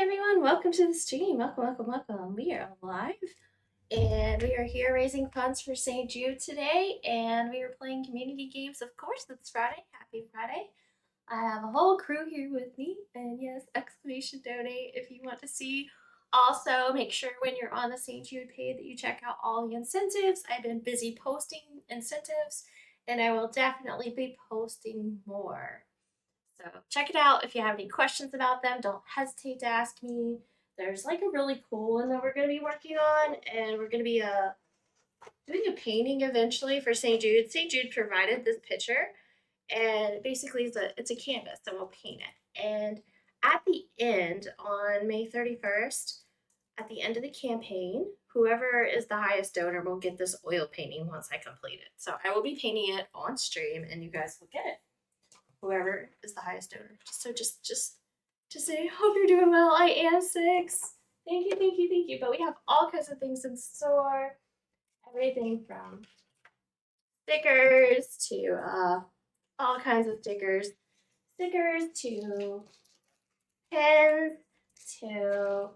everyone, welcome to the stream. Welcome. We are live and we are here raising funds for St. Jude today. And we are playing community games, of course. It's Friday. Happy Friday. I have a whole crew here with me. And yes, exclamation donate if you want to see. Also, make sure when you're on the St. Jude page that you check out all the incentives. I've been busy posting incentives and I will definitely be posting more. So check it out. If you have any questions about them, don't hesitate to ask me. There's like a really cool one that we're going to be working on, and we're going to be doing a painting eventually for St. Jude. St. Jude provided this picture, and basically it's a canvas, and we'll paint it. And at the end, on May 31st, at the end of the campaign, whoever is the highest donor will get this oil painting once I complete it. So I will be painting it on stream, and you guys will get it. Whoever is the highest donor. So just to say, hope you're doing well. I am 6. Thank you. But we have all kinds of things in store. Everything from stickers to all kinds of stickers. Stickers to pins to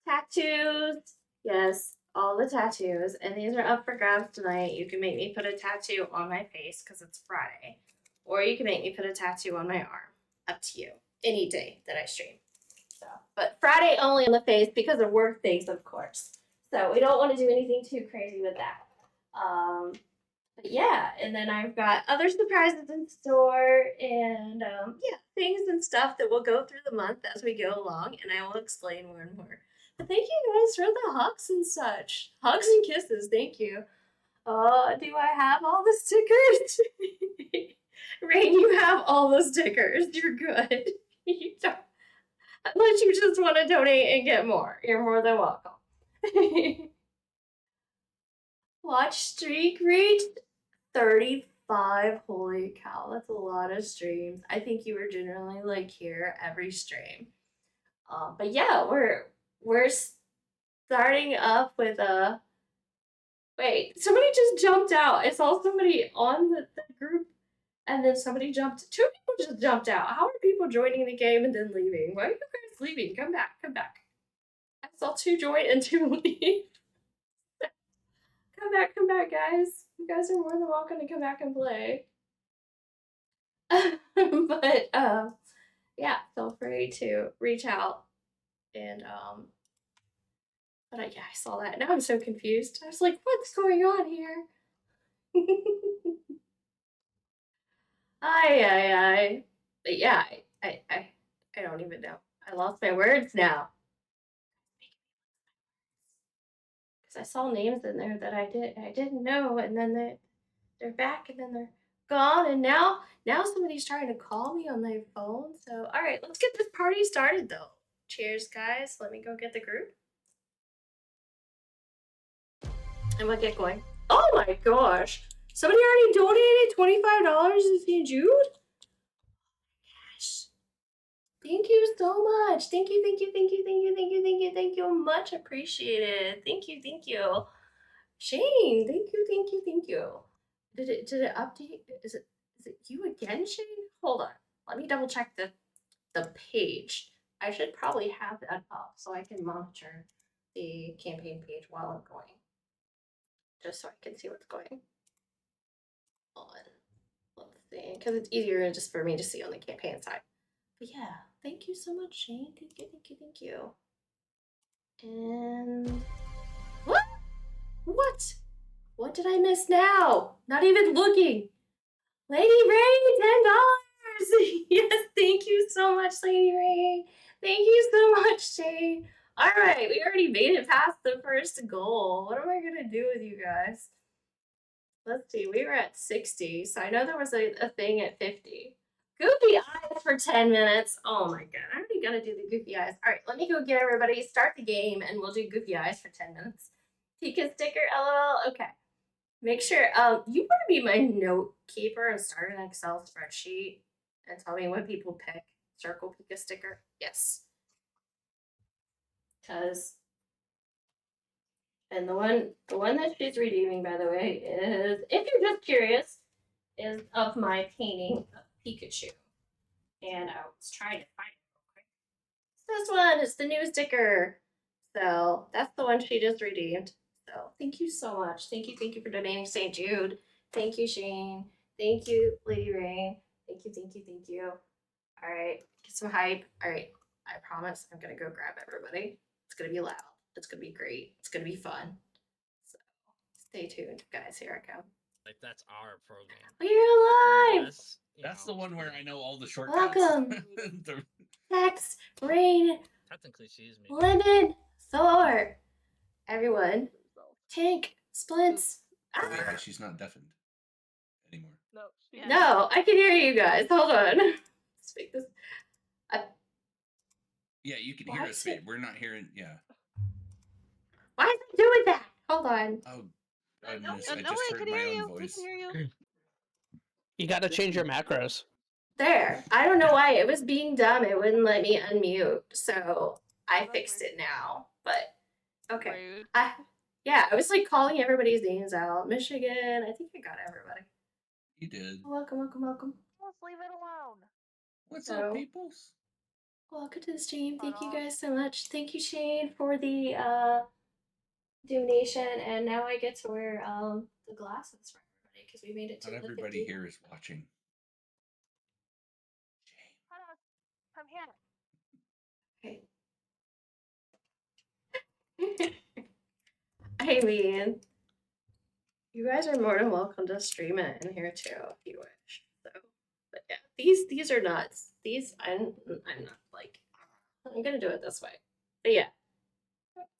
tattoos. Yes, all the tattoos. And these are up for grabs tonight. You can make me put a tattoo on my face because it's Friday. Or you can make me put a tattoo on my arm. Up to you. Any day that I stream. So, but Friday only on the face because of work things, of course. So we don't want to do anything too crazy with that. But yeah, and then I've got other surprises in store and yeah, things and stuff that will go through the month as we go along, and I will explain more and more. But thank you guys for the hugs and such. Hugs and kisses, thank you. Do I have all the stickers? Rain, you have all the stickers. You're good. You don't, unless you just want to donate and get more. You're more than welcome. Watch streak reached 35. Holy cow, that's a lot of streams. I think you were generally like here every stream. But yeah, we're starting up with a. Wait, somebody just jumped out. I saw somebody on the group, and then somebody jumped. 2 people just jumped out. How are people joining the game and then leaving? Why are you guys leaving? Come back. I saw 2 join and 2 leave. Come back, guys. You guys are more than welcome to come back and play. But yeah, feel free to reach out and but yeah, I saw that. Now I'm so confused. I was like, what's going on here? Ay. But yeah, I don't even know. I lost my words now. Because I saw names in there that I didn't know, and then they're back, and then they're gone, and now somebody's trying to call me on their phone. So all right, let's get this party started though. Cheers, guys. Let me go get the group. And we'll get going. Oh my gosh. Somebody already donated $25 to St. Jude? Gosh. Thank you so much. Thank you. Much appreciated. Thank you. Shane, thank you. Did it update? Is it you again, Shane? Hold on. Let me double check the page. I should probably have that up so I can monitor the campaign page while I'm going. Just so I can see what's going on. Let's see, because it's easier just for me to see on the campaign side. But yeah, thank you so much, Shane. Thank you. And what? What did I miss now? Not even looking. Lady Ray, $10. Yes, thank you so much, Lady Ray. Thank you so much, Shane. All right, we already made it past the first goal. What am I gonna do with you guys? Let's see, we were at 60, so I know there was a thing at 50. Goofy eyes for 10 minutes. Oh my god, I already gotta do the goofy eyes. All right, let me go get everybody, start the game, and we'll do goofy eyes for 10 minutes. Pika sticker, lol. Okay. Make sure, you want to be my note keeper and start an Excel spreadsheet and tell me when people pick circle Pika sticker? Yes. Because, and the one that she's redeeming, by the way, is, if you're just curious, is of my painting of Pikachu. And I was trying to find it real quick. this one. It's the new sticker. So that's the one she just redeemed. So thank you so much. Thank you for donating St. Jude. Thank you, Shane. Thank you, Lady Rain. Thank you. All right, get some hype. All right, I promise I'm gonna go grab everybody. It's gonna be loud. It's gonna be great. It's gonna be fun. So stay tuned, guys. Here I come. Like that's our program. We're alive. That's the one where I know all the shortcuts. Welcome. Tex, Rain, Technically, she's me. Lemon, Thor, everyone. Tank, Splits. Oh, wait, but she's not deafened anymore. No, I can hear you guys. Hold on. Let's make this. Yeah, you can hear us, babe. We're not hearing. Yeah. Why is it doing that? Hold on. Oh, goodness. I just heard my own voice. You gotta change your macros. There. I don't know why. It was being dumb. It wouldn't let me unmute. So I fixed it now. But okay. I was like calling everybody's names out. Michigan. I think I got everybody. You did. Welcome. Let's leave it alone. What's up, peoples? Welcome to the stream. Thank you guys so much. Thank you, Shane, for the donation. And now I get to wear the glasses for everybody because we made it to Not the everybody 50. here is watching. Okay. I mean, you guys are more than welcome to stream it in here too if you wish. So, but yeah, these are nuts. These I'm not like I'm gonna do it this way. But yeah,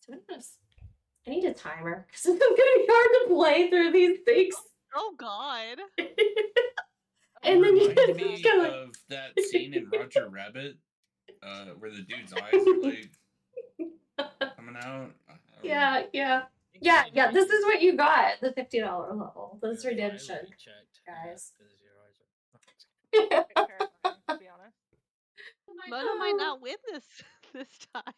I need a timer because it's gonna be hard to play through these things. Oh God. And then you remind me of that scene in Roger Rabbit, where the dude's eyes are like coming out. Yeah. This is what you got. The $50 level. This redemption, guys. To be honest, Mono might not win this time.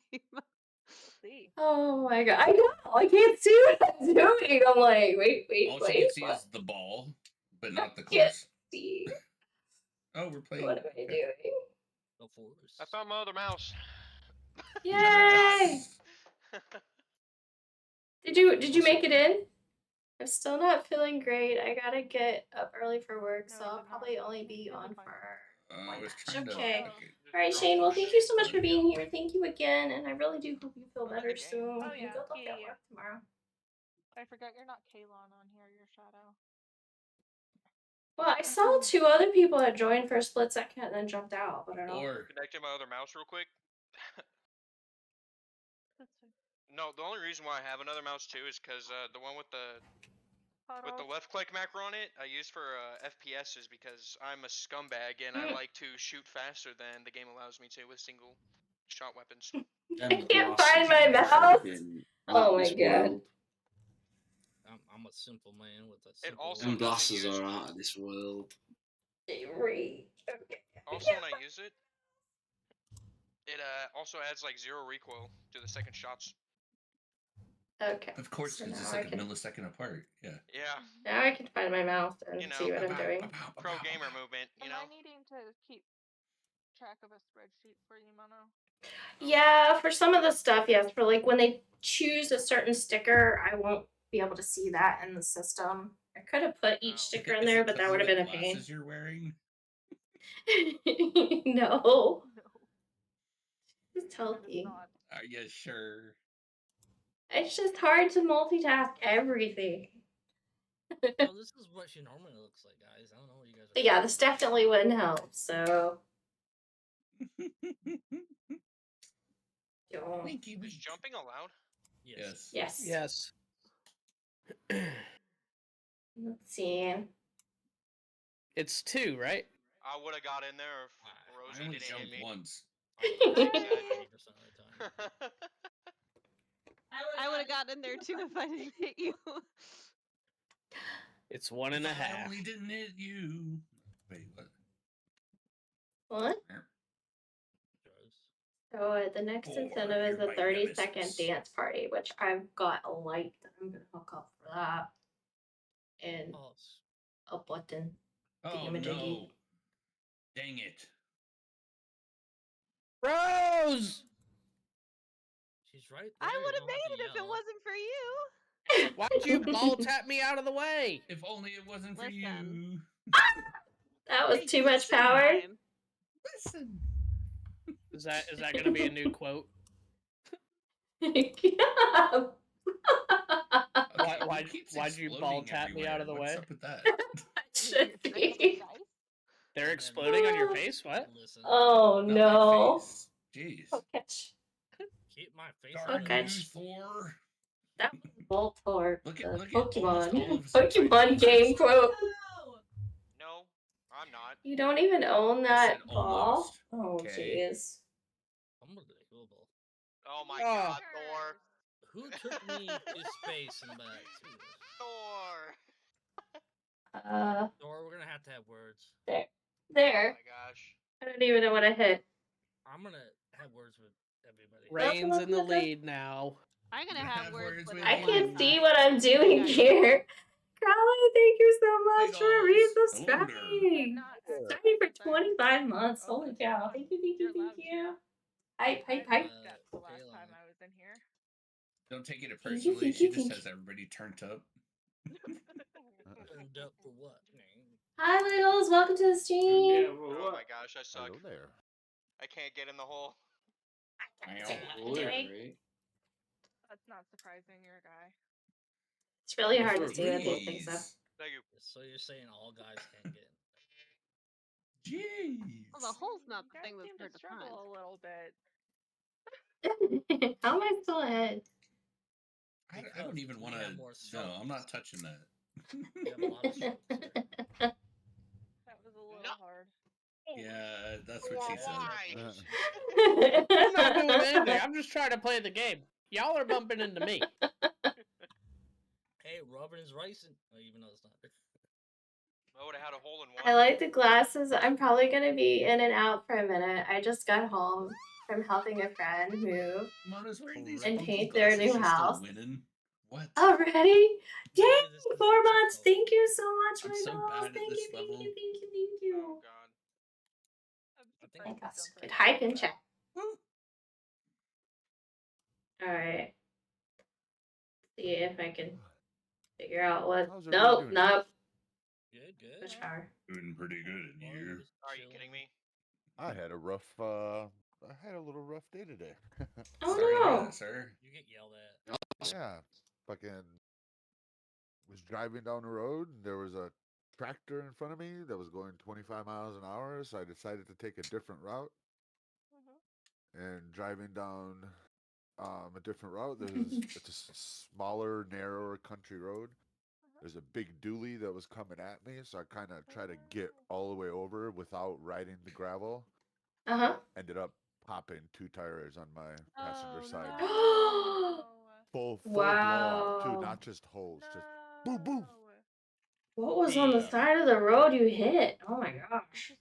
See. Oh my god! I know. I can't see what I'm doing. I'm like, wait. All she can see is the ball, but not the Can't course. see. Oh, we're playing. What am I doing? I found my other mouse. Yay! Did you make it in? I'm still not feeling great. I gotta get up early for work, so I'll probably only be on for one match. Okay. All right, Shane. Well, thank you so much for being here. Thank you again, and I really do hope you feel better soon. Oh yeah. Good luck at work tomorrow. I forgot you're not Kalon on here. You're Shadow. Well, I saw 2 other people that joined for a split second and then jumped out, but I don't know. Connecting my other mouse real quick. No, the only reason why I have another mouse too is because the one with the left click macro on it I use for FPS is because I'm a scumbag and I like to shoot faster than the game allows me to with single shot weapons. I can't find my mouse. Oh my god. I'm a simple man with a simple also and glasses are out of this world. Okay. Also, when I use it, it also adds like 0 recoil to the second shots. Okay. Of course, because it's like a millisecond apart. Yeah. Yeah. Now I can find my mouse and see what I'm doing. Pro gamer movement, you know. Am I needing to keep track of a spreadsheet for you, Mono? Yeah, for some of the stuff, yes. For like when they choose a certain sticker, I won't be able to see that in the system. I could have put each sticker in there, but that would have been a pain. Glasses you're wearing? No. It's healthy. Are you sure? It's just hard to multitask everything. Well, this is what she normally looks like, guys. I don't know what you guys are. But yeah, this definitely wouldn't help. So. Is jumping allowed? Yes. Let's see. It's 2, right? I would have got in there if Rosie didn't hit me. Once. I would have gotten in there too if I didn't hit you. It's 1.5. I only didn't hit you. Wait, what? What? So the next incentive is a 30-second dance party, which I've got a light that I'm gonna hook up for that, and a button. Oh no! Dang it! Rose! He's right there. I you would have don't have made to it if it yell. wasn't for you. Why'd you ball tap me out of the way? If only it wasn't for Listen. you. That was Hey, too much listen. power. Fine. Listen. Is that gonna be a new quote? Yeah. Okay, Why- who keeps why'd you ball exploding tap me out of the everywhere? What's way? up with that? Should You're be. dice? They're And then- exploding on your face. What? Listen. Oh Not no. my face. Jeez. Oh, catch. Keep my face Darn out Okay. of you, it. Thor. That was Voltorb, Look the at almost all Pokemon. of Survivor Pokemon Wars. game quote. No, I'm not. You don't even own I that said ball? almost. Oh Okay. jeez. Unbelievable. Oh my Oh. god, Thor. Who took me to space and back? Jesus. Thor. Thor, we're gonna have to have words. There. Oh There. my gosh. I don't even know what I hit. I'm gonna have words with everybody. Reigns in the welcome. lead now. I'm gonna Gonna have have words words with with I everyone. can't you. see what I'm doing Yeah. here. Crowley, thank you so much for Wiggles. resubscribing. Hello Subscribing for 25 months. Holy cow. Thank you, thank you, You're thank allowed you. to. Hype, hype, I hype. missed that the last Kayla. time I was in here. Don't take it Thank you, personally. thank She you, just thank has everybody turned up. Turned up for what? Hi, Wiggles. Welcome to the stream. Oh my gosh, I suck. Hello there. I can't get in the hole. Hello there, right? That's not surprising. You're a guy. It's really That's hard to what see with these things, though. Jeez. Thank you. So you're saying all guys can't get? Jeez. Well, the hole's not You the guys thing that's seem hard to to find. struggle a little bit. How am I still ahead? I don't even we want have to. more No, strokes. I'm not touching that. We have a lot of strokes here. That was a little No. hard. Yeah, that's what she said. Why? I'm not doing anything. I'm just trying to play the game. Y'all are bumping into me. Hey, Robin is racing. Oh, even though it's not. I would have had a hole in one. I like the glasses. I'm probably going to be in and out for a minute. I just got home from helping a friend move. Mona's wearing these And funky paint their glasses. new She's still house. winning. What? Already? Dang! Maybe this is 4 the cheat months. code. Thank you so much, I'm my so dolls. bad at Thank this you, thank level. you, thank you, thank you. Oh god. I'm I think I surprised got you some jumped good right hype into in that. chat. Alright. See if I can figure out what. How's everybody doing? Nope. Good, good. The shower. Doing pretty good in Well, here. just Are you chilling. kidding me? I had a rough, I had a little rough day today. Oh Sorry to hear no. that, sir. You get yelled at. Yeah, fucking was driving down the road and there was a tractor in front of me that was going 25 miles an hour, so I decided to take a different route. And driving down a different route, it's a smaller, narrower country road. There's a big dually that was coming at me, so I kind of tried to get all the way over without riding the gravel. Uh-huh. Ended up popping 2 tires on my passenger side. No. Full blow off too, Wow. not just holes, just boom, boom. What was on the Damn. side of the road you hit? Oh my gosh.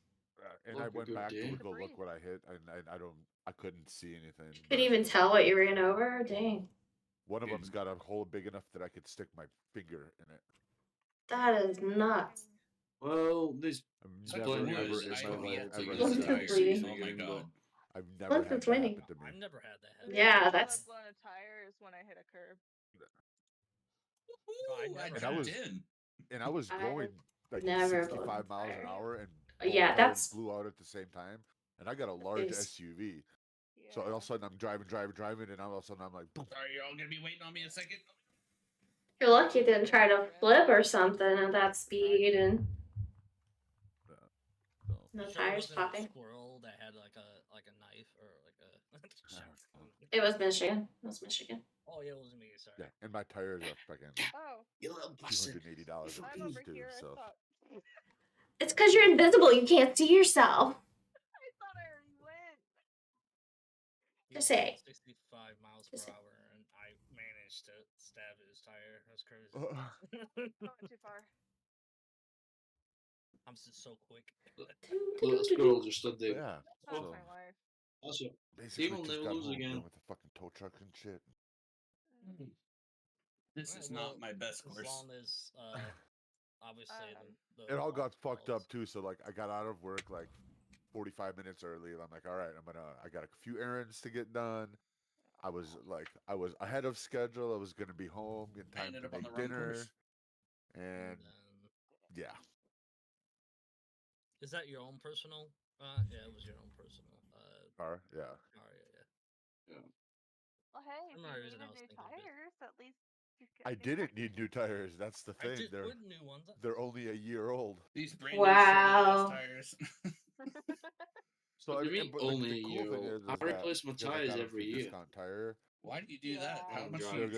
And Look, I a went good back day. to go look what I hit, and I couldn't see anything. You could but even tell what you ran over? Dang. one of Dude. them's got a hole big enough that I could stick my finger in it. That is nuts. Well, this I've Touch never wood, ever in I my have life yet to ever use Look a at had this that. bleeding. tire. Oh my god. I've never Look, had it's that winning. happen to me. I've never had that happen. The Yeah, only time that's- I've blown a tire is when I hit a curb. Ooh, I And I jumped was- in. And I was I've going like never blown 65 a miles an tire. hour, and Yeah, both tires that's- blew out at the same time. And I got a large is- SUV, Yeah. so all of a sudden I'm driving, and all of a sudden I'm like, boom. Sorry, you're all gonna be waiting on me a second. You're lucky you didn't try to flip or something at that speed and So, the You sure it tires wasn't a popping. squirrel that had like a knife or like a. It was Michigan. It was Michigan. Oh yeah, it was me. Sorry. yeah, and my tires are fucking Oh, You little bastard. $280 a I'm piece over too. here. So I thought It's because you're invisible. You can't see yourself. I already went. He Just was say. going 65 miles Just per say. hour, and I managed to stab his tire. That's crazy. I went too far. I'm just so quick. Little squirrel just stood there. yeah, That's so my life. Also, basically will just never got lose home again. dealing with the fucking tow truck and shit. This Alright, is well, not my best As course. long as obviously the It all got water fucked falls. up too. So like I got out of work like 45 minutes early. And I'm like, all right, I got a few errands to get done. I was ahead of schedule. I was gonna be home in I time ended to up on make the wrong dinner, course. and yeah. Is that your own personal? Yeah, it was your own personal. Car, yeah. Car, yeah. Well, hey, if For you no reason, I needed was new thinking of it. tires, at least you I get new didn't need new tires. That's the I thing. did put new ones. They're only a year old. These brand new shitty ass Wow. tires. So What I do you mean, mean but only the a cool year thing old? is I that replace my because I tires got them every through year. Discount Tire, Why do you do that? Yeah. How Long much do drive. you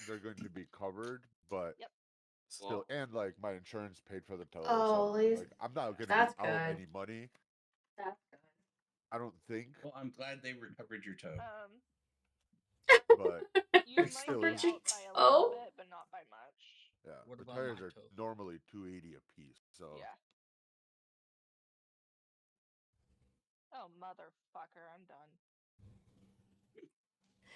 they're gonna drive? be covered, but Yep. still, and like my insurance paid for the tow, Oh, so at least like I'm not gonna that's be out good. any money. That's good. I don't think, Well, I'm glad they recovered your toe. but You it might still be is. out by a little Oh. bit, but not by much. Yeah, What the about tires my are toe? normally $280 a piece. So Yeah. Oh, motherfucker, I'm done.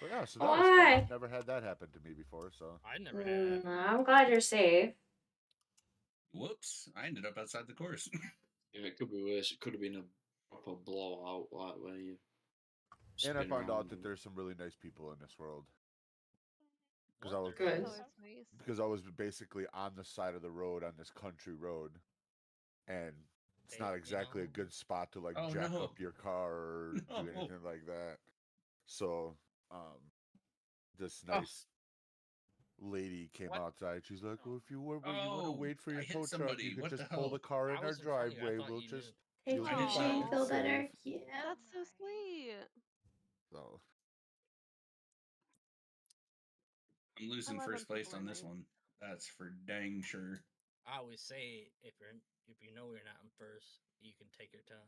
but yeah, so that was fun. Why? I've never had that happen to me before. So I never had. I'm glad you're safe. Whoops! I ended up outside the course. Yeah, it could be worse. It could have been a proper blowout, like where you. and I spin found out around that and- there's some really nice people in this world. Because What, I was there Good. is? Oh, that's nice. because I was basically on the side of the road on this country road, and it's Hey, not you exactly a know, good spot to like Oh, jack no. up your car or do No. anything like that. So, this Oh. nice lady came What? outside. She's like, "Well, if you want to Oh, wait for I your hit tow truck, somebody. you could What just the pull the hell? car I in our was in front of you. I driveway. thought We'll you just Take you'll I you, didn't be know. fine G. and Feel safe." better. Yeah. That's so Nice. sweet. So I'm losing love when first place people are on this nice. one. That's for dang sure. I always say if you know you're not in first, you can take your time.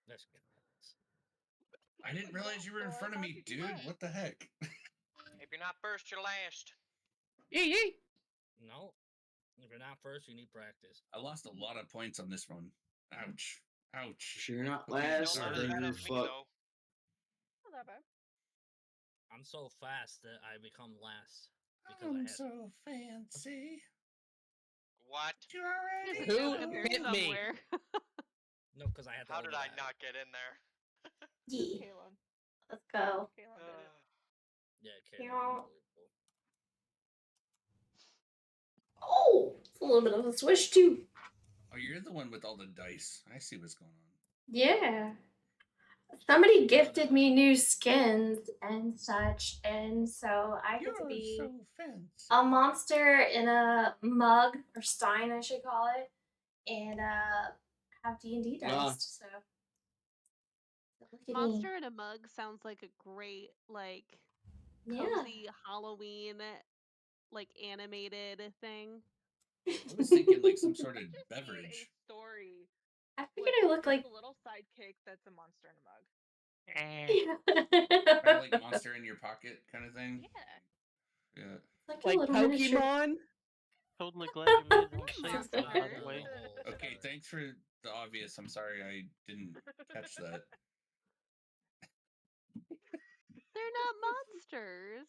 That's good. I didn't realize you were in Thor, front of how'd me, you do dude. that? What the heck? If you're not first, you're last. Yee yee. No, if you're not first, you need practice. I lost a lot of points on this one. Ouch. Ouch. If you're not Put me in Don't last, look as third. then bad you're as me fucked. though. Not that bad. I'm so fast that I become last because I I'm had. so fancy. What? You Just already Who go in know. here hit me? somewhere. No, because I had. How to did I overlap. not get in there? Yeah. Kalon. Let's go. Kalon did it. Yeah, Yeah. Caleb, unbelievable. Oh, it's a little bit of a swish too. Oh, you're the one with all the dice. I see what's going on. Yeah. Somebody gifted me new skins and such, and so I get to You're be so fancy. a monster in a mug or stein, I should call it, and have D&D Nah. diced. So look at me. Monster in a mug sounds like a great, like, Yeah. cozy Halloween, like, animated thing. I was thinking like some sort of I just beverage. need a story I with figured I look just like a little sidekick that's a monster in a mug. Kind of like monster in your pocket kind of thing. Yeah. Yeah. like a Like little miniature. Pokemon? Totally glad you made it on safe Monster. zone, by the way. Okay, thanks for the obvious. I'm sorry I didn't catch that. They're not monsters.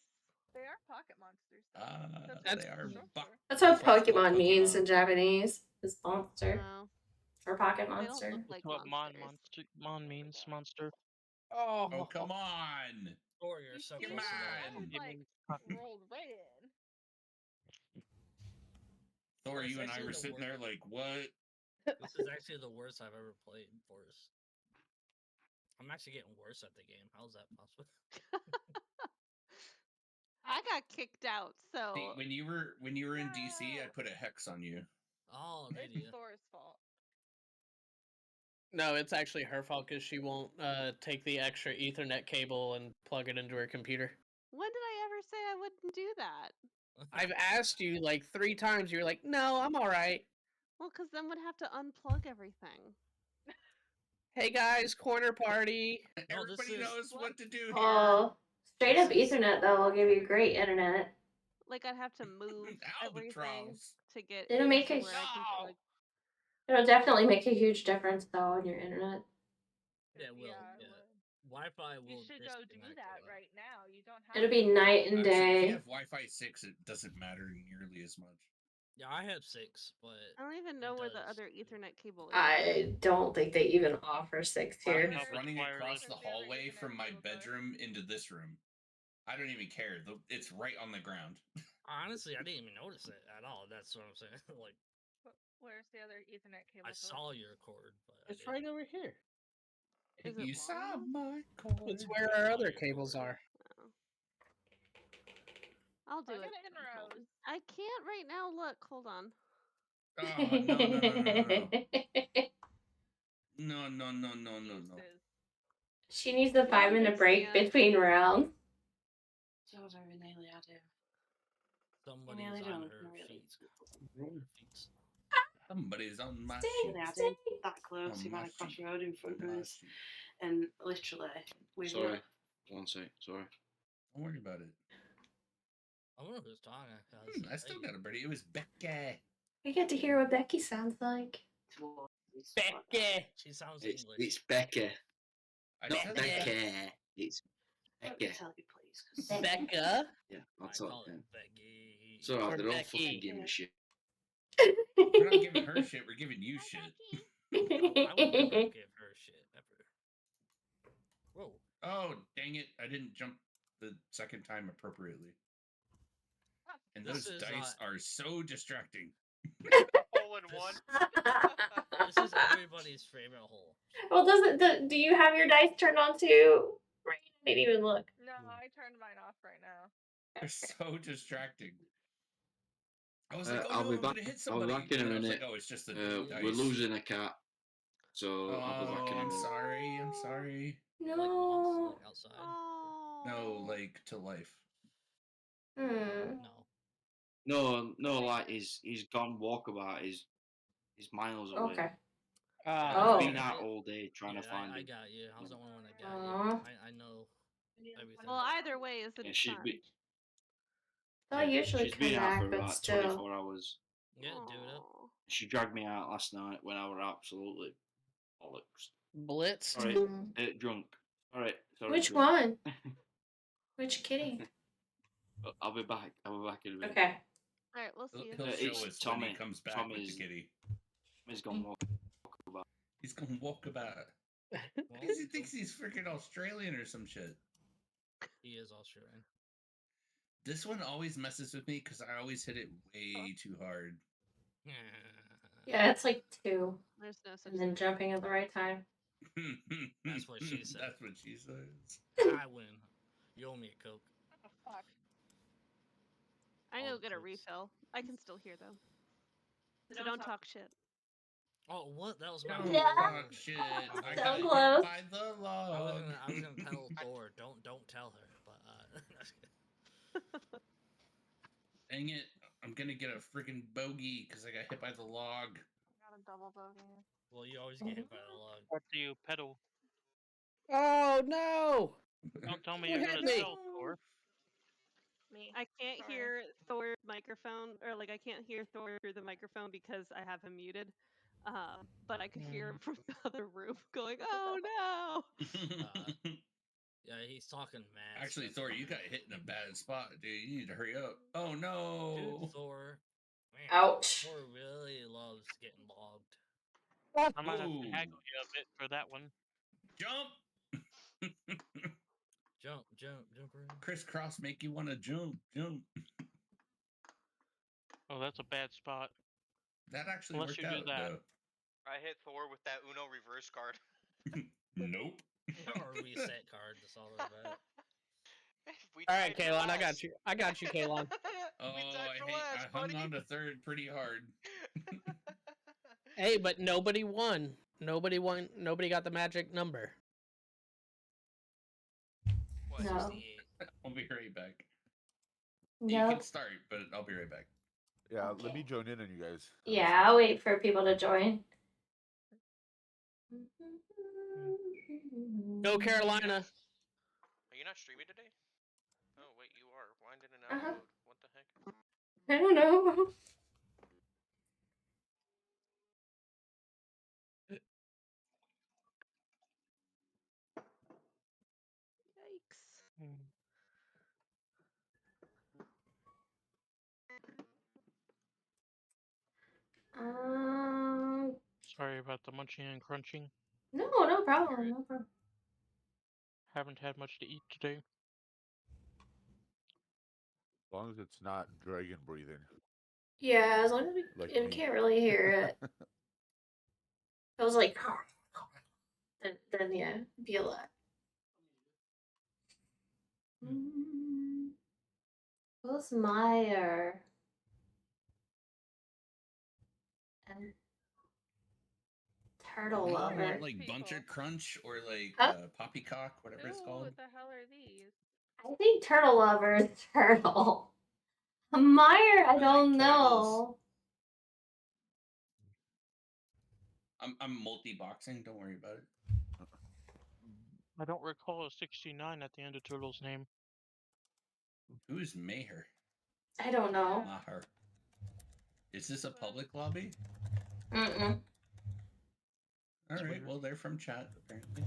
They are pocket monsters. Though. That's They what are. it's short for. That's what That's why it's called Pokemon means in Pokemon. Japanese. Is monster No, or pocket they don't monster. look That's like what monsters. mon means, monster. Oh, come on. Thor, you're You so see, Come close to that on. was It like means cut. rolled right in. Thor, It's you and I actually were the sitting there like, what? This is actually the worst I've ever played Forest. I'm actually getting worse at the game. How's that possible? I got kicked out, so See, when you were in DC, I put a hex on you. Oh, did It's you? Thor's fault. No, it's actually her fault because she won't take the extra Ethernet cable and plug it into her computer. when did I ever say I wouldn't do that? I've asked you like 3 times. You're like, no, I'm all right. Well, because then would have to unplug everything. Hey guys, corner party. No, Everybody this is knows what to do here. Oh, straight up This is- Ethernet though will give you great internet. Like I'd have to move everything Albatross. to get It'll into make a where I can No. plug. It'll definitely make a huge difference though on your internet. Yeah, it will. Yeah, it Yeah. would. Wi-Fi You will. should go do disconnect that a lot. right now. You don't have. It'll be night and Honestly, if you day. have Wi-Fi 6, it doesn't matter nearly as much. Yeah, I have 6, but I don't even it know where the does. other Ethernet cable is. I don't think they even offer 6 Mine here. is It's running wireless. across the hallway from my bedroom into this room. I don't even care. It's right on the ground. Honestly, I didn't even notice it at all. That's what I'm saying. Like, Where's the other Ethernet cable? I saw your cord, but It's right over here. Is it You long saw enough? my cord. It's where our other cables are. Oh. I'll do Plug it. it in, Rose. I can't right now. Look, hold on. Oh, no. No. She needs the You 5-minute break understand. between rounds. So I nearly had him. somebody's nearly on done, her really. feet. Somebody's on my Stay, sheet. They had stay. him that close. On He my ran across sheet. the road in front On of my us, sheet. and literally we Sorry. were. One sec. Sorry. Don't worry about it. I wonder who's talking. I still got a birdie. It was Becca. We get to hear what Becky sounds like. Becca. She sounds It's English. Becca. I Not said Becca. that. It's Let me Becca. tell you, please. 'cause- Becca. Yeah, I that's all. call Yeah. it Becky. It's alright. Or They're all Becky. fucking giving me shit. We're not giving her shit. We're giving you shit. I would never give her shit ever. Whoa. Oh, dang it. I didn't jump the second time appropriately. And This those is, dice are so distracting. Hole in one. This is everybody's favorite hole. Well, do you have your dice turned on too? Right, I didn't even look. No, I turned mine off right now. They're so distracting. I was like, oh I'll no, be I'm back. gonna hit I'll somebody. be back in a And then I was minute. like, oh, it's just the dice. We're losing a cat, so Oh, I'll be back in a I'm minute. sorry. I'm sorry. No. Like lost, like outside. Oh. No, like to life. No. No, like he's gone walkabout. He's miles away. Okay. Oh. He's been out all day trying to find I him. got you. I was the only one that got you. I know everything. Well, either way is Yeah, it's fun. They'll usually she's come been out back, for but about still. 24 hours. Yeah, do it up. She dragged me out last night when I were absolutely bollocks. Blitzed. Sorry, drunk. Alright, sorry. Which drunk. one? Which kitty? I'll be back. I'll be back in a minute. Okay. All right, we'll see you. He'll show It's us Tommy. when he comes back Tommy's, with the kitty. Tommy's gone walkabout. He's gonna walk about. Because he thinks he's freaking Australian or some shit. He is Australian. This one always messes with me because I always hit it way too hard. Yeah, it's like 2. There's no such And then jumping at the right time. That's what she said. That's what she says. I win. You owe me a Coke. Oh, fuck. I All go the get a Cokes. refill. I can still hear though. So don't talk shit. Oh, what? That was my Don't Yeah. talk shit. I So got close. hit by the log. I was gonna tell Thor. Don't tell her. But Dang it. I'm gonna get a freaking bogey because I got hit by the log. Got a double bogey. well, you always get hit by the log. What do you pedal? Oh no! Don't tell me Who you're hit gonna me? tell, Thor. Me. I can't Sorry. hear Thor's microphone, or like I can't hear Thor through the microphone because I have him muted. But I could hear him from the other room going, "Oh no!" Yeah, he's talking mad. Actually, stuff. Thor, you got hit in a bad spot, dude. You need to hurry up. Oh no. Dude, Thor. Man, Ouch. Thor really loves getting logged. I might have to Ooh. haggle you a bit for that one. Jump. Jump around. Crisscross make you want to jump. Oh, that's a bad spot. That actually Unless worked you do out, that. though. I hit Thor with that Uno reverse card. Nope. Or reset card. That's all about it. We All right, tied for Kalon, I got last. you. I got you, Kalon. Oh, We tied for I last, hung buddy. on to third pretty hard. Hey, but nobody won. Nobody won. Nobody got the magic number. What, No. 68? I'll be right back. You No. can start, but I'll be right back. Yeah, Okay. let me join in on you guys. Yeah, I'll wait for people to join. Go Carolina. Are you not streaming today? Oh wait, you are. Why didn't it Uh-huh. upload? What the heck? I don't know. Yikes. Sorry about the munching and crunching. No problem. No problem. Haven't had much to eat today. long as it's not dragon breathing. Yeah, as long as we Like and me. can't really hear it. I was like, then yeah, be a lot. Who's Meyer? And Turtle You Lover. want like Buncher Crunch or like Huh? Poppycock, whatever it's Ooh, called. what the hell are these? I think Turtle Lover is Turtle. Meyer, I like don't turtles. know. I'm multi-boxing. Don't worry about it. I don't recall a 69 at the end of Turtle's name. Who's Maher? I don't know. Maher. Is this a public lobby? Mm-mm. All right. weird. Well, they're from chat apparently.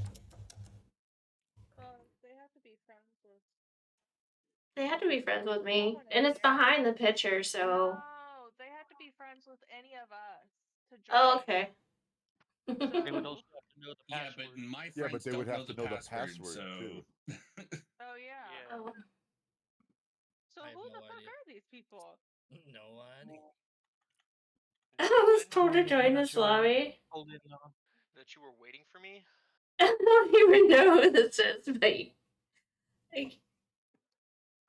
They have to be friends with. They had to be friends with me. Someone in And it's here. behind the picture, so. No, they have to be friends with any of us to join. Oh, okay. They would also have to know the Yeah, password. but my Yeah, friends but they don't would know have to the know the password, password so too. Oh yeah. Yeah. Oh. So I have who no the fuck idea. are these people? No idea. I was told to join this lobby. Hold in, That you were waiting for me? I don't even know who this is, but like,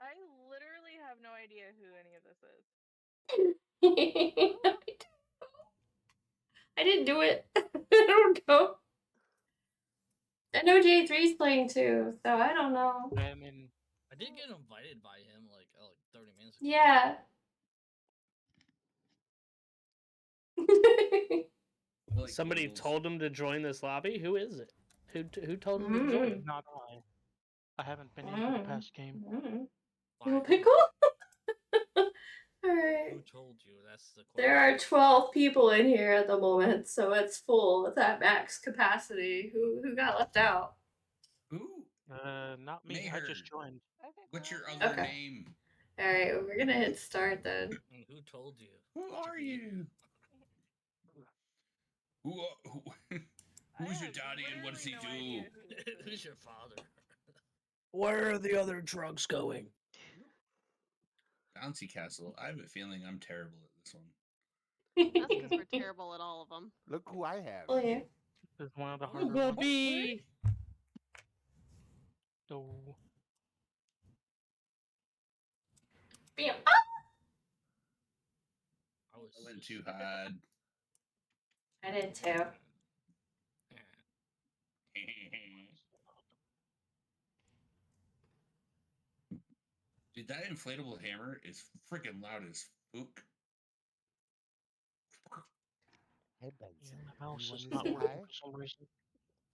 I literally have no idea who any of this is. I didn't do it. I don't know. I know J3's playing too, so I don't know. I mean, I did get invited by him like 30 minutes ago. Yeah. like Somebody Google's. told him to join this lobby. Who is it? Who told him to join? not I. I haven't been able to pass game. You By pickle? who Alright. told you? That's the question. There are 12 people in here at the moment, so it's full. It's at max capacity. Who got left out? Who? Not me. I just Maher. joined. What's your other Okay. name? Alright, we're gonna hit start then. And who told you? Who are you? Who's your daddy and what does he do? Who's your father? Where are the other drugs going? Bouncy Castle. I have a feeling I'm terrible at this one. That's because we're terrible at all of them. Look who I have. Oh yeah. This is one of the harder ones. Bumblebee. So, Bam. I went too hard. I did too. Dude, that inflatable hammer is freaking loud as fuck. Hey, Benson. yeah, my mouse You is wanna not say working hi? for some reason.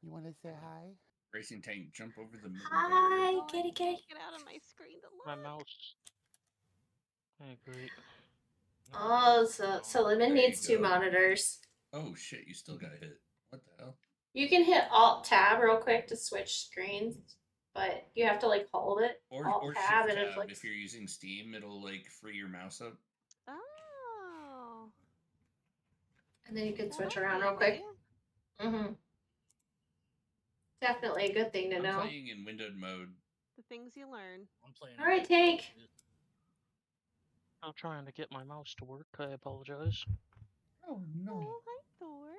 You want to say hi? Racing tank, jump over the middle Hi, barrier. kitty kitty. Get out of my screen to My look. mouse. Hey, great. Oh, so Lemon There you needs 2 go. monitors. Oh shit, you still got hit. What the hell? You can hit Alt Tab real quick to switch screens, but you have to like hold it. Or Alt Tab shift and it tab flicks. if you're using Steam, it'll like free your mouse up. Oh. And then you can Well, switch that's around real quick. handy. Definitely a good thing to I'm know. playing in windowed mode. The things you learn. I'm playing. All right, Tank. I'm trying to get my mouse to work. I apologize. Oh no. Oh, hi, Thor.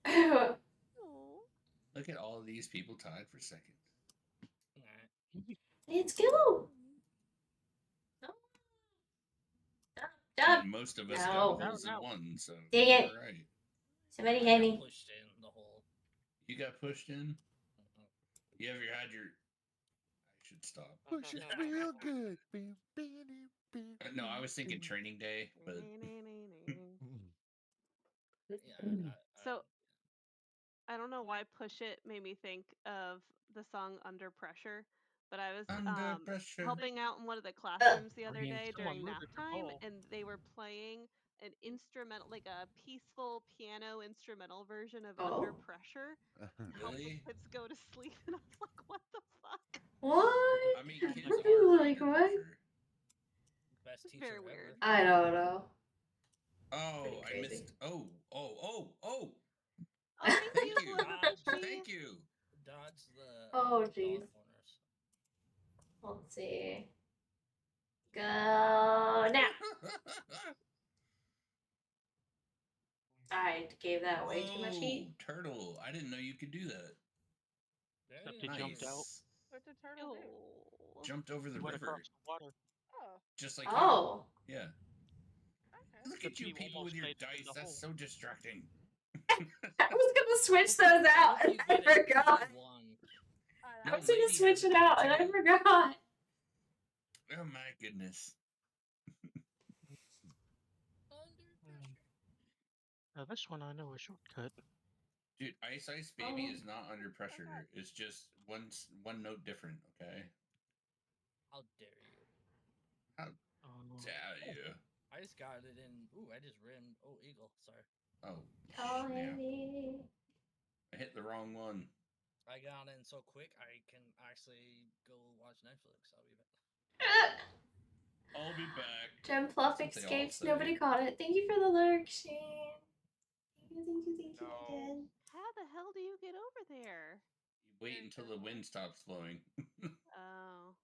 Oh. Oh. Look at all of these people tied for second. Let's go. And most of us got No. holes in one, so Dang it. you're right. Somebody I hit got me. pushed in the hole. You got pushed in? You ever had your... I should stop. Push it real good. No, I was thinking training day, but... So, I don't know why Push It made me think of the song Under Pressure, but I was Under Pressure. helping out in one of the classrooms the other mean, day someone during murdered your nap time, ball. and they were playing an instrumental, like a peaceful piano instrumental version of Under Pressure to help the Really? kids go to sleep, and I was like, what the fuck? What? I mean, kids What are is under what? pressure. Best It's teacher very ever. weird. I don't know. Oh, I Pretty missed... Oh. Oh, thank Thank you, you. whoever pushed me. Thank you. Dodge the Oh, dog jeez. corners. Let's see. Go now. I gave that way too much heat. Oh, turtle! I didn't know you could do that. Except he jumped out. What's a turtle do? Oh. Jumped over the Went river, across the water. Oh. just like Oh. you. Yeah. Okay. Look Except at you he people almost with your made it in dice. the That's hole. so distracting. I was gonna switch those out and I forgot. I was gonna switch it out and I forgot. Oh my goodness. Now this one I know a shortcut. Dude, Ice Ice Baby Oh. is not under pressure. It's just one note different, okay? How dare you? How dare you? I just got it in. Ooh, I just ran. Oh, Eagle. Sorry. Oh, Calling snap. me. I hit the wrong one. I got in so quick, I can actually go watch Netflix. I'll be back. I'll be back. Gem Pluff That's what they all escapes. say. Nobody caught it. Thank you for the lurk, Shane. Thank you again. How the hell do you get over there? You wait until the wind stops blowing. Oh.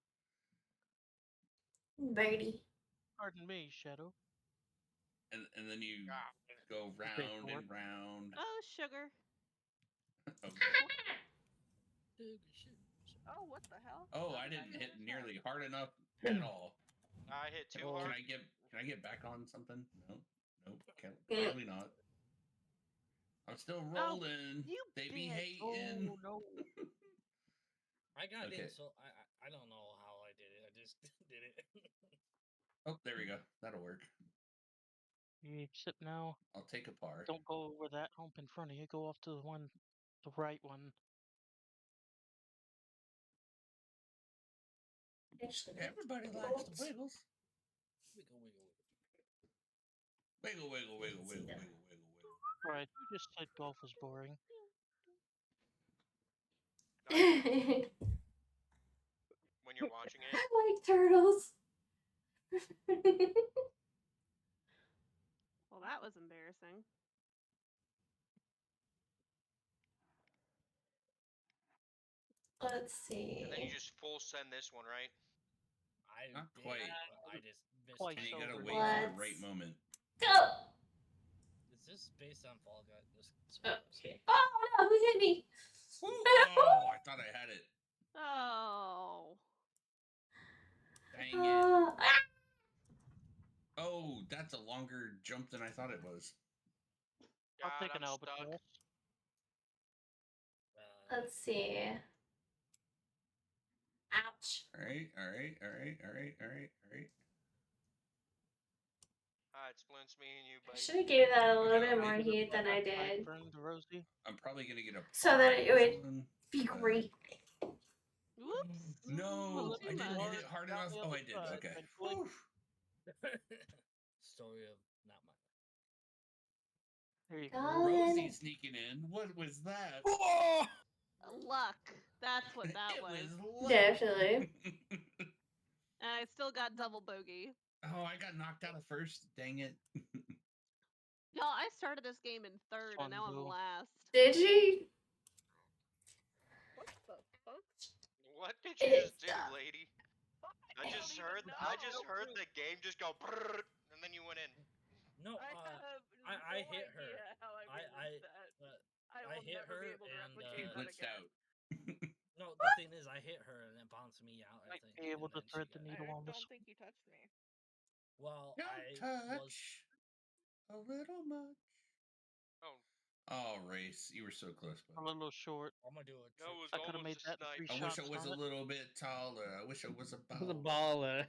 Birdie. Pardon me, Shadow. And then you go round and round. Oh, sugar. Oh, what the hell? Oh, I didn't hit nearly hard enough at all. I hit too Can hard. I get back on something? No. Nope. Clearly not. I'm still rolling. You they be bitch. hating. Oh no. I got Okay. in, so I don't know how I did it. I just did it. Oh, there we go. That'll work. You except now. I'll take a par. Don't go over that hump in front of you. Go off to the right one. Everybody likes the wiggles. Wiggle, wiggle, wiggle. Wiggle, wiggle, wiggle, wiggle, wiggle, wiggle, wiggle. Right, you just said golf was boring. When you're watching it. I like turtles. Well, that was embarrassing. Let's see. And then you just full send this one, right? Not quite. I just missed. Twice And you gotta over. wait for the right moment. Go! Is this based on Fall Guy? Oh no, who hit me? Oh, I thought I had it. Oh. Dang it. Oh, that's a longer jump than I thought it was. I'll take an albatross. Let's see. Ouch. Alright. It's Splints, me and you, I buddy. should have gave that a little Okay, bit I'll more make heat than I did. Rosie. I'm probably gonna get a So that it would be great. Whoops. No, I didn't hit it hard Down enough. the Oh, other I did. side, Okay. thankfully. Story of not my. There you go. Rosie sneaking in. What was that? Luck. That's what that It was. luck. Definitely. And I still got double bogey. Oh, I got knocked out of first. Dang it. Y'all, I started this game in third, and now I'm last. Did you? What the fuck? What did you just do, lady? I just heard the game just go brrrr, and then you went in. No, I hit her. I hit her and He glitched out. No, the thing is, I hit her and it bounced me out. I think. Be able to thread the needle on this. I don't think you touched me. Well, Don't touch a little much. Oh, Race, you were so close. A little short. I'm gonna do it. I could have made that in 3 I shots. wish I was a little bit taller. I wish I was a baller. The baller.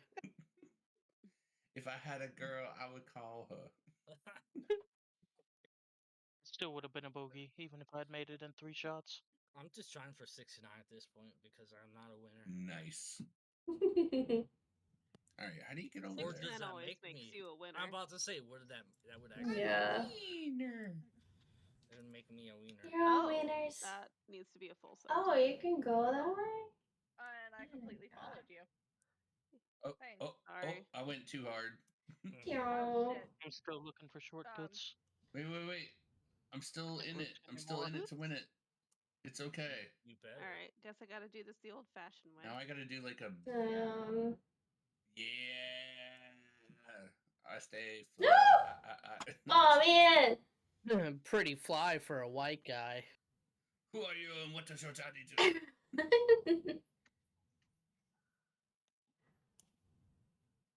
If I had a girl, I would call her. Still would have been a bogey, even if I'd made it in 3 shots. I'm just trying for 69 at this point because I'm not a winner. Nice. All right, how do you get over Or there? does that always make makes me? you a winner. I'm about to say, what did that would actually? Yeah. Wiener. It would make me a wiener. You're all winners. That needs to be a full set. Oh, you can go that way? And I completely followed you. Oh, Thanks. oh, Sorry. I went too hard. Oh, I'm still looking for shortcuts. Wait. I'm still in it. I'm still in it to win it. It's okay. You bet. All right, guess I gotta do this the old-fashioned way. Now I gotta do like a... Um, Yeah. I stay No! fly. Oh man! Pretty fly for a white guy. Who are you and what does your daddy do?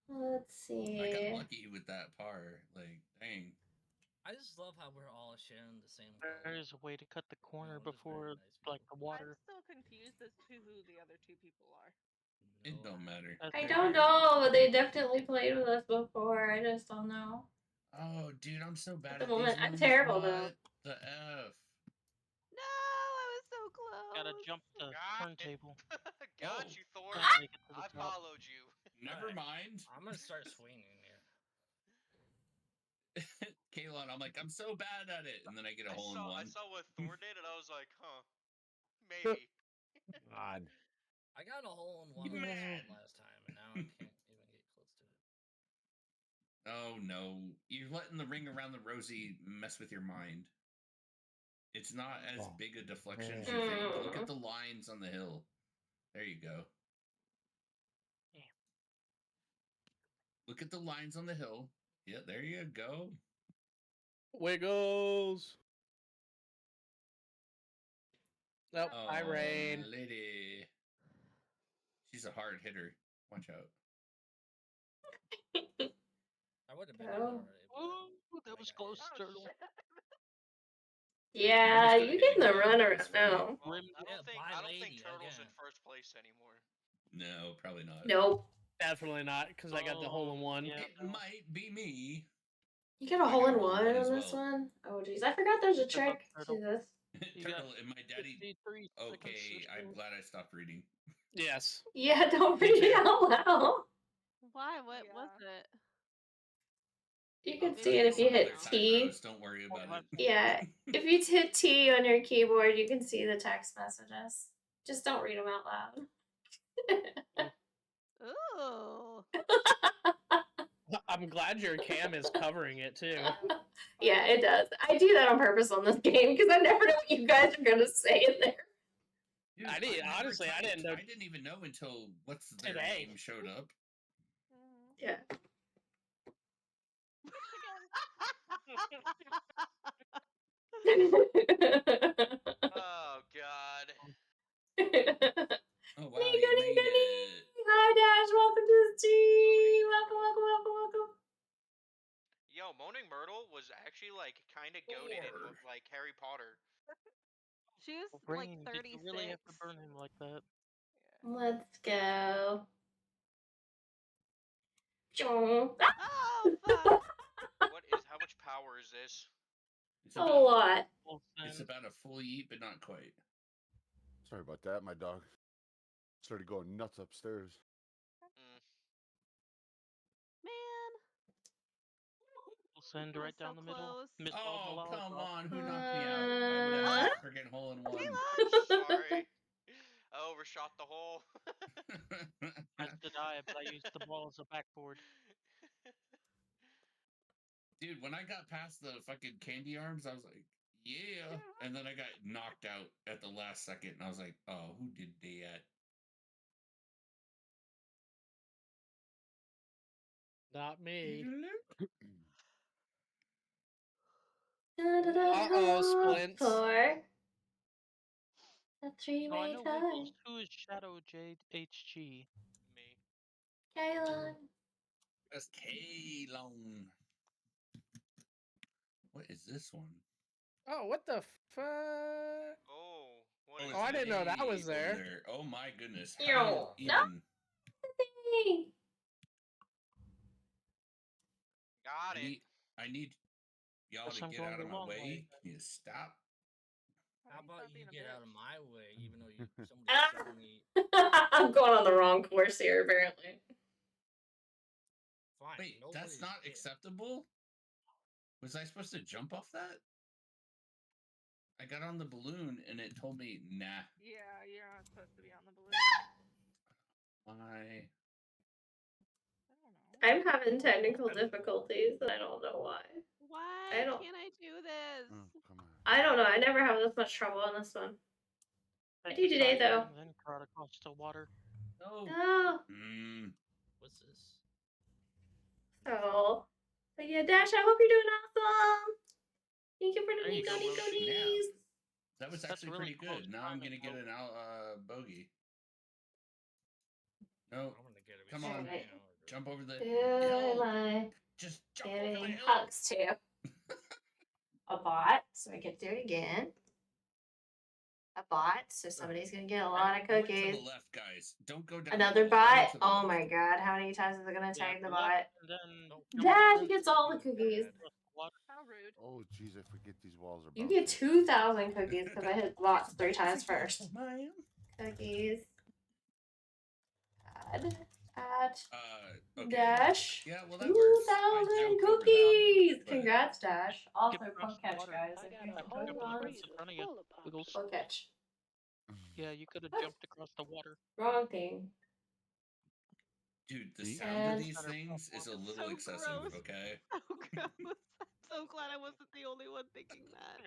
Let's see. I got lucky with that par. Like, dang. I just love how we're all sharing the same There color. is a way to cut the corner No, we're just very before, nice like, people. the water. I'm still confused as to who the other two people are. It don't matter. That's I it. don't know, but they definitely played with us before. I just don't know. Oh, dude, I'm so bad At the at moment, these I'm ones. terrible, What though. the F? No, I was so close. Gotta jump the Got turntable. Got Oh. you, Thor. Can't make it to the I top. followed you. Never Alright. mind. I'm gonna start swinging here. Kalon, I'm like, I'm so bad at it. And then I get a hole in one. I saw what Thor did, and I was like, huh, maybe. God. I got a hole in one last time, and now I can't even get close to it. Oh no, you're letting the ring around the rosy mess with your mind. It's not as big a deflection as you think. Look at the lines on the hill. There you go. Look at the lines on the hill. Yeah, there you go. Wiggles. Nope, Oh, I rain. lady. She's a hard hitter. Watch out. I would have been Go. in already. Oh, that was close, Oh, Turtle. shit. Yeah, almost got you hit getting the again. run That's around funny. now. Well, Rimmed I it. don't think by Turtle's lady in again. first place anymore. No, probably not. Nope. Definitely not, because I got the hole in one. Yeah, It might be me. You get a I hole got in a hole in one one as on this well. one? Oh, jeez. I forgot there's a Good luck, trick to Turtle. this. You got Turtle and my daddy. 53 seconds Okay, to I'm spare. glad I stopped reading. Yes. Yeah, don't Hey, read it Jeff. out loud. Why? What Yeah. was it? You can Maybe see it you if you don't hit know. Time, T. Rose. Don't worry about it. Yeah, if you hit T on your keyboard, you can see the text messages. Just don't read them out loud. Ooh. I'm glad your cam is covering it too. Yeah, it does. I do that on purpose on this game because I never know what you guys are gonna say in there. Dude, I didn't- never honestly, I didn't know- I didn't even know until what's their Today. name showed up. Yeah. Oh God. Oh wow, you made it. Hi Dash, welcome to the stream. Welcome. Yo, Moaning Myrtle was actually like kind of goated in Thor. like Harry Potter. She was like Rain, did 36. you really have to burn him like that? Let's go. Oh fuck! How much power is this? It's A about lot. Full it's send. about a full yeet, but not quite. Sorry about that. My dog started going nuts upstairs. Man, Full send that right was so down the middle. close. Missed all the Oh, come lollipop. on. Who knocked me out? I would have had a freaking hole in one. Sorry. I overshot the hole. As did I, but I used the ball as a backboard. Dude, when I got past the fucking candy arms, I was like, yeah. And then I got knocked out at the last second, and I was like, oh, who did that? Not me. Uh-oh, splints. For a Oh, I three-way know tie. Wiggles. Who is Shadow HG? Me. Kaylon. That's K-Long. What is this one? Oh, what the fuck? Oh, what Oh, is it's I didn't know that way was there. over there. Oh my goodness. Yo, How no. even? Got it. I need y'all Guess to I'm get going out the of my wrong way. way. Can you stop? How about you get out of my way, even though you somebody Ah. showed me. I'm going on the wrong course here, apparently. Fine. Wait, that's nobody's not dead. acceptable? Was I supposed to jump off that? I got on the balloon and it told me, nah. Yeah, you're not supposed to be on the balloon. Why? I don't know. I'm having technical difficulties, and I don't know why. Why I don't- can't I do this? Oh, come on. I don't know. I never have this much trouble on this one. I do today, though. And then crawl across the water. No. No. Mm. What's this? So, But yeah, Dash, I hope you're doing awesome. Thank you for the There you Nico go, Nico Rosie. Yeah. Nis. That was That's actually really pretty close good. Now I'm timing, gonna get though. an bogey. No, I'm gonna get it. come on, Alright. jump over the Who hill. am I Just jump over the giving hill. hugs to? A bot, so I can do it again. A bot, so somebody's gonna get a lot of Go into cookies. the left, guys. Don't go down. Another the hole. bot? Into the Oh left. my god, how many times is it gonna Yeah, tag the the bot? left, and then jump Dash across gets all the cookies. across the water. How rude. Oh, jeez, I forget these walls are. You get bouncy. 2,000 cookies because I hit bots 3 times Forget first. mine. Cookies. Add. Okay. Dash. Yeah, well that works. I 2,000 jumped over that, cookies! but- Congrats, Dash. Also, Skip across pull the catch, water. guys. I If got you're a Jump holding whole on, across in freezer front of you. full of Wiggles. pull catch. Yeah, you could have jumped across the water. Wrong thing. Dude, the See? sound of And- these things is a It's little so excessive. gross. Okay. So gross. I'm so glad I wasn't the only one thinking that.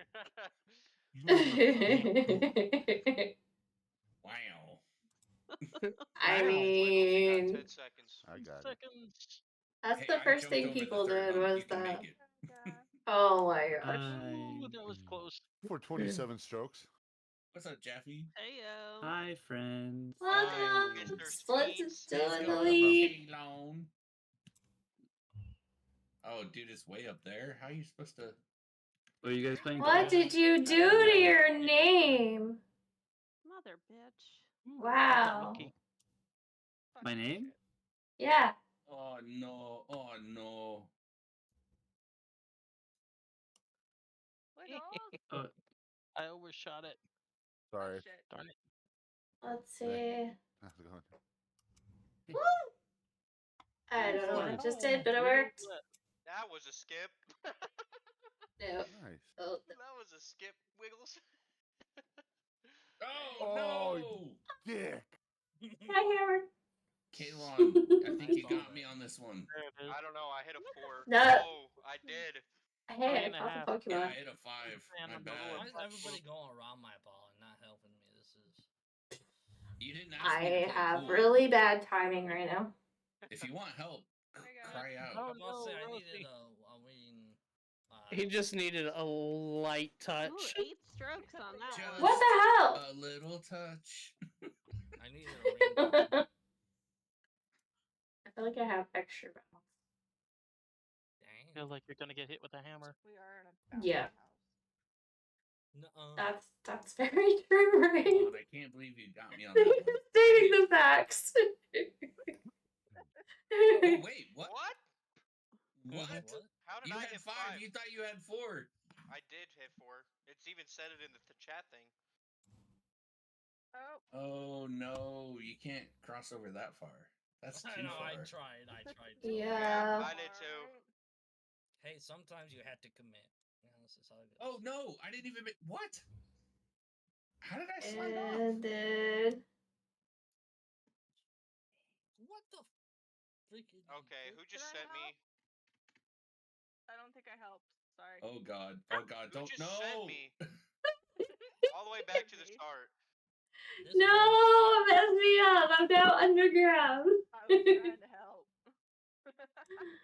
Wow. I Wiggles, you got mean, 10 seconds. I got it. Seconds. that's Hey, the I first jumped thing over the people third did hump. was You can that. make it. Oh my gosh. Ooh, that was close. For 27 strokes. What's up, Jeffy? Heyo. Hi, friends. Welcome! Mr. Splits is Skeets. still Let's in go, the lead. Kalon. Oh, dude, it's way up there. How are you supposed to? What are you guys playing? What did you do to your name? Mother bitch. Ooh, Wow. lucky. My name? Yeah. Oh no! Oh no! Oh, I overshot it. Sorry. Oh, shit. Darn it. Let's see. How's it going? I don't know what I Nice. just did, but it Wiggles worked. left. That was a skip. No. Nice. Oh, That was a skip, Wiggles. Oh no! Dick. hi, Howard. Kalon, I think you got me on this one. There it is. I don't know. I hit a 4. No. Oh, I did. Hey, I 3.5. caught the Yeah, Pokemon. I hit a 5. And My I'm the bad. Why lowest. is everybody going around my ball and not helping me? This is. You didn't ask me to I play have pool. really bad timing right now. If you want help, There you go. cry out. Oh, I'm about to say I no, needed Rosie. He just needed a light touch. Ooh, 8 strokes on that Just one. What the hell? a little touch. I needed a rainbow. I feel like I have extra balance. Dang. Feel like you're gonna get hit with a hammer. We are in a bouncy Yeah. house. That's very true, right? God, I can't believe you got me on They're that one. just stating the facts. Oh, wait, what? What? What? How did You I had hit 5. You thought you had 4. I did hit 4. It's even said it in the chat thing. Oh, Oh no, you can't cross over that far. That's I too know. far. I tried. Yeah. I did too. Hey, sometimes you have to commit. Yeah, this is how it goes. Oh no, I didn't even. What? How did I slide off? And then What the freaking? Okay, who just Did I sent me? I don't think I helped. Sorry. Oh god. Oh god. Who Don't just no. sent me? All the way back to the start. This no, mess me up. I'm now underground. I was trying to help.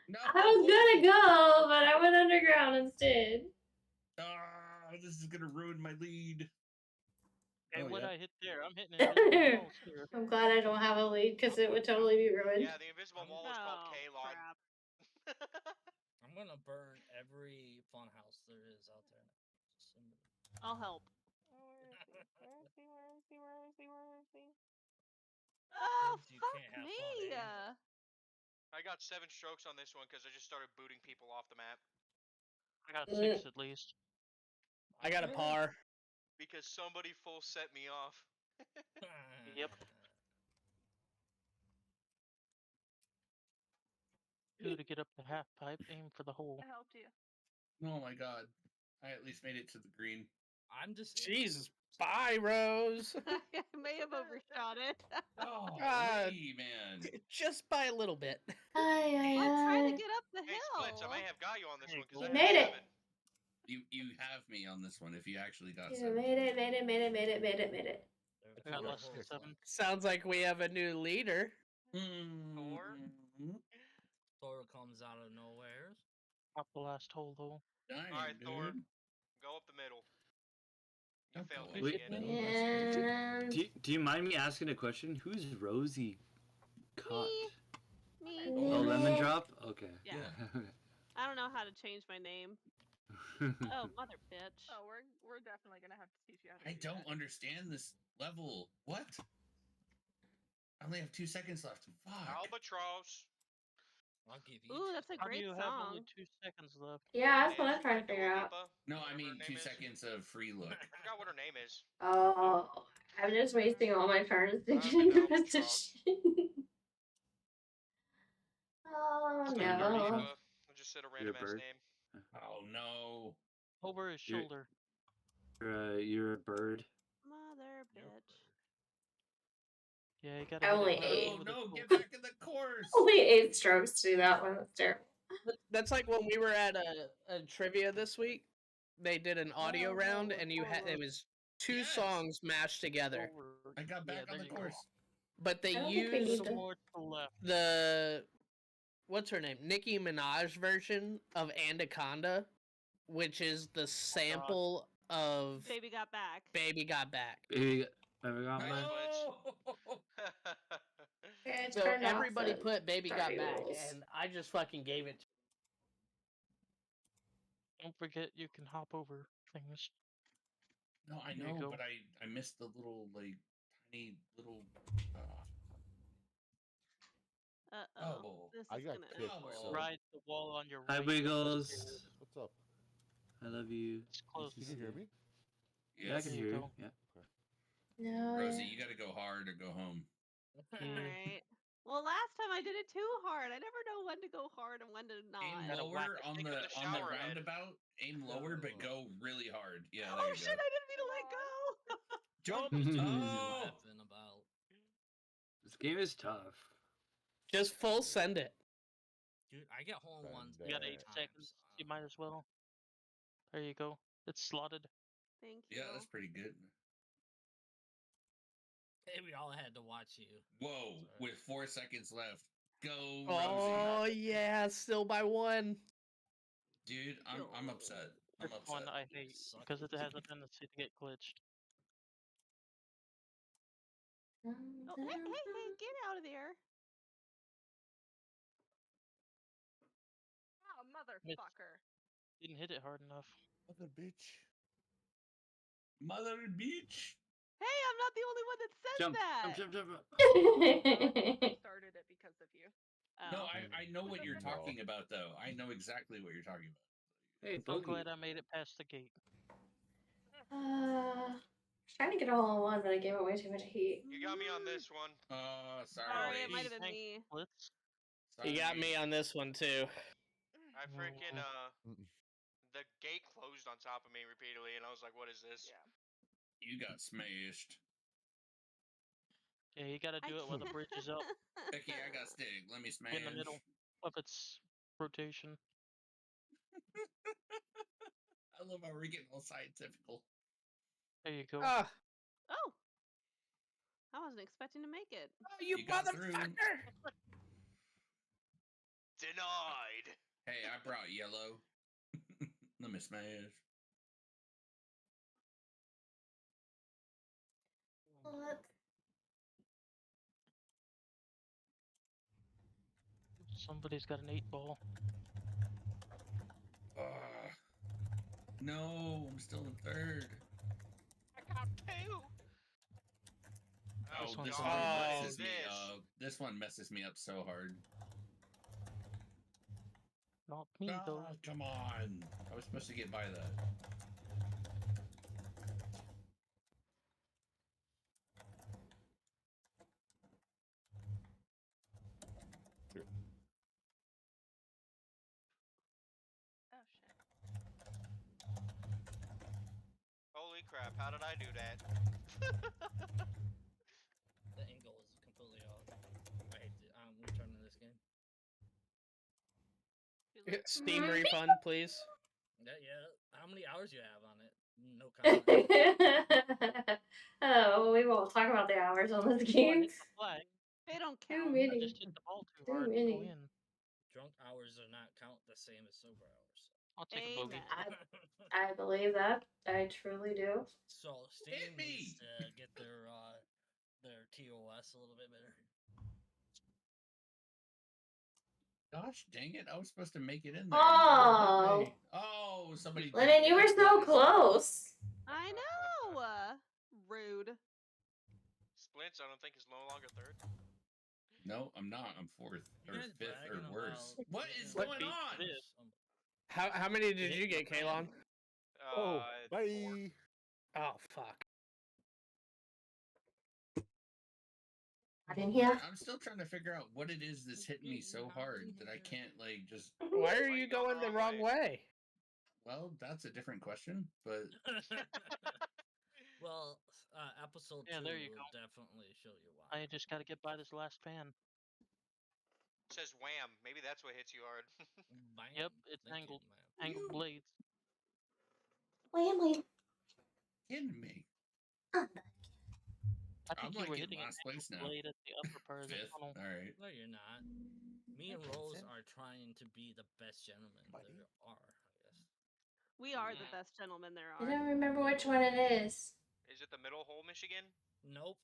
No. I was gonna go, but I went underground instead. Ah, this is gonna ruin my lead. Hey, Oh, what yeah. I hit there? I'm hitting invisible walls here. I'm glad I don't have a lead because it would totally be ruined. Yeah, the invisible wall is called Oh, K-Log. crap. I'm gonna burn every fun house there is out there. I'll help. Where is he? Oh, You fuck can't have me! fun, eh? I got 7 strokes on this one because I just started booting people off the map. I got 6 at least. I got a par. Because somebody full set me off. Yep. Two to get up the half pipe, aim for the hole. I helped you. Oh my god. I at least made it to the green. I'm just. Jesus. Bye, Rose. I may have overshot it. Oh, God. man. Just by a little bit. Hi, I'm trying to get up the Hey, hill. Splits, I may have got you on this There one you because go. I You had made it. 7. You have me on this one if you actually got You 7. made it. I got less than 7. Sounds like we have a new leader. Thor? Thor comes out of nowhere. Top the last hole though. Dang, Alright, dude. Thor. Go up the middle. You Don't failed go Wait, Michigan. And do you mind me asking a question? Who's Rosie Cott? Me. Oh, Lemon Drop? Okay. Yeah. I don't know how to change my name. Oh, mother bitch. Oh, we're definitely gonna have to teach you how to I do don't that. understand this level. What? I only have 2 seconds left. Fuck. Albatross. I'll give you. Ooh, that's a How do great you have only song. 2 seconds left? yeah, that's what Is I'm trying by to figure Dua out. Lipa, No, I whatever mean her name 2 is. seconds of free look. I forgot what her name is. Oh, I'm just wasting all my turns I'm thinking an into albatross. position. Oh It's by Dua no. Lipa. I just said a You're a random ass bird? name. Oh no. Over his You're- shoulder. You're a bird. Mother bitch. Yeah, you gotta hit Only it right eight. Oh over the no, hole. get back in the course. Only 8 strokes to do that one. That's terrible. That's like when we were at a trivia this week. They did an audio round, and you had it was 2 Yes. songs mashed together, Over. I got back Yeah, on there the you go. course. but they I don't think we need used to- More to the left. the what's her name, Nicki Minaj version of Anaconda, which is the sample of Baby got back. Baby Got Back. Baby, ever got Nice my? glitch. Okay, So turn off everybody the put Baby Got party Back, rules. and I just fucking gave it. Don't forget you can hop over things. No, I There you know, go. but I missed the little tiny little. Uh-oh. This I is got gonna kicked, so Ride the wall on your Hi, right. Wiggles. what's up? I love you. It's close. Can you hear me? Yeah, I Yes. can There you hear you. go. Yeah. No. Rosie, you got to go hard or go home. Alright. Well, last time I did it too hard. I never know when to go hard and when to Aim not. lower on Think the of the shower head. roundabout. Aim lower, but go really hard. Yeah, Oh there you shit! go. I didn't mean to let go. Jump! Oh. Oh! Laughing about. This game is tough. Just full send it. Dude, I get hole in ones. You got 8 seconds. You might as well. There you go. It's slotted. Thank you. Yeah, that's pretty good. Hey, we all had to watch you. Whoa! With 4 seconds left, go, Oh Rosie. yeah, still by 1. Dude, I'm upset. I'm This upset. one I hate because it has a tendency to get glitched. Oh, hey, get out of there. Oh, motherfucker. Didn't hit it hard enough. Mother bitch. Mother beach. Hey, I'm not the only one that says Jump, that. jump, jump, jump. I started it because of you. No, Oh. I know what you're talking about, though. I know exactly what you're talking about. Hey, I'm Boogie. glad I made it past the gate. Trying to get a hole in one, but I gave it way too much heat. You got me on this one. Sorry. Sorry, it might have been me. Blitz. You got me on this one too. I freaking the gate closed on top of me repeatedly, and I was like, "What is this?" Yeah. You got smashed. Yeah, you gotta do it while the bridge is up. Okay, I got stick. Let me smash. In the middle of its rotation. I love how we're getting all scientifical. There you go. Ah, Oh. I wasn't expecting to make it. oh, you got through. motherfucker! Denied. Hey, I brought yellow. Let me smash. What? Somebody's got an 8-ball. No, I'm still in third. I got 2. Oh, this one's one on messes me up. This one messes me up so hard. Not me, though. Come on. I was supposed to get by that. Oh shit. Holy crap! How did I do that? The angle is completely off. I hate it. I'm returning this game. Steam refund, please. Yeah. How many hours you have on it? No comment. Oh, we won't talk about the hours on this game. They don't Too count. many. I just hit the ball too Too hard to many. go in. Drunk hours are not count the same as sober hours. I'll take a bogey. I believe that. I truly do. So Steam needs to get their TOS a little bit better. Gosh dang it! I was supposed to make it in there. Oh, oh, somebody. Lennon, you were so close. I know. Rude. Splints, I don't think is no longer third. No, I'm not. I'm fourth You or guys fifth or bragging worse. about What getting is like going beat on? this. How many did you get, Kalon? Oh, Four. bye. Oh fuck. In here. I'm still trying to figure out what it is that's hitting me so hard that I can't like just. Why are you going the wrong way? Well, that's a different question, but Well, episode 2 Yeah, there you will go. definitely show you why. I just gotta get by this last pan. It says wham. Maybe that's what hits you hard. Bam. Yep, it's Thank angled. you, Angled blades. Whammy. kidding me. I think I'm you like were in hitting an last place angled now. blade at the upper part of the Fifth. funnel. All right. No, you're not. Me and Rose are trying to be the best gentlemen there are, I guess. We are the best gentlemen there I are. don't remember which one it is. Is it the middle hole, Michigan? Nope.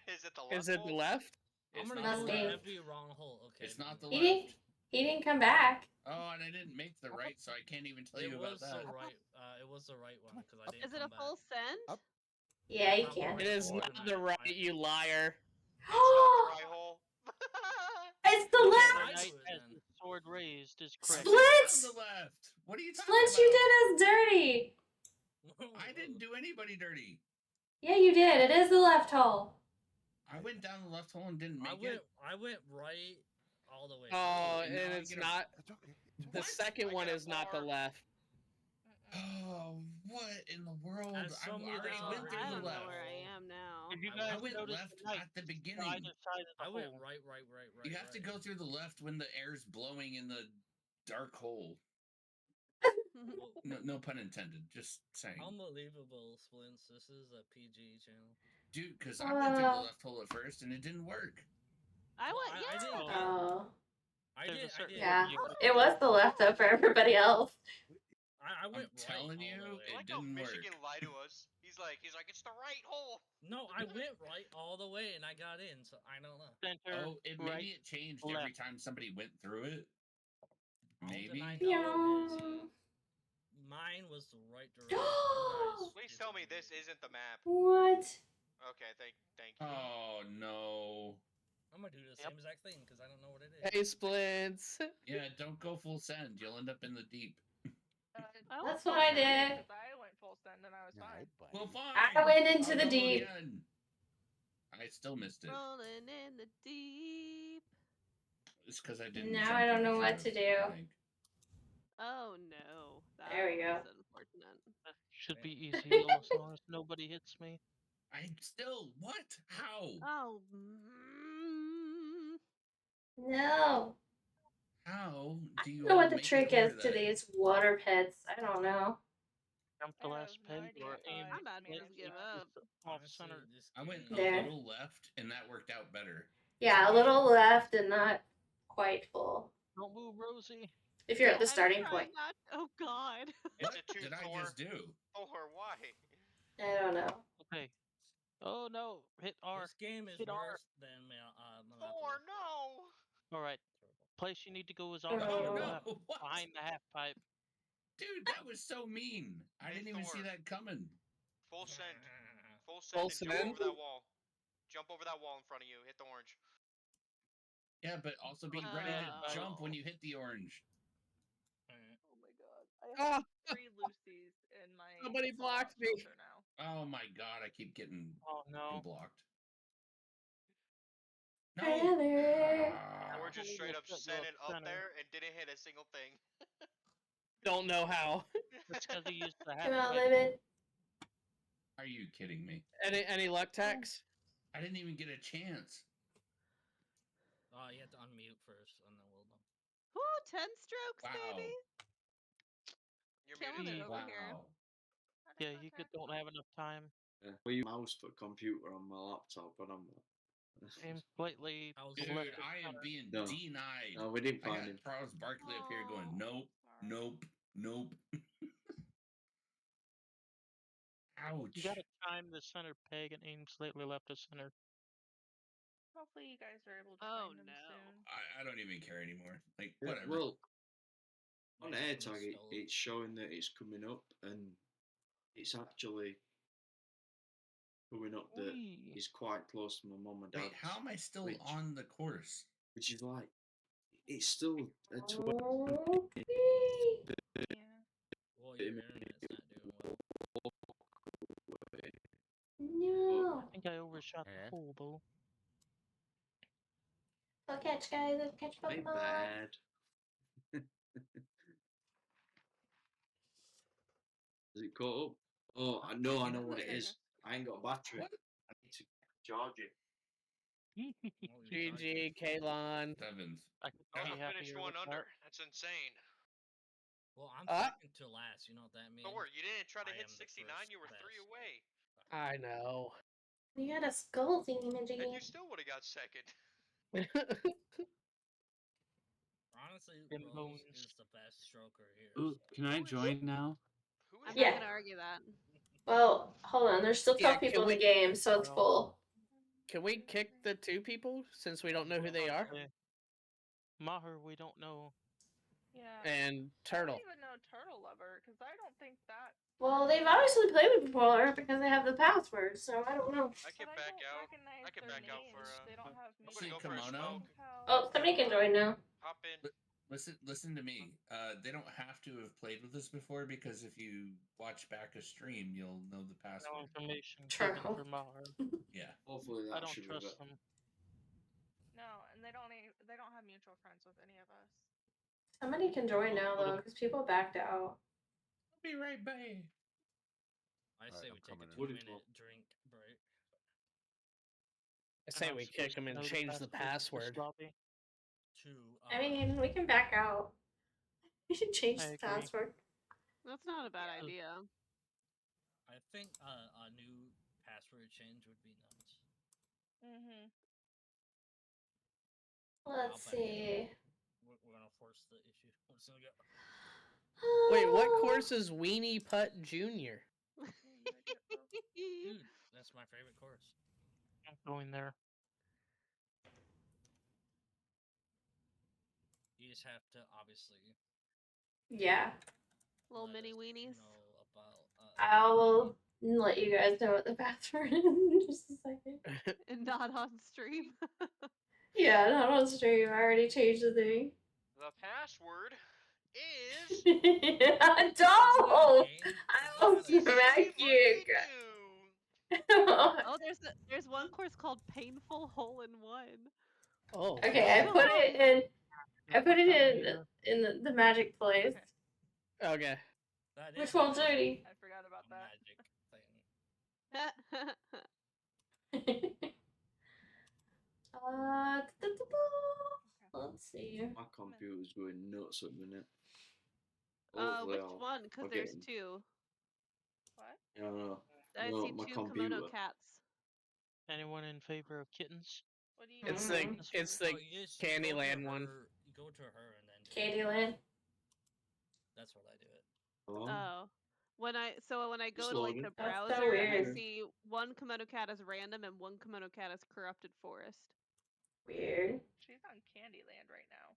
Is it the left Is it hole? the left? I'm gonna Must go be. every wrong hole. Okay. It's not the He left. didn't. He didn't come back. Oh, and I didn't make the right, so I can't even tell you about that. It was the right one because I didn't. Is it a full send? Up. Yeah, you can. It is not the right, you liar. It's not the right hole. It's the Whichever left. knight has the sword raised is correct. Splits. On the left. What are you talking Splits, about? you did us dirty. I didn't do anybody dirty. Yeah, you did. It is the left hole. I went down the left hole and didn't make it. I went right all the way. Oh, and and now I it's get a- not. That's okay. The second one is not the left. Oh, what in the world? As I somebody already that's went already through I the don't know left. where I am now. If you I guys I went notice left the knight at the on beginning. either side of the I went hole. right. You have to go through the left when the air's blowing in the dark hole. No pun intended. Just saying. Unbelievable, Splints. This is a PG channel. Dude, because I went through the left hole at first and it didn't work. I went. I Yeah. did. Oh. I There's did. a certain Yeah. you go It was the left though for everybody else. I went I'm telling right you, all the way. I it like how didn't work. Michigan lied to us. He's like, it's the right hole. No, I went right all the way and I got in, so I don't know. center, Oh, right, maybe it changed every left. time somebody went through it. Maybe. All that I know is mine was the right direction. You guys Please tell me this isn't the map. What? Okay, thank you. Oh no. I'm gonna do the same exact thing because I don't know what it is. Hey, Splints. Yeah, don't go full send. You'll end up in the deep. That's what I did. Because I went full send and I was fine. Well, fine. I went into I'll the go deep. again. I still missed it. Rolling in the deep. It's because I didn't. Now jump I don't when know what should've, to do. I think. Oh no. That There we go. was unfortunate. That should be easy as long as nobody hits me. I still what? How? Oh. No. How do I you don't know what all the make it trick over is to that? these water pits. I don't know. Jump the last no peg idea or how aim. I I'm about to split just give equals up. off Honestly, center. this I went a game- There. little left, and that worked out better. Yeah, a little left and not quite full. Don't move, Rosie. If you're at the I'm starting trying point. not. Oh God. It's What a two did I Thor. just do? Thor, why? I don't know. Okay. Oh no! Hit R. This game is Hit R. worse than Monopoly. Thor, no. All right. Place you need to go is Oh, off center no. left, What? behind the half pipe. Dude, that was so mean. I Hey, didn't even see Thor. that coming. Full send. Full Full send. And jump send? over that wall. Jump over that wall in front of you. Hit the orange. Yeah, but also be ready to jump when you hit the orange. Oh my god. I have Ah, 3 Lucy's in my somebody Fallout blocked me. shelter now. Oh my god, I keep getting Oh no! blocked. No. Tyler. Ah. Or just straight up Almost sent got it you up off there and didn't hit a single thing. Don't know how. That's because he used the half Come out, pipe. Limit. Are you kidding me? Any luck techs? I didn't even get a chance. You have to unmute first, and then we'll know. Woo, 10 strokes, Wow. baby. You're Killing muted. it over here. Wow. Yeah, you don't have enough time. We use mouse for computer on my laptop, but I'm Aim slightly Dude, left of I am center. being No. denied. No, we didn't I find got him. Charles Barkley up here going, nope, Nope. Nope. Ouch. You gotta time the center peg and aim slightly left of center. Hopefully you guys are able to Oh find them no. soon. I don't even care anymore. Like, Yeah, whatever. well, on Maybe AirTag, from the stove. it's showing that it's coming up, and it's actually coming up that Whee! it's quite close to my mum and dad's. Wait, how am I still which, on the course? Which is like, it's still a 20 Yeah. Well, your internet's not doing well. No. I think I overshot Yeah. the pool, though. Go catch, guys. Let's catch My Pokemon. bad. Is it caught up? Oh, I know what it is. I ain't got a battery. What? I need to charge it. What were you charging? GG, Kalon. Seventh. I could Also be finished happier one with under. that. That's insane. Well, I'm Ah. second to last. You know what that means? Don't worry, you didn't try to I hit am the 69. first You were 3 best. away. I know. You got a skull thingy-majiggy. And you still would have got second. Honestly, Them Rose bones. is the best stroker here. Ooh, can I join now? Who I'm is Yeah. not gonna argue that. Well, hold on. There's still 12 Yeah, people in can the game, so it's full. Can we kick the 2 people since we don't know who they are? Yeah. Maher, we don't know. Yeah. And I Turtle. don't even know Turtle Lover because I don't think that. Well, they've obviously played it before because they have the password, so I don't know. I can But back I don't out. recognize I can their back out for names. They don't have I'm gonna See go for a Kimono? smoke. Oh, somebody can join now. Hop in. Listen to me. They don't have to have played with us before because if you watch back a stream, you'll know the No password. information True. given for Maher. Yeah. Hopefully I that don't should be trust better. them. No, and they don't have mutual friends with any of us. Somebody can join now, though, because people backed out. I'll be right back. I say I'm we take a coming in. 2-minute drink break. I say I'm we supposed kick them to and know change the for password. this lobby. I mean, we can back out. We should change I the agree. password. That's not a bad idea. I think a new password change would be nice. Mhm. Let's see. We're gonna force the issue. I'm just gonna go. Wait, what course is Weenie Putt Jr.? Dude, that's my favorite course. I'm going there. You just have to obviously Yeah. Little mini weenies. know about. I'll let you guys know what the password is in just a second. And not on stream. Yeah, not on stream. I already changed the thing. The password is. Don't! I will smack you. Oh, there's one course called Painful Hole in One. Oh. Okay, I put it in. I put it in the magic place. Okay. Which one's dirty? I forgot about that. Let's see. My computer's going nuts at the minute. Which one? Because there's 2. What? I don't know. I No, see my 2 computer. KimonoKats. Anyone in favor of kittens? What do you It's mean? the Candyland one. You go to her and then. Candyland. That's what I do it. Oh. When I go It's to like loading. the That's so browser and I weird. see one KimonoKat as random and one KimonoKat as Corrupted Forest. Weird. She's on Candyland right now.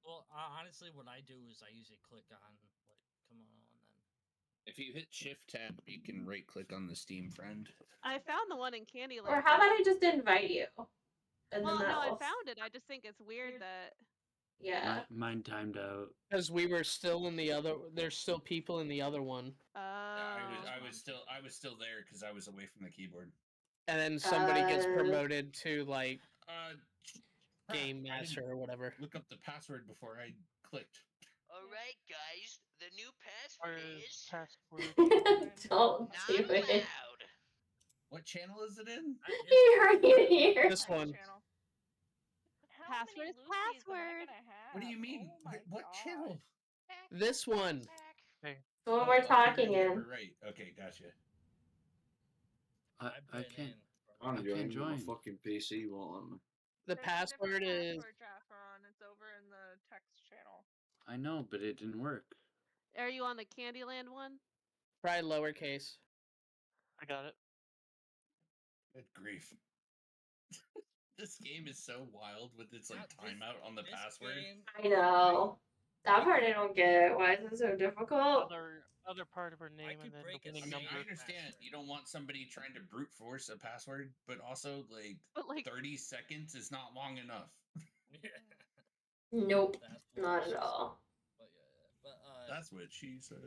Well, honestly, what I do is I usually click on like Kimono and then. If you hit Shift Tab, you can right click on the Steam friend. I found the one in Candyland. Or how about I just invite you? And Well, then no, I will... found it. I just think it's weird that. Yeah. Mine timed out. Because we were still in the other. There's still people in the other one. I was still there because I was away from the keyboard. And then somebody gets promoted to like game I master didn't or whatever. Look up the password before I clicked. Alright, guys. The new password is. Don't do Not it. allowed. What channel is it in? You're here. This one. Password is password. What do you mean? What channel? This one. Hey. The one we're talking you're in. right. Okay, gotcha. I can't. I'm I joining, can't but join. my fucking PC won't let me. The There's password a different is. password, Jaffron. It's over in the text channel. I know, but it didn't work. Are you on the Candyland one? Try lowercase. I got it. Good grief. This game is so wild with its like Not this- timeout on the this password. game- I know. That part I don't get. Why is it so difficult? Other part of her name could and then break the a winning I mean, number. I understand you don't want somebody trying to brute force a password, but also But like 30 seconds is not long enough. Nope, That's what not she at said. all. But yeah, but That's what she said.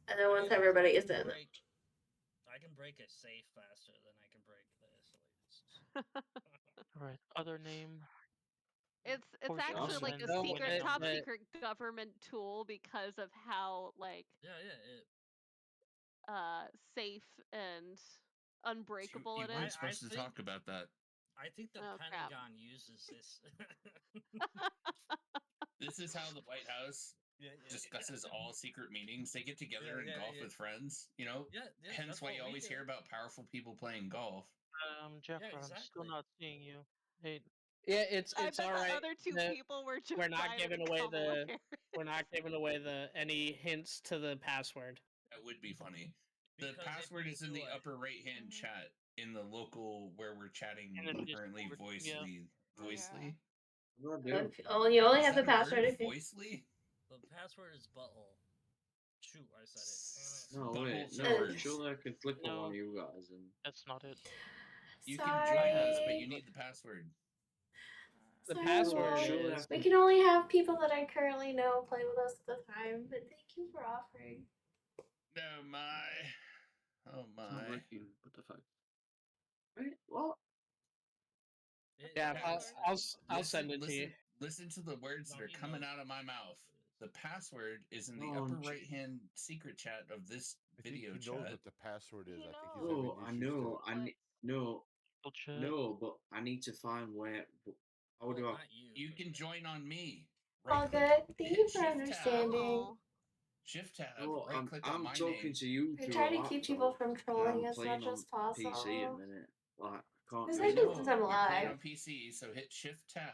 And then I once can- everybody I is can in. break- I can break a safe faster than I can break this. Alright, other name. it's Portia actually and like then a the secret, winning top number. secret government tool because of how like safe and unbreakable You it weren't is. supposed to talk about that. I think the Oh, crap. Pentagon uses this. This is how the White House discusses all secret meetings. They get together and golf with friends, you know? Hence that's why what you we always do. hear about powerful people playing golf. Jeffrey, I'm still not seeing you. Hey, Yeah, it's I bet all the right. other two people were Joe We're not Biden giving and away Kamala the Harris. we're not giving away any hints to the password. That would be funny. The Because if password you is in do the it- upper right hand chat in the local where we're chatting In the currently Discord, yeah. voicely. Oh, you only Is have the that a word, password if you. voicely? The password is butthole. Shoot, I said it. No, Butthole wait, no, servers. surely I could click on one No. of you guys and. That's not it. You can join us, but Sorry. you need the password. The Sorry, password Paul. is We can only have people that I currently know play with us at the time, but thank you for offering. Oh my. Oh It's not my. working. What the fuck? Wait, what? yeah. I'll send it to you. Listen to the words that are coming out of my mouth. The password is in the No, upper I'm right hand secret chat of this I think video he chat. knows what the password is. I think he's No, having I issues know. to. No, but I need to find where. How do I? You can join on me. All Right click, good. Thank hit you for shift understanding. tab. Shift tab. No, Right click on I'm my talking name. to you I through try a to keep people laptop, from and trolling I'm as playing much on as possible. PC at the minute. Like, I can't. Because I I really- do since I'm you're playing live. on PC, so hit shift tab.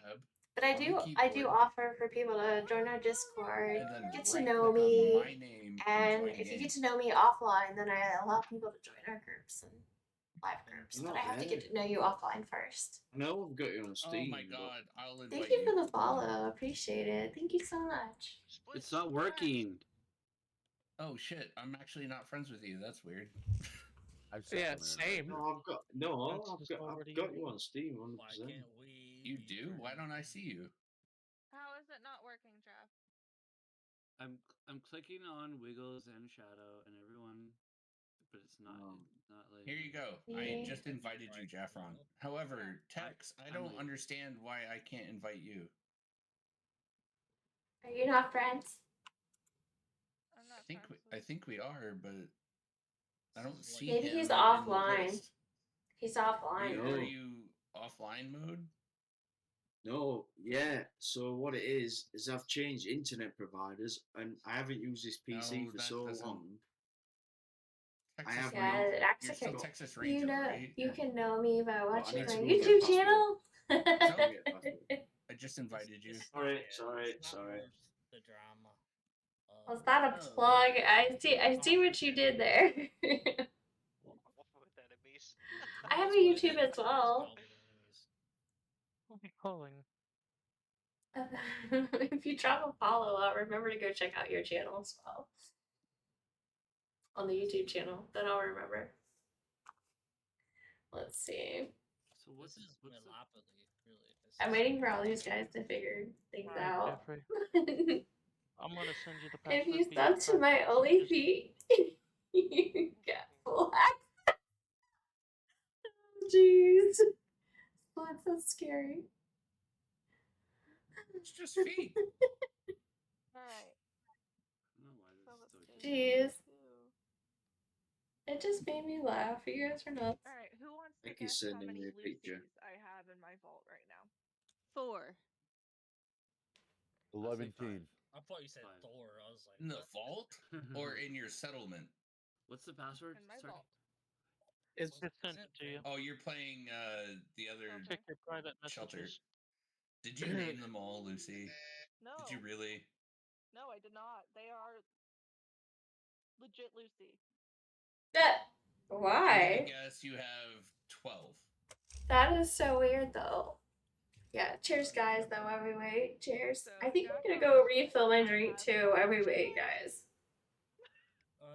But I on the do keyboard, offer for people to join our Discord, and then get to right know click on me, my name and join if you game. get to know me offline, then I allow people to join our groups and live groups. You're But not I have to there. get to know you offline first. I know I've got you on Steam. Oh my god, I'll invite Thank you for the follow. Appreciate it. Thank you so much. It's not working. Oh shit, I'm actually not friends with you. That's weird. Same. No, I've got you on Steam 100%. You do? Why don't I see you? How is it not working, Jeff? I'm clicking on Wiggles and Shadow and everyone, but it's not like. Here you go. I just invited you, Jaffron. However, Tex, I don't understand why I can't invite you. Are you not friends? I'm not I think we are, but I don't see Maybe him he's in the offline. list. He's offline. Are you offline mode? No, yeah. So what it is I've changed internet providers, and I haven't used this PC for so long. I have my own. You're still Texas Ranger, You know, right? you can know me by watching need my to go YouTube get channel. I just invited you. Sorry. The drama. Was that a plug? I see what you did there. I have a YouTube as well. Who'll be calling? If you drop a follow out, remember to go check out your channel as well. On the YouTube channel, then I'll remember. Let's see. So what's I'm waiting for all these guys to figure things out. Jeffrey. I'm gonna send you the If password. you via sub to my private only messages. feed, you get black. Jeez. Oh, that's so scary. It's just feet. Alright. Jeez. It just made me laugh. You guys are nuts. Alright, who wants to Thank you, guess how sending many me a picture. Lucy's I have in my vault right now? 4. 11. I thought you said Thor. I was like, In the vault or in your settlement? What's the password? In my vault. It's just sent it to you. Oh, you're playing the other Check your private shelter. messages. Did you name them all, Lucy? No. Did you really? No, I did not. They are legit Lucy. I'm Why? gonna guess you have 12. That is so weird, though. Yeah, cheers, guys, though, while we wait. Cheers. So I think I'm gonna Jack go Rose, refill my I drink, have too, while we March wait, and- guys.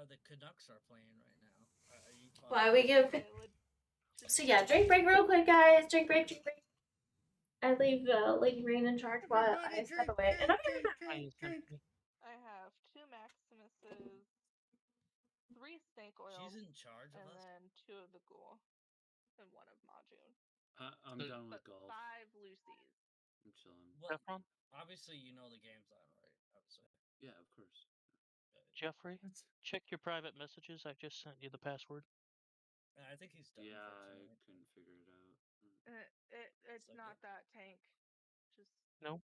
The Canucks are playing right now. Are you caught While up? we give... Okay, So yeah, drink break real quick, guys. Drink break, drink break. I leave Lady Rain in charge while I step away. And I'm gonna be back. I have 2 Maximuses, 3 snake oil, She's in charge of and us. then 2 of the ghoul, and 1 of Majun. I'm done with golf. 5 Lucy's. I'm chilling. Well, obviously, you know the game's on, right? Obviously. Yeah, of course. Jeffrey, check your private messages. I just sent you the password. I think he's done. Yeah, for I tonight. couldn't figure it out. It's not that tank. Just No.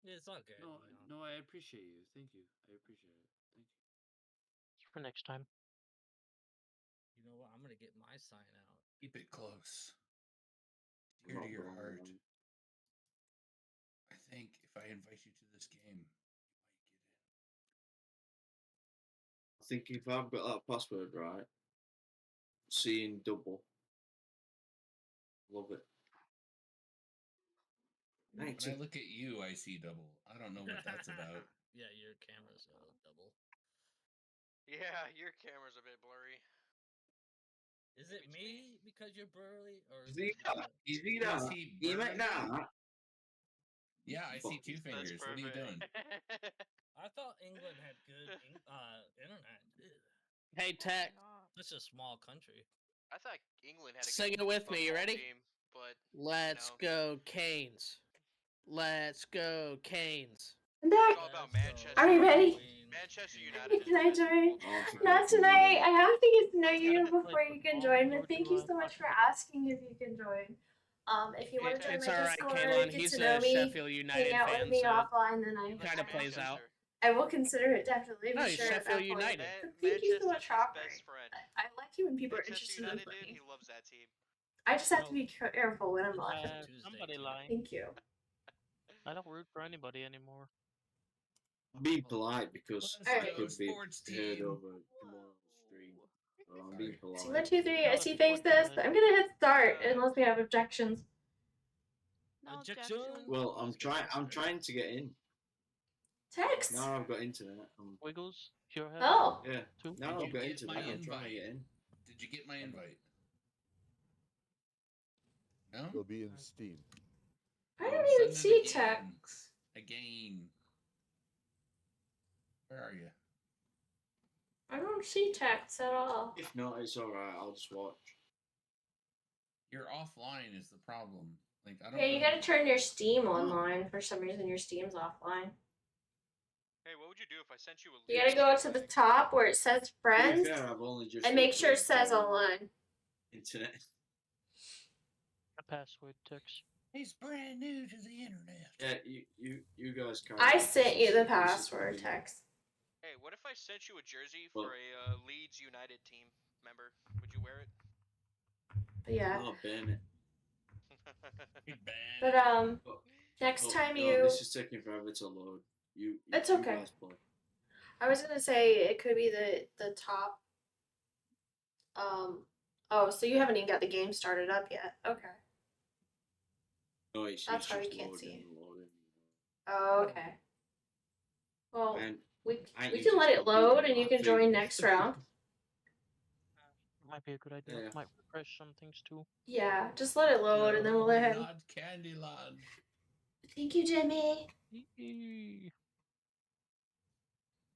Yeah, it's all good. No, you know. no, I appreciate you. Thank you. I appreciate it. Thank you. For next time. You know what? I'm gonna get my sign out. Keep it close. Dear to your heart. I think if I invite you to this game, I think if I've got that password right, seeing double. Love it. when I look at you, I see double. I don't know what that's about. Yeah, your camera's double. Yeah, your camera's a bit blurry. Is it me because you're blurry, or Is is he it because... that? Is he that? Is he You make that? Yeah, I see 2 fingers. What are you doing? I thought England had good internet. Hey, Tech. Such a small country. I thought England had a Sing good it with me. You football ready? team, but Let's go Canes. Let's go Canes. I'm back. it's all about Manchester. Are we ready? Manchester United. Can I join? Not tonight. I have to get to know you before you can join. But thank you so much for asking if you can join. If you want to join It's my all right, Discord, Kaylon. get He's to know a me, Sheffield United hang out fan, with me so offline, then I'm kind of plays out. I will consider it definitely. No, For he's sure at Sheffield that point. United. But thank you so much for offering. Best friend. I like you when people are Manchester interested in United, dude, playing. he loves that team. I just have to be careful when I'm live. Somebody lying. Thank you. I don't root for anybody anymore. I'm being polite because I Alright. could be heard over tomorrow's stream. So I'm being polite. See 1, 2, 3. I see faces. I'm gonna hit start unless we have objections. No objection. Well, I'm trying to get in. Text. Now I've got internet. Wiggles, your head. Oh. Yeah. Two. Now I've got Get internet. my I'm trying to invite. get in. Did you get my invite? No? It'll be in Steam. I don't even Send see it again. text. Again. Where are you? I don't see text at all. If not, it's alright. I'll just watch. You're offline is the problem. Like I don't Yeah, you know. gotta turn your Steam online. For some reason, your Steam's offline. Hey, what would you do if I sent you a You gotta go to the top where it says friends, To be fair, I've only just and make sure it says uploaded online. internet. A password text. He's brand new to the internet. Yeah, you guys can't. I sent you the password text. Hey, what if I sent you a jersey Well- for a Leeds United team member? Would you wear it? Yeah. Oh, ban it. But next time no, you, this is taking forever to load. It's you okay. guys play. I was gonna say it could be the top. Oh, so you haven't even got the game started up yet. Okay. No, it's That's why we just can't loading, see. loading. Oh, okay. Well, And we I can use let this it load computer, and you I can join think. next round. Might be a good idea. Yeah. Might refresh some things too. Yeah, just let it load and then we'll let him. Not Candyland. Thank you, Jimmy.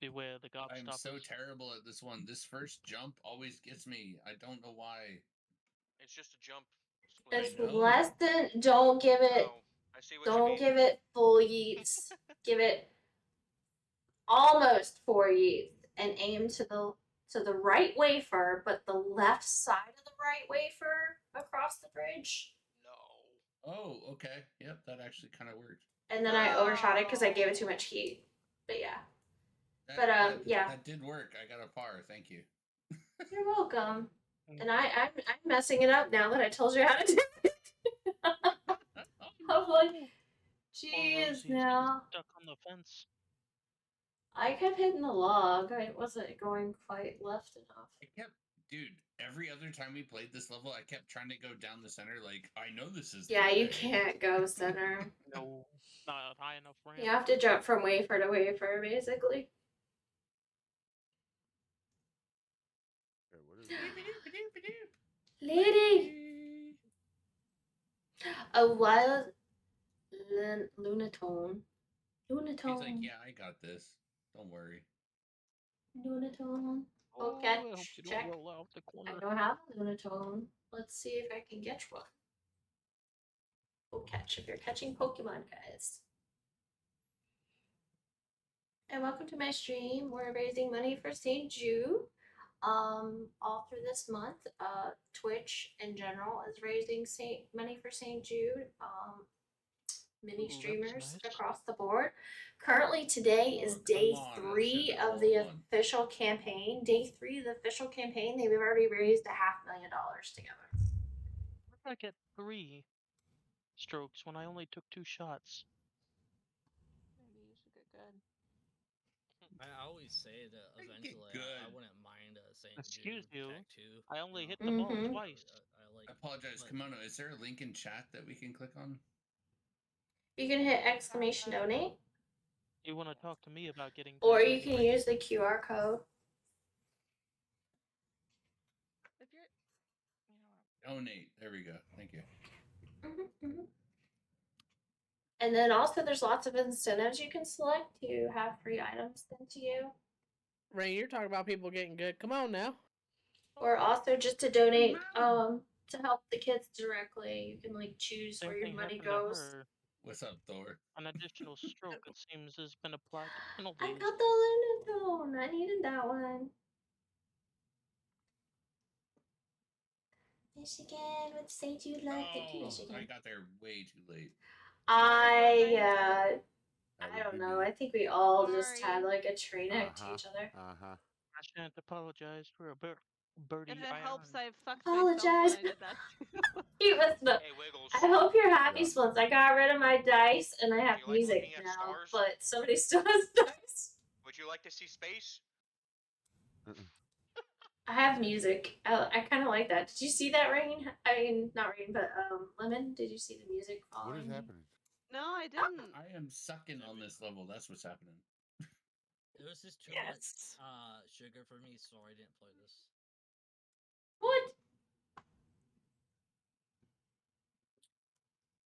Beware the I'm gobstoppers. so terrible at this one. This first jump always gets me. I don't know why. It's just a jump. Split. It's less than. Don't give it. Oh, I see what you Don't mean. give it full yeets. Give it almost 4 yeets and aim to the right wafer, but the left side of the right wafer across the bridge. No. Oh, okay. Yep, that actually kind of worked. And then I overshot it because I gave it too much heat. But yeah. Yeah. That did work. I got a par. Thank you. You're welcome. And I'm messing it up now that I told you how to do it. I'm like, jeez, now. Stuck on the fence. I kept hitting the log. I wasn't going quite left enough. Dude, every other time we played this level, I kept trying to go down the center. Like, I know this is. Yeah, the you way. can't go center. No, not high enough ramp. You have to jump from wafer to wafer, basically. Okay, what is that? Lady! A wild lunatone. Lunatone. He's like, yeah, I got this. Don't worry. Lunatone. Oh, catch, I hope you check. don't roll out the corner. I don't have a lunatone. Let's see if I can get one. Catch if you're catching Pokemon, guys. And welcome to my stream. We're raising money for St. Jude. All through this month, Twitch in general is raising money for St. Jude. Mini streamers nice. across the board. Currently, today is day 3 of the official campaign. Day 3 of the official campaign. They've already raised $500,000 together. Where did I get 3 strokes when I only took 2 shots? Maybe you should get good. I always say that eventually I wouldn't mind St. Excuse Jude you. tattoo. I only hit the ball twice. I apologize, Kimono. Is there a link in chat that we can click on? You can hit exclamation donate. You want to talk to me about getting? Or you can use the QR code. If you're, Donate. There we go. Thank you. And then also there's lots of incentives you can select to have free items sent to you. Rain, you're talking about people getting good. Come on now. Or also just to donate to help the kids directly. You can like choose where your money goes. What's up, Thor? An additional stroke, it seems, has been applied to I penalties. got the Lunatone. I needed that one. Michigan with St. Jude Love. Thank you, Michigan. I got there way too late. I don't know. I think we all just had like a train wreck to each other. I shan't apologize for a birdie. If it helps, I fucked Apologize. myself when I did that too. You must know. Hey, Wiggles. I hope you're happy, Splits. I got rid of my dice and I have You like music looking at now, stars? but somebody still has dice. Would you like to see space? I have music. I kind of like that. Did you see that, Rain? I mean, not Rain, but Lemon. Did you see the music falling? What is happening? No, I didn't. I am sucking on this level. That's what's happening. It was just too much sugar for me, so I didn't play this. What?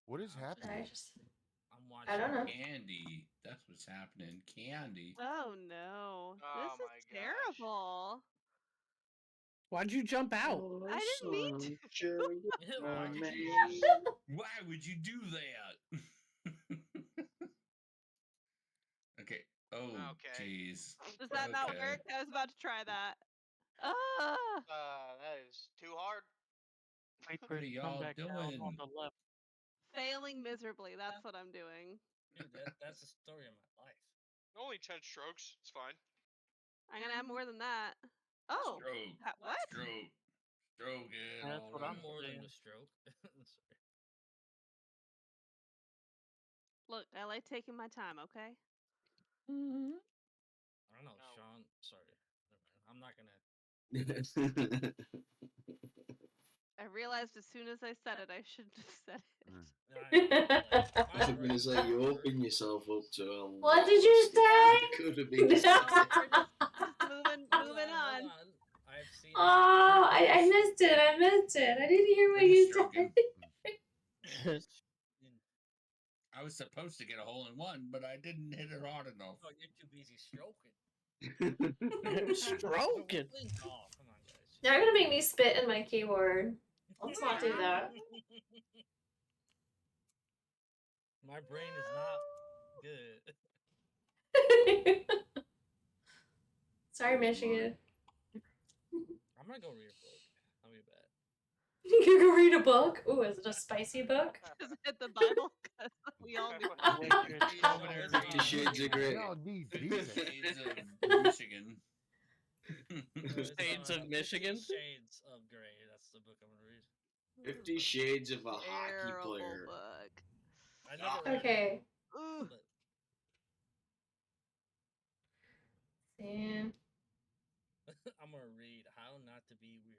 What is happening? I'm watching. I don't know. Candy. That's what's happening. Candy. Oh no. Oh This is terrible. Why'd you jump out? I didn't mean to. Why would you do that? Okay. Oh, jeez. Does that not work? I was about to try that. That is too hard. What are y'all doing? On the left. Failing miserably. That's what I'm doing. Dude, that's the story of my life. Only 10 strokes. It's fine. I'm gonna have more than that. Oh. Stroke. What? Stroke. Stroke it. That's what I'm more than a stroke. Look, I like taking my time, okay? I don't know, Sean. Sorry. I'm not gonna. I realized as soon as I said it, I shouldn't have said it. I was gonna say you open yourself up to a What did you say? Could have been. Moving on. I've seen. Oh, I missed it. I missed it. I didn't hear what you said. I was supposed to get a hole in one, but I didn't hit it hard enough. Oh, you're too busy stroking. Stroking. Oh, come on, guys. They're gonna make me spit in my keyboard. Let's not do that. My brain is not good. Sorry, Michigan. I'm gonna go read a book. I'll be back. You can go read a book. Ooh, is it a spicy book? Is it the Bible? We all knew. 50 Shades of Grey. Shades of Michigan. Shades of Michigan? Shades of Grey. That's the book I'm gonna read. 50 Shades of a Hockey Player. Book. I never read Okay. it, but Yeah. I'm gonna read How Not to Be Weird.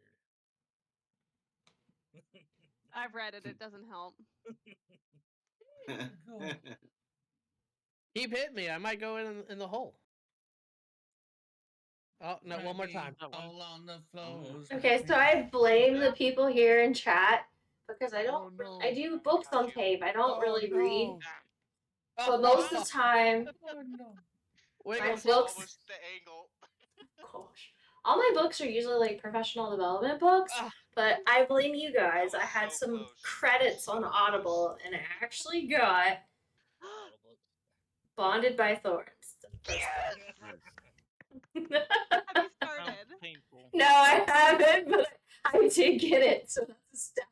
I've read it. It doesn't help. Keep hitting me. I might go in the hole. Oh no! One more time. All on the floors. Okay, so I blame the people here in chat because I don't. no. I do books on tape. I don't really read, Oh, but most of the time, Oh no. my Wiggles books. Almost the angle. Gosh, all my books are usually like professional development books. Ah. But I blame you guys. That I was had so some close. credits So on close. Audible, and I actually got Bonded by Thorns. Yes! Nice. Have you started? Painful. No, I haven't, but I did get it, so that's a step.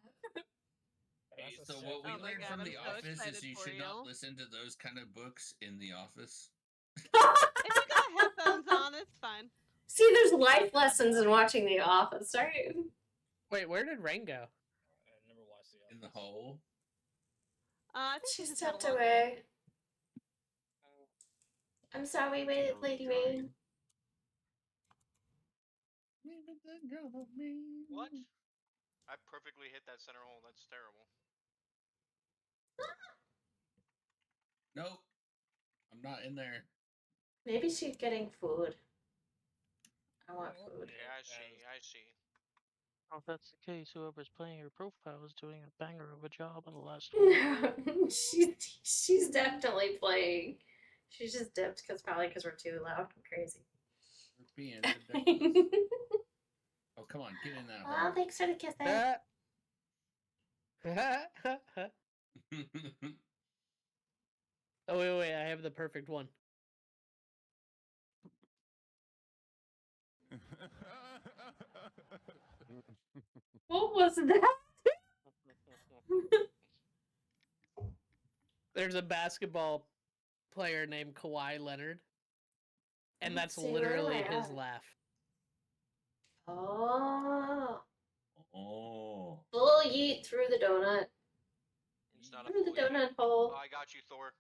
Hey, so what we Oh my learned God, from I'm The so Office is excited you for should not you. listen to those kind of books in the office. If you got headphones on, it's fine. See, there's life lessons in watching The Office, right? Wait, where did Rain go? I never watched The Office. In the hole. I think She just had a stepped long away. I'm sorry, Lady Rain. What? I perfectly hit that center hole. That's terrible. Nope. I'm not in there. Maybe she's getting food. I want food. Yeah, I see. I see. Oh, if that's the case, whoever's playing your profile is doing a banger of a job on the last she's definitely playing. She's just dipped probably because we're too loud and crazy. We're being ridiculous. Oh, come on, get in that Oh, hole. thanks for the kiss. Oh wait, I have the perfect one. What was that? There's a basketball player named Kawhi Leonard, and that's See, where am literally I his at? laugh. Oh. Oh. Full yeet through the donut. It's not a Through the full yeet. donut Oh, hole. I got you, Thor.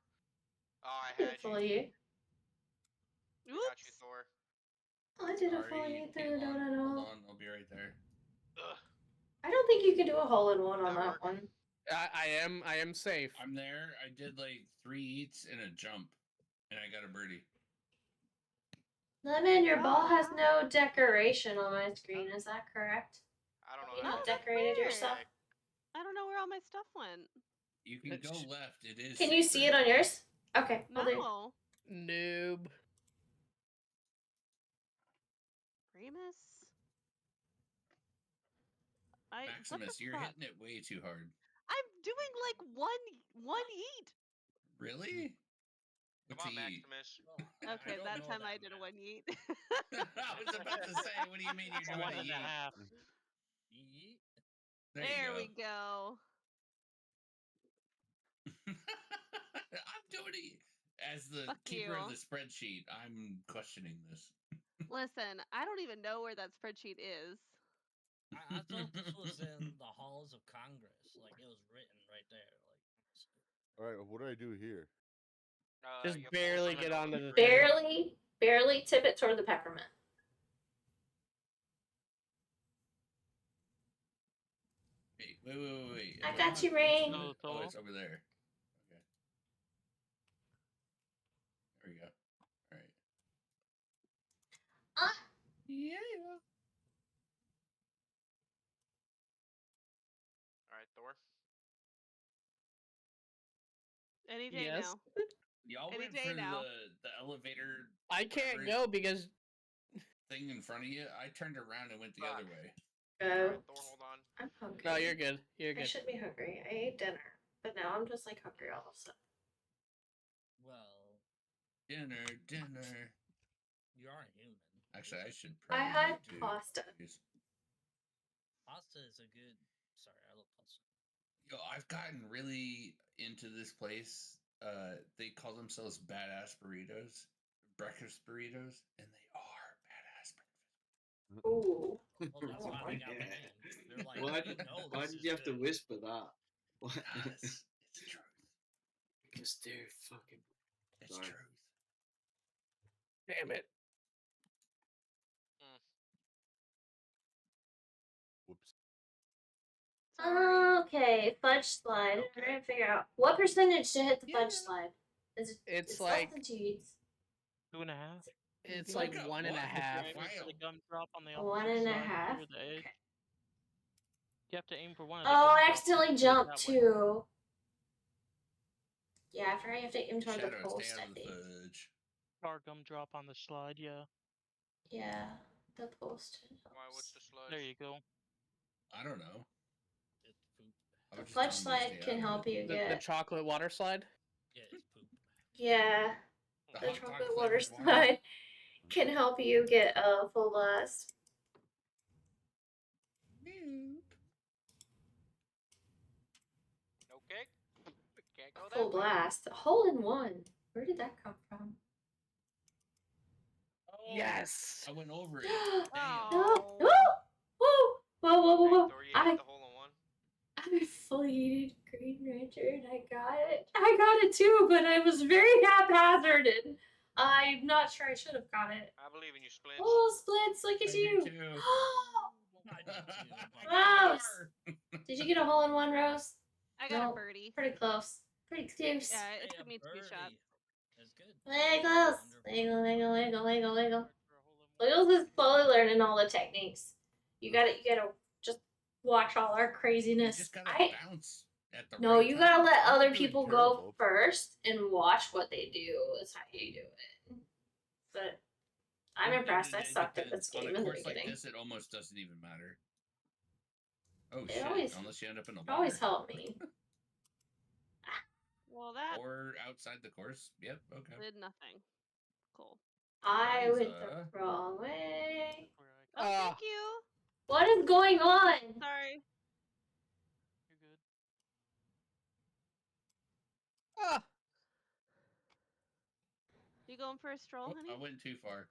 Oh, I had Full you. yeet. I got you, Thor. I did a full Sorry, yeet through the Caitlin. donut Hold hole. on, I'll be right there. Ugh. I don't think you can do a hole in one on That that work? one. I am safe. I'm there. I did like 3 eats and a jump, and I got a birdie. Lemon, your ball has no decoration on my screen. Is that correct? I don't know. You That not was decorated weird. yourself? I don't know where all my stuff went. You can go left. It is. Can you see it on yours? Okay. Well, there. No. Noob. Remus? Maximus, you're hitting it way too hard. I'm doing like one eat. Really? Come What's on, he eat? Maximus. Okay, that time I did a one eat. I was about to say, what do you mean you're doing One a and a yeet? half. There we go. I'm doing it. As the Fuck keeper of you. the spreadsheet, I'm questioning this. Listen, I don't even know where that spreadsheet is. I thought this was in the halls of Congress. Like, it was written right there. Like, All right, what do I do here? Just barely get onto the Barely tip it toward the peppermint. Wait. I got you, Rain. Oh, it's over there. Okay. There we go. All right. Yeah. All right, Thor. Any day Yes. now. Y'all Any went day for now. the elevator. I can't whatever go because thing in front of you. I turned around and went the other way. Go. Thor, hold on. I'm hungry. No, you're good. You're I good. should be hungry. I ate dinner, but now I'm just like hungry all of a sudden. well, Dinner. you are human. Actually, I should I probably had do pasta. these. Pasta is a good. Sorry, I love pasta. Yo, I've gotten really into this place. They call themselves badass burritos, breakfast burritos, and they are badass breakfast. Ooh. Well, that's why they got the name. They're like, Why you did, know why this did is you have to good. whisper that? What? It's truth. Because they're fucking. It's Sorry. truth. Damn it. Sorry. Okay, fudge slide. I'm trying to figure out what percentage to hit the fudge slide. It's less like than Jude's. 2.5. it's Like like a one and a what? half. You're aiming for the gumdrop on the One opposite and a side half. near the edge. Okay. You have to aim for one of the Oh, I gumdrops accidentally that goes jumped that way. too. Yeah, I forgot you have to aim toward the Shadow, post, stay I out of the think. fudge. Our gumdrop on the slide, yeah. Yeah, the post. Why? What's the sludge? There you go. I don't know. It's poop. I The was just fudge telling you to slide stay can out of help it. you The get. chocolate water slide. Yeah, it's poop. Yeah, The the hot dog chocolate water flavored water. slide can help you get a full blast. Okay. Can't go Full that way. blast. A hole in one. Where did that come from? Oh, Yes. I went over it. Damn. Oh. No! Woo! Whoa, whoa, whoa, whoa! Thor, you hit the hole in one. I'm a fully Green Ranger and I got it. I got it too, but I was very haphazard and I'm not sure I should have got it. I believe in you, Splits. Oh, Splits, look I at do you. too. I did too. I got Rose! a Did you get a hole in one, Rose? I got No. a birdie. Pretty close. Pretty close. Yeah, it Hey, took a me 2 shots. birdie. That's good. Very close. Wiggle, wiggle, wiggle, wiggle, wiggle. Wiggles is slowly learning all the techniques. You gotta just watch all our You craziness. just gotta bounce at the No, right you time. gotta let I'm other doing people terrible. go first and watch what they do. That's how you do it. But I'm impressed. I sucked at this game On in a the course beginning. like this, it almost doesn't even matter. Oh They shit! always- Unless you end up in a water. Always help me. Well, that Or outside the course. Yep. Okay. did nothing. Cool. I went Liza. the wrong way. Oh, thank you. What is going on? Sorry. You're good. Ah. You going for a stroll, Oh, honey? I went too far.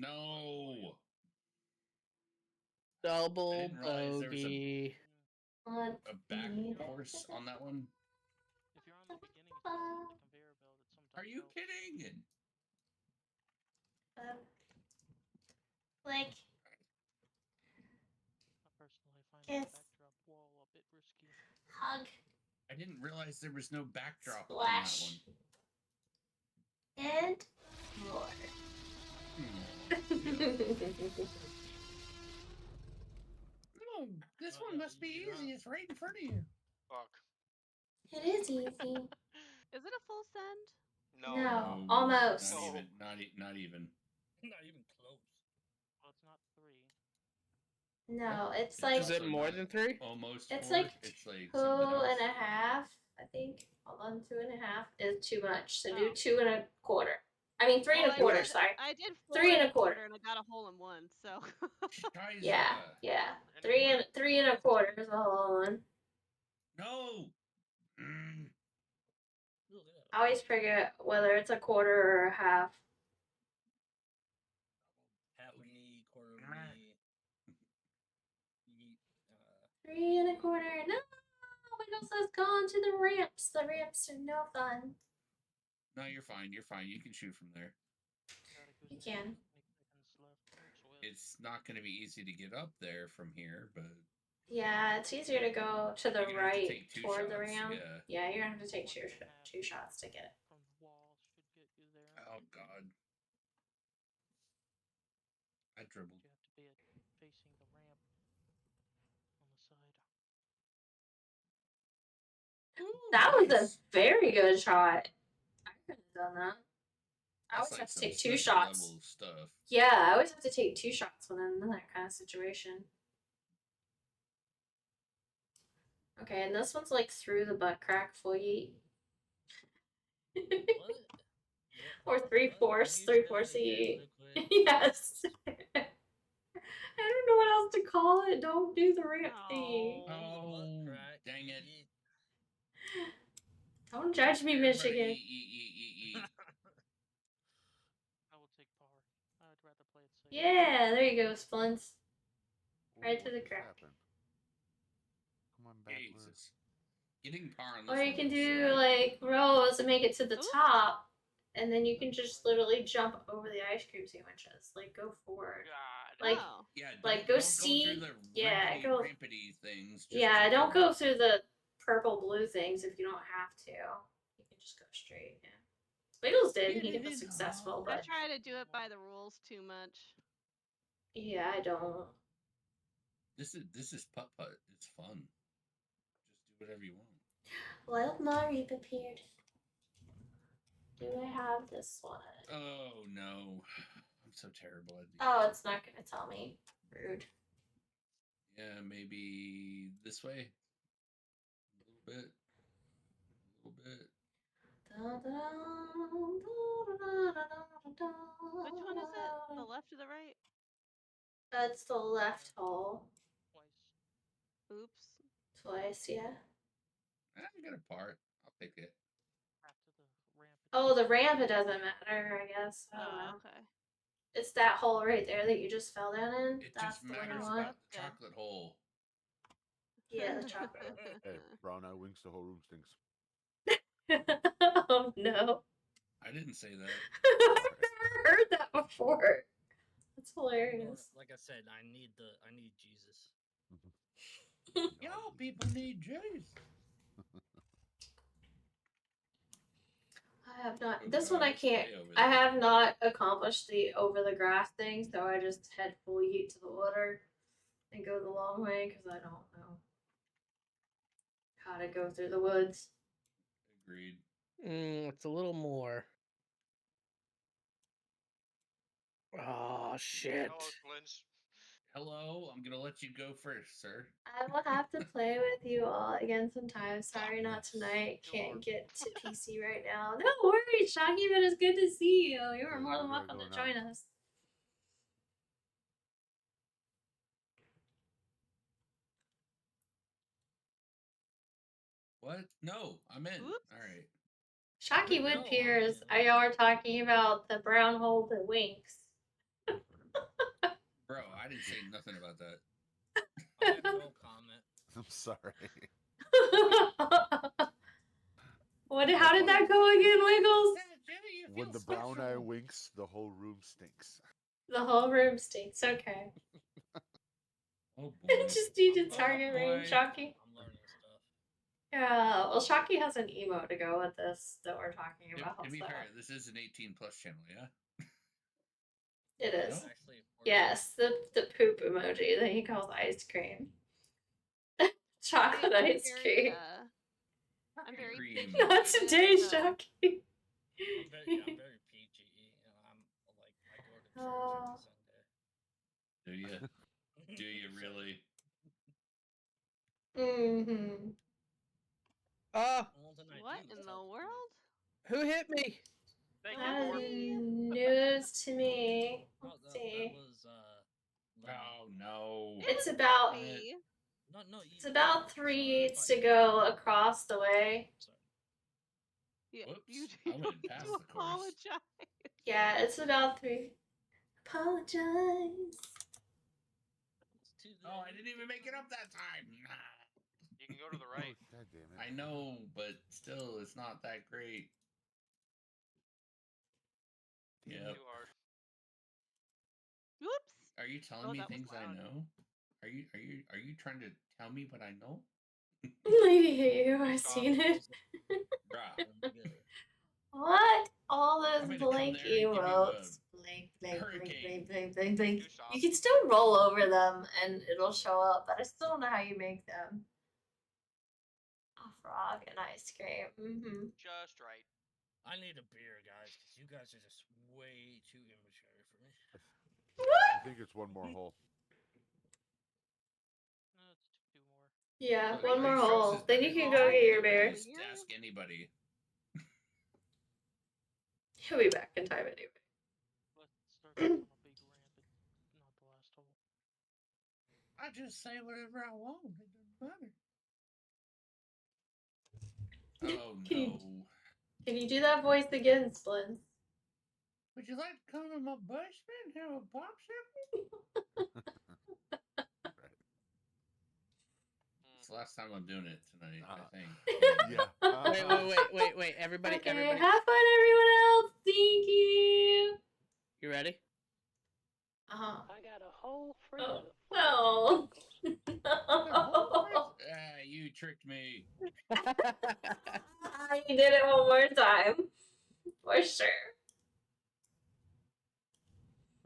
No. I Double didn't realize there was bogey. a back course on that one. If you're on the beginning phase of the conveyor belt, it sometimes Are you helps. kidding? Like, I personally find Kiss. the backdrop wall a bit risky. hug, I didn't realize there was no backdrop splash, on and more. that one. Oh, this one must be easy. It's right in front of you. Fuck. It is easy. Is it a full send? No, almost. Not even. Not even. Not even close. Well, it's not 3. No, it's It's like Is it more than 3? Almost. it's 4. like It's like 2 something else. and a half. I think. Hold on, 2.5 is too much. So do Oh. 2 1/4. I mean 3 Well, 1/4. Sorry. I did 4 3 1/4 1/4. and I got a hole in one, so. Yeah, yeah. 3 1/4 is a whole one. No. I always forget whether it's a quarter or a half. Half of me, quarter of me. 3 1/4. No, Wiggles has gone to the ramps. The ramps are no fun. No, you're fine. You're fine. You can shoot from there. You can. It's not going to be easy to get up there from here, but Yeah, it's easier to go to the You're gonna have to right take 2 toward the shots, ramp. yeah. You're gonna have to take two shots to get it. From the wall should get you there. Oh god. I dribbled. You have to be facing the ramp on the side. Ooh, That was a nice. very good shot. I could have done that. I That's always like have to some take 2 Smith shots. level stuff. Yeah, I always have to take 2 shots when I'm in that kind of situation. Okay, and this one's like through the butt crack full yeet. Or 3/4, 3/4 yeet. Yes. I don't know what else to call it. Don't do the ramp thing. Oh, dang it. Don't judge me, Michigan. Eat. I will take par. I'd rather play it safe. Yeah, there you go, Splints. Right to the crack. Come on back. Jesus. Getting par on this Or you one can is, do like Rose and make it to the top and then you can just literally jump over the ice cream sandwiches. Like, go forward. God. Like, Oh. Yeah, like don't go see. through the Yeah, go. rampity things. Just Yeah, keep don't going. go through the purple blue things if you don't have to. You can just go straight. Yeah. Wiggles did. He was successful, I but try to do it by the rules too much. yeah, I don't. This is putt putt. It's fun. Just do whatever you want. Wild Mareep appeared. Do I have this one? Oh no, I'm so terrible at these. Oh, it's not gonna tell me. Rude. Yeah, maybe this way. A little bit. A little bit. Which one is it? The left or the right? That's the left hole. Twice. Oops. Twice, yeah. I got a part. I'll pick it. After the ramp. Oh, the ramp, it doesn't matter, I guess. I don't know. Okay. It's that hole right there that you just fell down in. It That's just the one you matters want. about the chocolate hole. Yeah, the chocolate. Hey, brown eye winks, the whole room stinks. Oh no. I didn't say that. I've never heard that before. That's hilarious. Like I said, I need Jesus. Yo, people need Jesus. I have not. Oh, This God, one I it's can't. way over I there. have not accomplished the over the grass thing, so I just head full yeet to the water and go the long way because I don't know how to go through the woods. Agreed. It's a little more. Oh shit. Hello, Splins. Hello, I'm gonna let you go first, sir. I will have to play with you all again sometime. Sorry, not tonight. Can't get to PC right now. No worries, Shocky, but it's good to see you. You are more than welcome to join us. What? No, I'm in. Oops. All right. Shocky No, Wood I'm Piers, in. y'all are talking about the brown hole that winks. Bro, I didn't say nothing about that. I have no comment. I'm sorry. How did that go again, Wiggles? When the brown eye winks, the whole room stinks. The whole room stinks. Okay. Oh boy. Just need to target range, Shocky. I'm learning stuff. Yeah, well, Shocky has an emo to go with this that we're talking about. To be so. fair, this is an 18+ channel, yeah? It is. No? Yes, the poop emoji that he calls ice cream. Chocolate ice cream. I'm very Cream. Not today, so- Shocky. I'm very PG. I'm like I go to church Oh. every Sunday. Do you? Do you really? Mm-hmm. What in the world? Who hit me? Thank That you, is Ford. news to me. No, Let's that see. was Oh no. It's about it's about 3 to go across the way. Yeah, Whoops, you I don't went need past to the course. apologize. Yeah, it's about 3. Apologize. Oh, I didn't even make it up that time. You can go to the right. Oh, God damn it. I know, but still, it's not that great. Yeah. Too hard. Whoops. Are you telling me things I know? Are you trying to tell me what I know? Lady hate you, I've seen it. Bruh. What? All I'm those gonna come blank there and give you a emotes. Blank, blank, blank, hurricane. blank, blank, blank, blank. You can still roll over them and it'll show up, but I still don't know how you make them. A frog and ice cream. Mm-hmm. Just right. I need a beer, guys, because you guys are just way too immature for me. I think it's one more hole. No, it's 2 more. Yeah, Look, one more ice hole. is Then better you can than go chocolate. get your beer. Just ask anybody. He'll be back in time anyway. Let's start on a big ramp. It's not the last hole. I just say whatever I want. It doesn't matter. Oh no. Can you do that voice again, Splins? Would you like to come to my basement and have a popsicle? It's the last time I'm doing it tonight, I think. Yeah. Wait. Everybody, Okay, everybody. have fun, everyone else. See we did it one more time. For sure.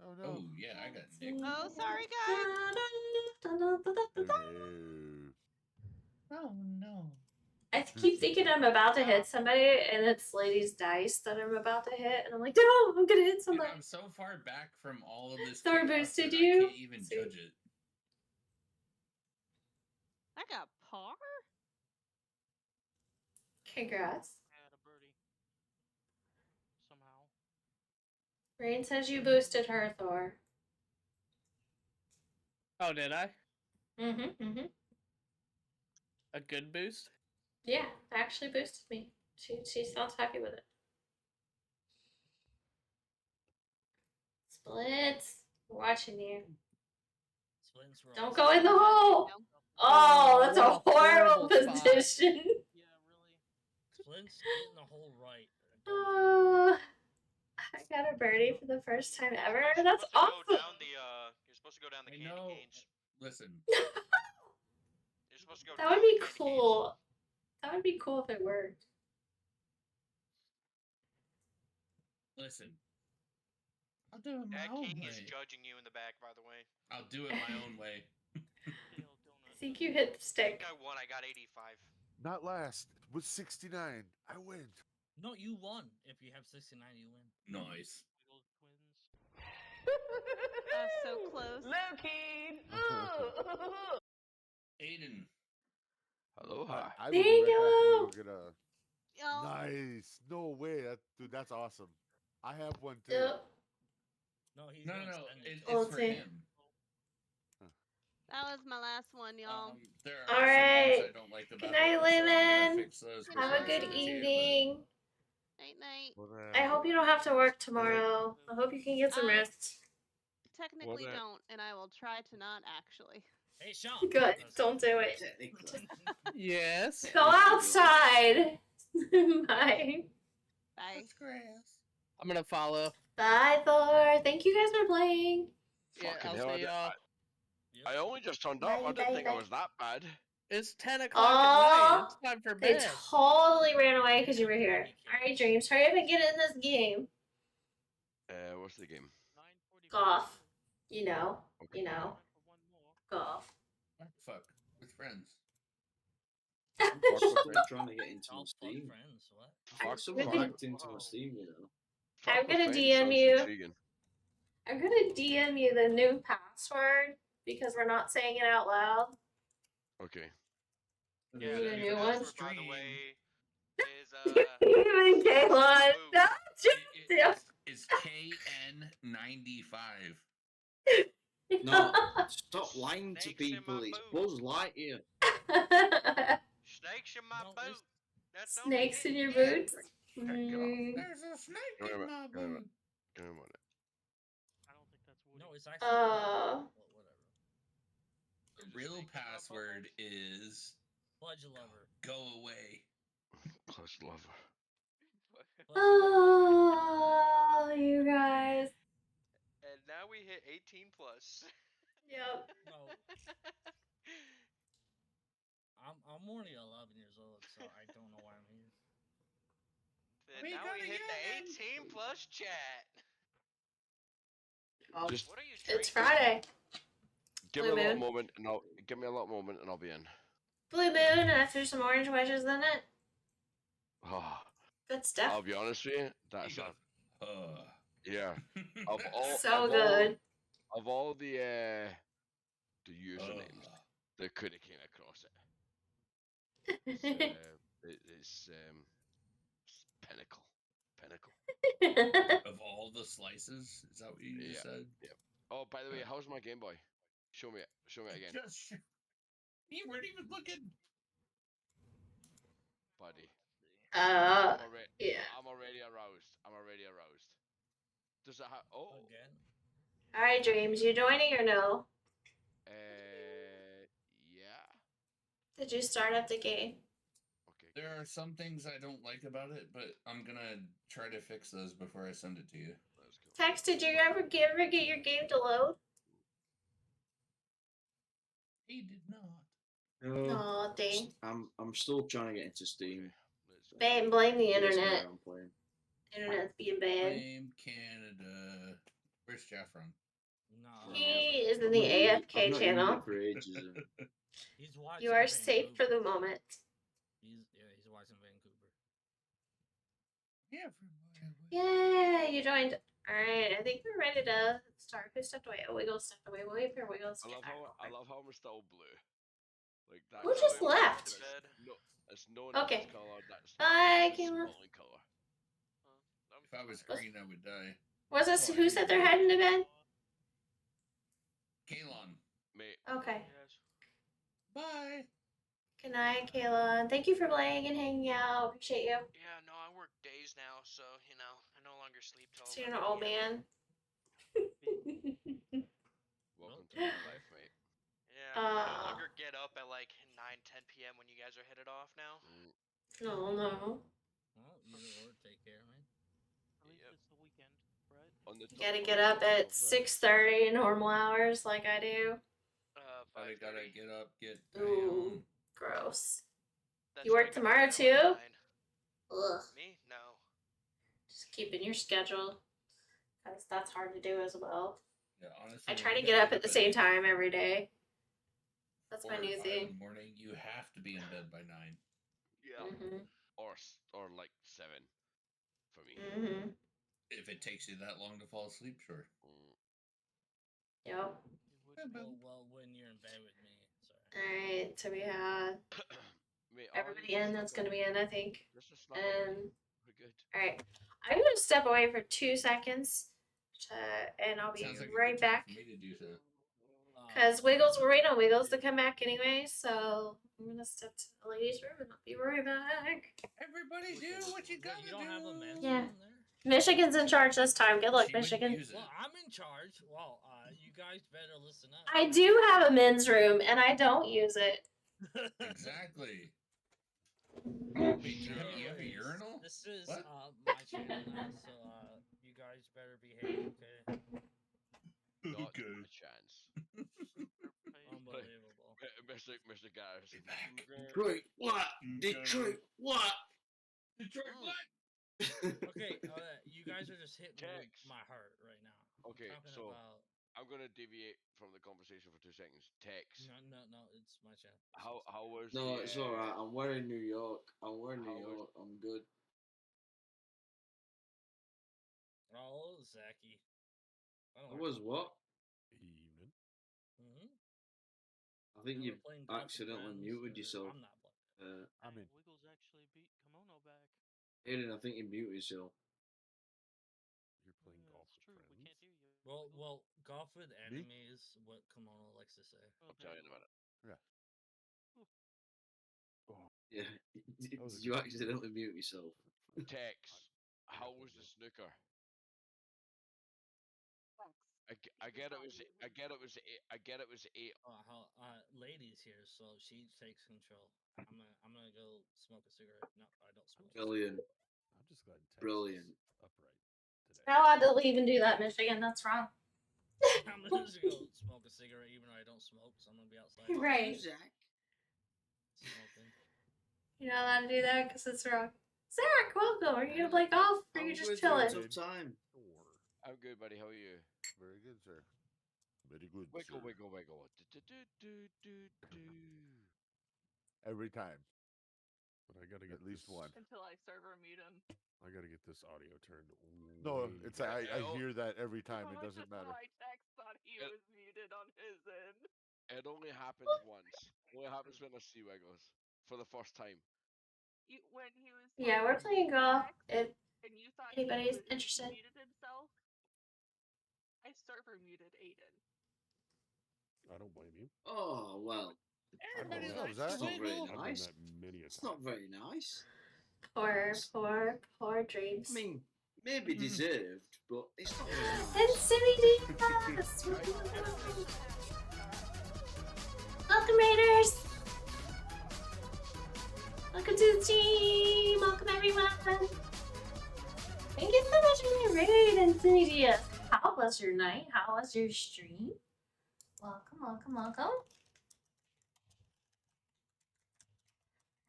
Oh no. Oh yeah, I got nicked. Oh, sorry, guys. Oh no. I keep thinking I'm about to hit somebody, and it's Lady's dice that I'm about to hit, and I'm like, no, I'm gonna hit And somebody. I'm so far back from all of this Thor chaos boosted that you? I can't even See. judge it. I got par. Congrats. I had a birdie. Somehow. Rain says you boosted her, Thor. Oh, did I? Mm-hmm. A good boost? Yeah, actually boosted me. She sounds happy with it. Splits. We're watching you. Splits were Don't also go in the splitting. hole! Oh, that's a what a horrible horrible spot. position. Yeah, really. Splits getting the hole right. Oh, I got a birdie for the first time ever. You're That's supposed to awesome. go down the you're supposed to go down the I candy know. canes. Listen, You're supposed to go That down would be the candy cool. That would be cool if it worked. listen. I'll do it my That own king way. is judging you in the back, by the way. I'll do it my own way. Dale I donut. think you hit the I stick. think I won. I got 85. Not last. With 69. I win. No, you won. If you have 69, you win. Nice. Wiggles twins. So close. Low-key. Aiden. Aloha. I will be right back. I'm gonna go Bingo! get a. Oh, Nice. No way. Dude, that's awesome. I have one too. Yep. No, he's No, gonna no, spend it. it's for Ulti. him. that was my last one, y'all. There are All some things right. I don't like Good about night, it, so I'm gonna Lemon. fix those Good Have before a I good send it to you, evening. Night, night. I hope you don't have to work tomorrow. I hope you can get some I rest. technically What, don't, and I will try to not actually. Hey, Sean. Good. Don't do it. Technically. Yes. Go outside. Bye. Bye. I'm gonna follow. Bye, Thor. Thank you guys for playing. Yeah, Fucking I'll hell, see y'all. I only just turned up. I didn't think I was that bad. It's 10 o'clock at night. Oh, It's time for they bed. totally ran away because you were here. All right, Dreams, hurry up and get in this game. What's the game? Golf. You know. Golf. Fuck with friends. I'm trying to get into my Steam. Friends, what? Fuck, someone hacked into my Steam, you know. I'm gonna DM you. I'm gonna DM you the new password because we're not saying it out loud. Okay. Yeah, the new new one. password, by the way, is Even Kaylon. No, It's KN95. No, stop lying to people. It's Buzz Lightyear. Snakes in my boot. That's Snakes in your boots. There's a snake in my boot. Give me a minute. I don't think that's Woody. No, it's actually. Well, whatever. The real password is Pledge lover. go away. Clutch lover. Oh, you guys. And now we hit 18 plus. Yep. No. I'm only 11 years old, so I don't know why I'm here. And now we hit the 18 plus chat. Oh, Just- What are you it's drinking? Friday. Give me Blue a little moon. moment, and I'll be in. Blue moon, and I threw some orange wedges in it. Oh, Good stuff. I'll be honest with you. That's He goes, yeah. Of all, So of good. All, of all the usernames that could have came across it, it's pinnacle. Of all the slices, is that what you just said? Yeah. Oh, by the way, how's my Game Boy? Show me it. Show me it again. You weren't even looking. Buddy. Yeah. I'm already aroused. Does it have? Oh. Again. All right, Dreams, you joining or no? Yeah. Did you start up the game? Okay. There are some things I don't like about it, but I'm gonna try to fix those before I send it to you. Let's go. Tex, did you ever get your game to load? He did not. No, Oh, dang. I'm still trying to get into Steam. Okay, let's Blame the Yes, internet. mate, I'm playing. Internet's being bad. Blame Canada. Where's Jeff from? No. He is in I've the not used- I've AFK not channel. used it for ages. He's watching. You are safe for the moment. He's watching Vancouver. Yeah. Yay, you joined. Alright, I think we're ready to start. Who stepped away? Oh, Wiggles stepped away. We'll wait for Wiggles to I get love back. how we're still blue. Like that. Who just left? No, it's known Okay. as color. That's Bye, it's Kayla. smelling color. If I was green, I would die. Was this who said they're heading to bed? Kalon. Mate. Okay. Bye. Good night, Kayla. Thank you for playing and hanging out. Appreciate you. Yeah, no, I work days now, so you know I no longer sleep till. So you're an old man. Welcome to my life, mate. Yeah, I no longer get up at like 9, 10 p.m. when you guys are headed off now. No, no. Well, either or, take care, man. At least it's the weekend, right? You gotta get up at 6:30 normal hours like I do. I gotta get up, get Ooh, gross. That's You why I work gotta tomorrow get up too? at 9. Ugh. Me? No. Just keeping your schedule. Because that's hard to do as well. Yeah, honestly, I when try you to get gotta up at the same time every day. That's 4 my or new 5 thing. in the morning, you have to be in bed by 9. Yeah. Mhm. Or like 7 for me. Mhm. If it takes you that long to fall asleep, sure. Yep. Well, when you're in bed with me, sorry. Alright, so we have Mate, everybody in that's gonna be in, I think. Just a snuggle, buddy. And We're good. alright. I'm gonna step away for 2 seconds and I'll be Sounds like a right good time back. for me to do so. Because Wiggles, we're waiting on Wiggles to come back anyway, so I'm gonna step to the ladies' room and I'll be right back. Everybody do what you gotta You don't have a men's Yeah. room there? Michigan's in charge this time. Good luck, Michigan. Well, I'm in charge. Well, you guys better listen up. I do have a men's room and I don't use it. Exactly. Wait, you have a urinal? This is What? my channel now, so you guys better behave, okay? Not a chance. Unbelievable. Mr. Garrison. Be back. Detroit, what? Detroit, what? Detroit, what? Okay, you guys are just hitting my heart right now. Okay, I'm talking so about... I'm gonna deviate from the conversation for 2 seconds. Tex. No, it's my channel. How was No, the, it's alright. I'm wearing New York. I'm wearing New how was- York. I'm good. Oh, Zachy. I was what? Evening. I think you playing golf with accidentally friends, muted or- yourself. I'm not playing. I'm in. Wiggles actually beat Kimono back. Aiden, I think you muted yourself. You're playing golf with True, we friends. can't hear you. Well, golf with enemies, what Kimono likes to say. I'm telling you about it. Yeah. Oh, Yeah. that was a You good accidentally mute yourself. Tex. How was the snooker? I get it was 8. Ladies here, so she takes control. I'm gonna go smoke a cigarette. No, I don't smoke. Brilliant. I'm just glad Texas Brilliant. upright today. You're not allowed to leave and do that, Michigan. That's wrong. I'm gonna just go smoke a cigarette, even though I don't smoke, so I'm gonna be outside. Right. Smoking. You're not allowed to do that because it's wrong. Zach, welcome. Are you gonna play golf or are you just chilling? Time. I'm good, buddy. How are you? Very good, sir. Very good, Wiggle, sir. wiggle, wiggle. Every time. But I gotta get at least one. Until I server mute him. I gotta get this audio turned. No, way it's down. I hear that every time. It doesn't matter. My text thought he was muted on his end. It only happens once. It only happens when I see Wiggles for the first time. When he was Yeah, we're playing golf. If and you thought anybody's he interested. muted himself, I server muted Aiden. I don't blame you. Oh, well. Everybody loves That's that. not very I've done nice. that many a It's time. not very nice. Poor dreams. I mean, maybe deserved, but it's not very nice. And Simmy Diaz! Welcome, Raiders! Welcome to the team! Welcome, everyone! Thank you so much for your raid, and Simmy Diaz. How was your night? How was your stream? Welcome, welcome, welcome.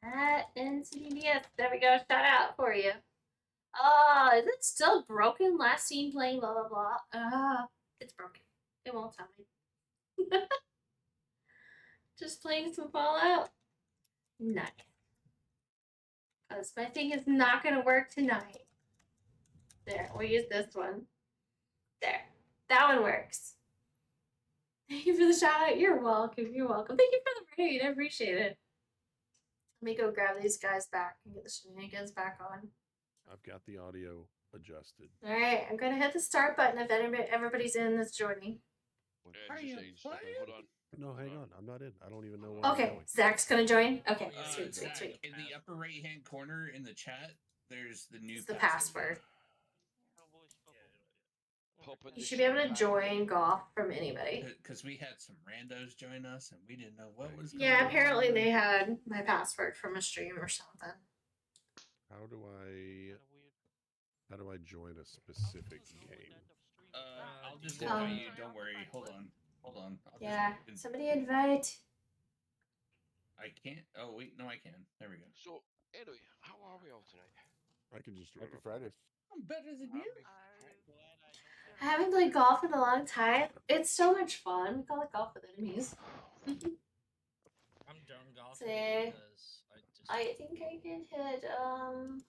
At NCDS. There we go. Shout out for you. Is it still broken? Last seen playing blah blah blah. It's broken. It won't tell me. Just playing some Fallout. Nice. Because my thing is not gonna work tonight. There, we'll use this one. There. That one works. Thank you for the shout out. You're welcome. You're welcome. Thank you for the raid. I appreciate it. Let me go grab these guys back and get the shenanigans back on. I've got the audio adjusted. Alright, I'm gonna hit the start button if everybody's in that's joining. Are you playing? Hold on. No, hang on. I'm not in. I don't even know where I'm Okay, going. Zach's gonna join? Okay, sweet, Zach, sweet, sweet. in the upper right hand corner in the chat, there's the new It's the password. You You should be able to join golf from anybody. Because we had some randos join us and we didn't know what was going Yeah, on. apparently they had my password from a stream or something. How do I join a specific game? I'll just invite you. Don't worry. Hold on. Yeah, somebody invite. I can't. Oh wait, no, I can. There we go. So anyway, how are we all tonight? I can just Happy Friday. I'm better than you. I haven't played golf in a long time. It's so much fun. We call it golf with enemies. I'm done golfing Say, because I think I can hit,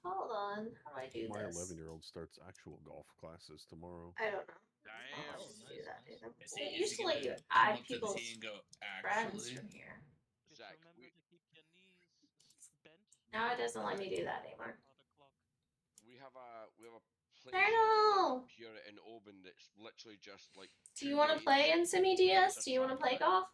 hold on. How do I do My this? 11-year-old starts actual golf classes tomorrow. I don't know. Damn. How to do that either. Is It he used to gonna let you come add up to the people's tee and go, friends actually? from here. Zach, Now it doesn't let me do that anymore. we have a place Colonel! here in Oban that's literally just like. Do you want to play in Simi DS? Do you want to play golf?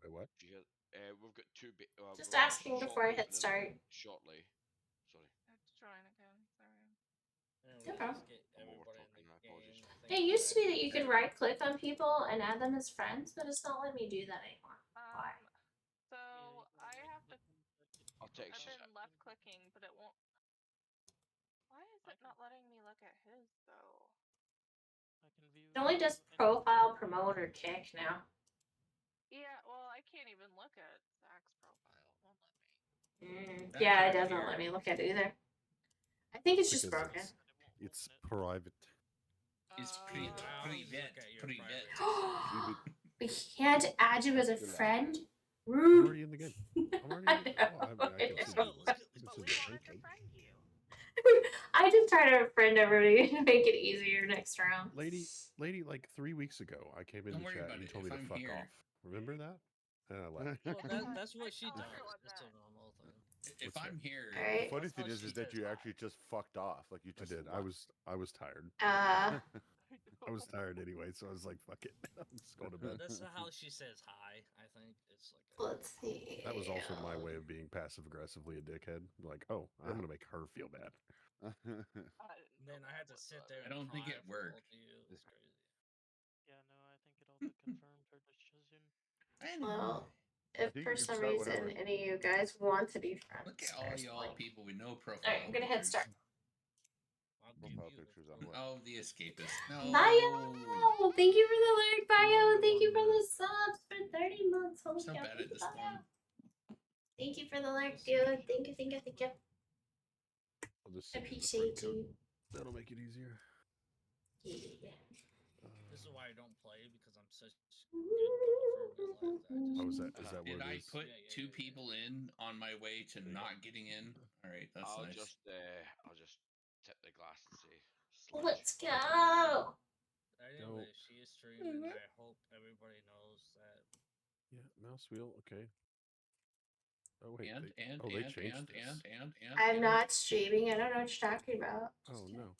Wait, what? We've got two. Just we've got a asking shop before I hit opening start. Shortly. Sorry. Join again. Sorry. No problem. Apologies. It used to be that you could right click on people and add them as friends, but it's not letting me do that anymore. Why? So I have to. I'll text I've you. been left clicking, but it won't. Why is it not letting me look at his though? It only does profile, promote, or kick now. Yeah, well, I can't even look at Zach's profile. It won't let me. Yeah, it doesn't let me look at it either. I think it's just Because broken. It's private. It's pretty vet. We can't add you as a friend. I'm Rude. already in the game. I'm already in the game. Oh, I can see I just try to friend everybody to make it easier next round. Lady, like 3 weeks ago, I came in the chat and you told me to fuck off. Remember that? And I left. Well, that's what she does. That's a normal thing. If I'm here, Right. The funny thing is that you actually just fucked off. Like you just I did. I was tired. I was tired anyway, so I was like, "Fuck it, I'm just going to bed." That's how she says hi. I think it's like. Let's see. That was also my way of being passive aggressively a dickhead. Like, oh, I'm gonna make her feel bad. Then I had to sit there. I don't think it worked. It's crazy. Yeah, no, I think it all got confirmed her decision. Well, if for some reason any of you guys want to be friends, Look at all y'all people with no profile. Alright, I'm gonna hit start. Profile pictures on what? Oh, the escapist. No. Bio! Thank you for the alert, Bio. Thank you for the subs for 30 months. Holy So cow, bad at this one. Thank you for the alert, dude. Thank you. I'll just send you the Appreciate friend code. you. That'll make it easier. Yeah. This is why I don't play because I'm such a good golfer. Oh, is that what Did it I is? put two people in on my way to not getting in? All right, that's I'll nice. I'll just tip the glass and say. Slash. Let's go. Anyway, she is streaming. I hope everybody knows that. Yeah, mouse wheel. Okay. Oh wait. And they changed this. I'm not streaming. I don't know what you're talking about. Oh no.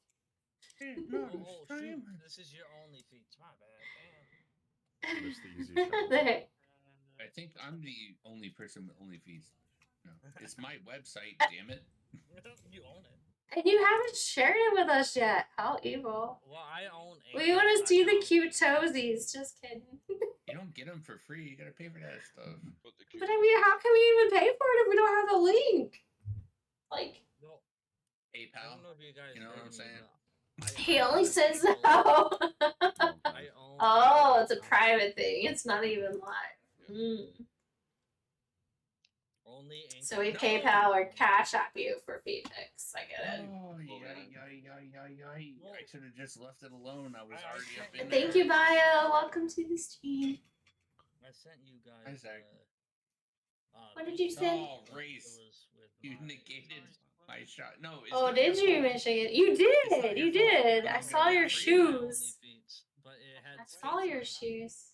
Oh shoot! This is your only feats. My bad. Missed the easiest channel. I think I'm the only person with OnlyFeeds. No, it's my website. Damn it! You own it. And you haven't shared it with us yet. How evil. Well, I own. We want to see the cute toesies. Just kidding. You don't get them for free. You gotta pay for that stuff. But I mean, how can we even pay for it if we don't have a link? Like, no. PayPal. I don't know if you guys. You know what I'm saying? He only says no. Oh, it's a private thing. It's not even live. So we PayPal or Cash App you for feed pics. I get it. Oh, I should have just left it alone. I was already up in And there. thank you, Bio. Welcome to the stream. I sent you guys. What did you say? Oh, race. You negated my shot. No. It's Oh, not did your you, fault. Michigan? You did. You did. I saw your shoes. I saw your shoes.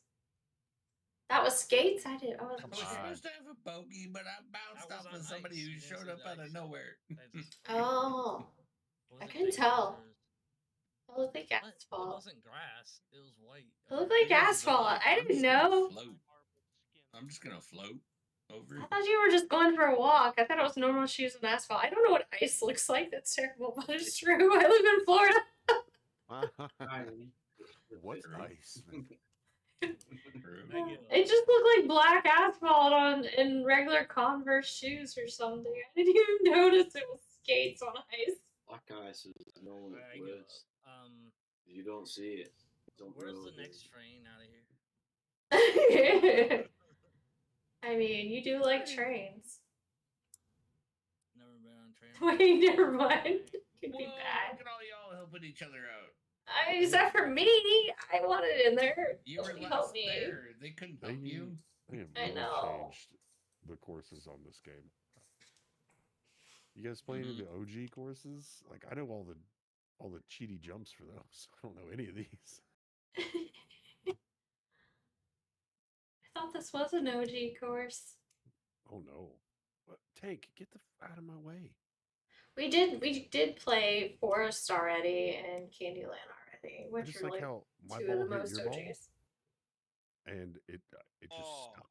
That was skates? I did. I wasn't I was sure. supposed to have a bogey, but I bounced off of somebody who showed up out of nowhere. Oh. I couldn't tell. It looked like It asphalt. wasn't grass. It was white. It looked like asphalt. I didn't know. I'm just gonna float over. I thought you were just going for a walk. I thought it was normal shoes and asphalt. I don't know what ice looks like. That's terrible, but it's true. I live in Florida. What's ice? It just looked like black asphalt in regular Converse shoes or something. I didn't even notice it was skates on ice. Black ice is known as words. If you don't see it, don't Where's know the it next is. train out of here? I mean, you do like trains. Never been on a train. Wait, never mind. Could be Whoa, bad. look at all y'all helping each other out. Except for me, I wanted in there. You were Nobody last helped me. there. They couldn't help you. They have I really know. changed the courses on this game. You guys play any of the OG courses? Like I know all the cheaty jumps for those. I don't know any of these. I thought this was an OG course. Oh no! What? Tank, get the out of my way! We did play Forest already and Candyland already, I which just are like like how my two ball of the hit most your ball, OGs. and it just stopped.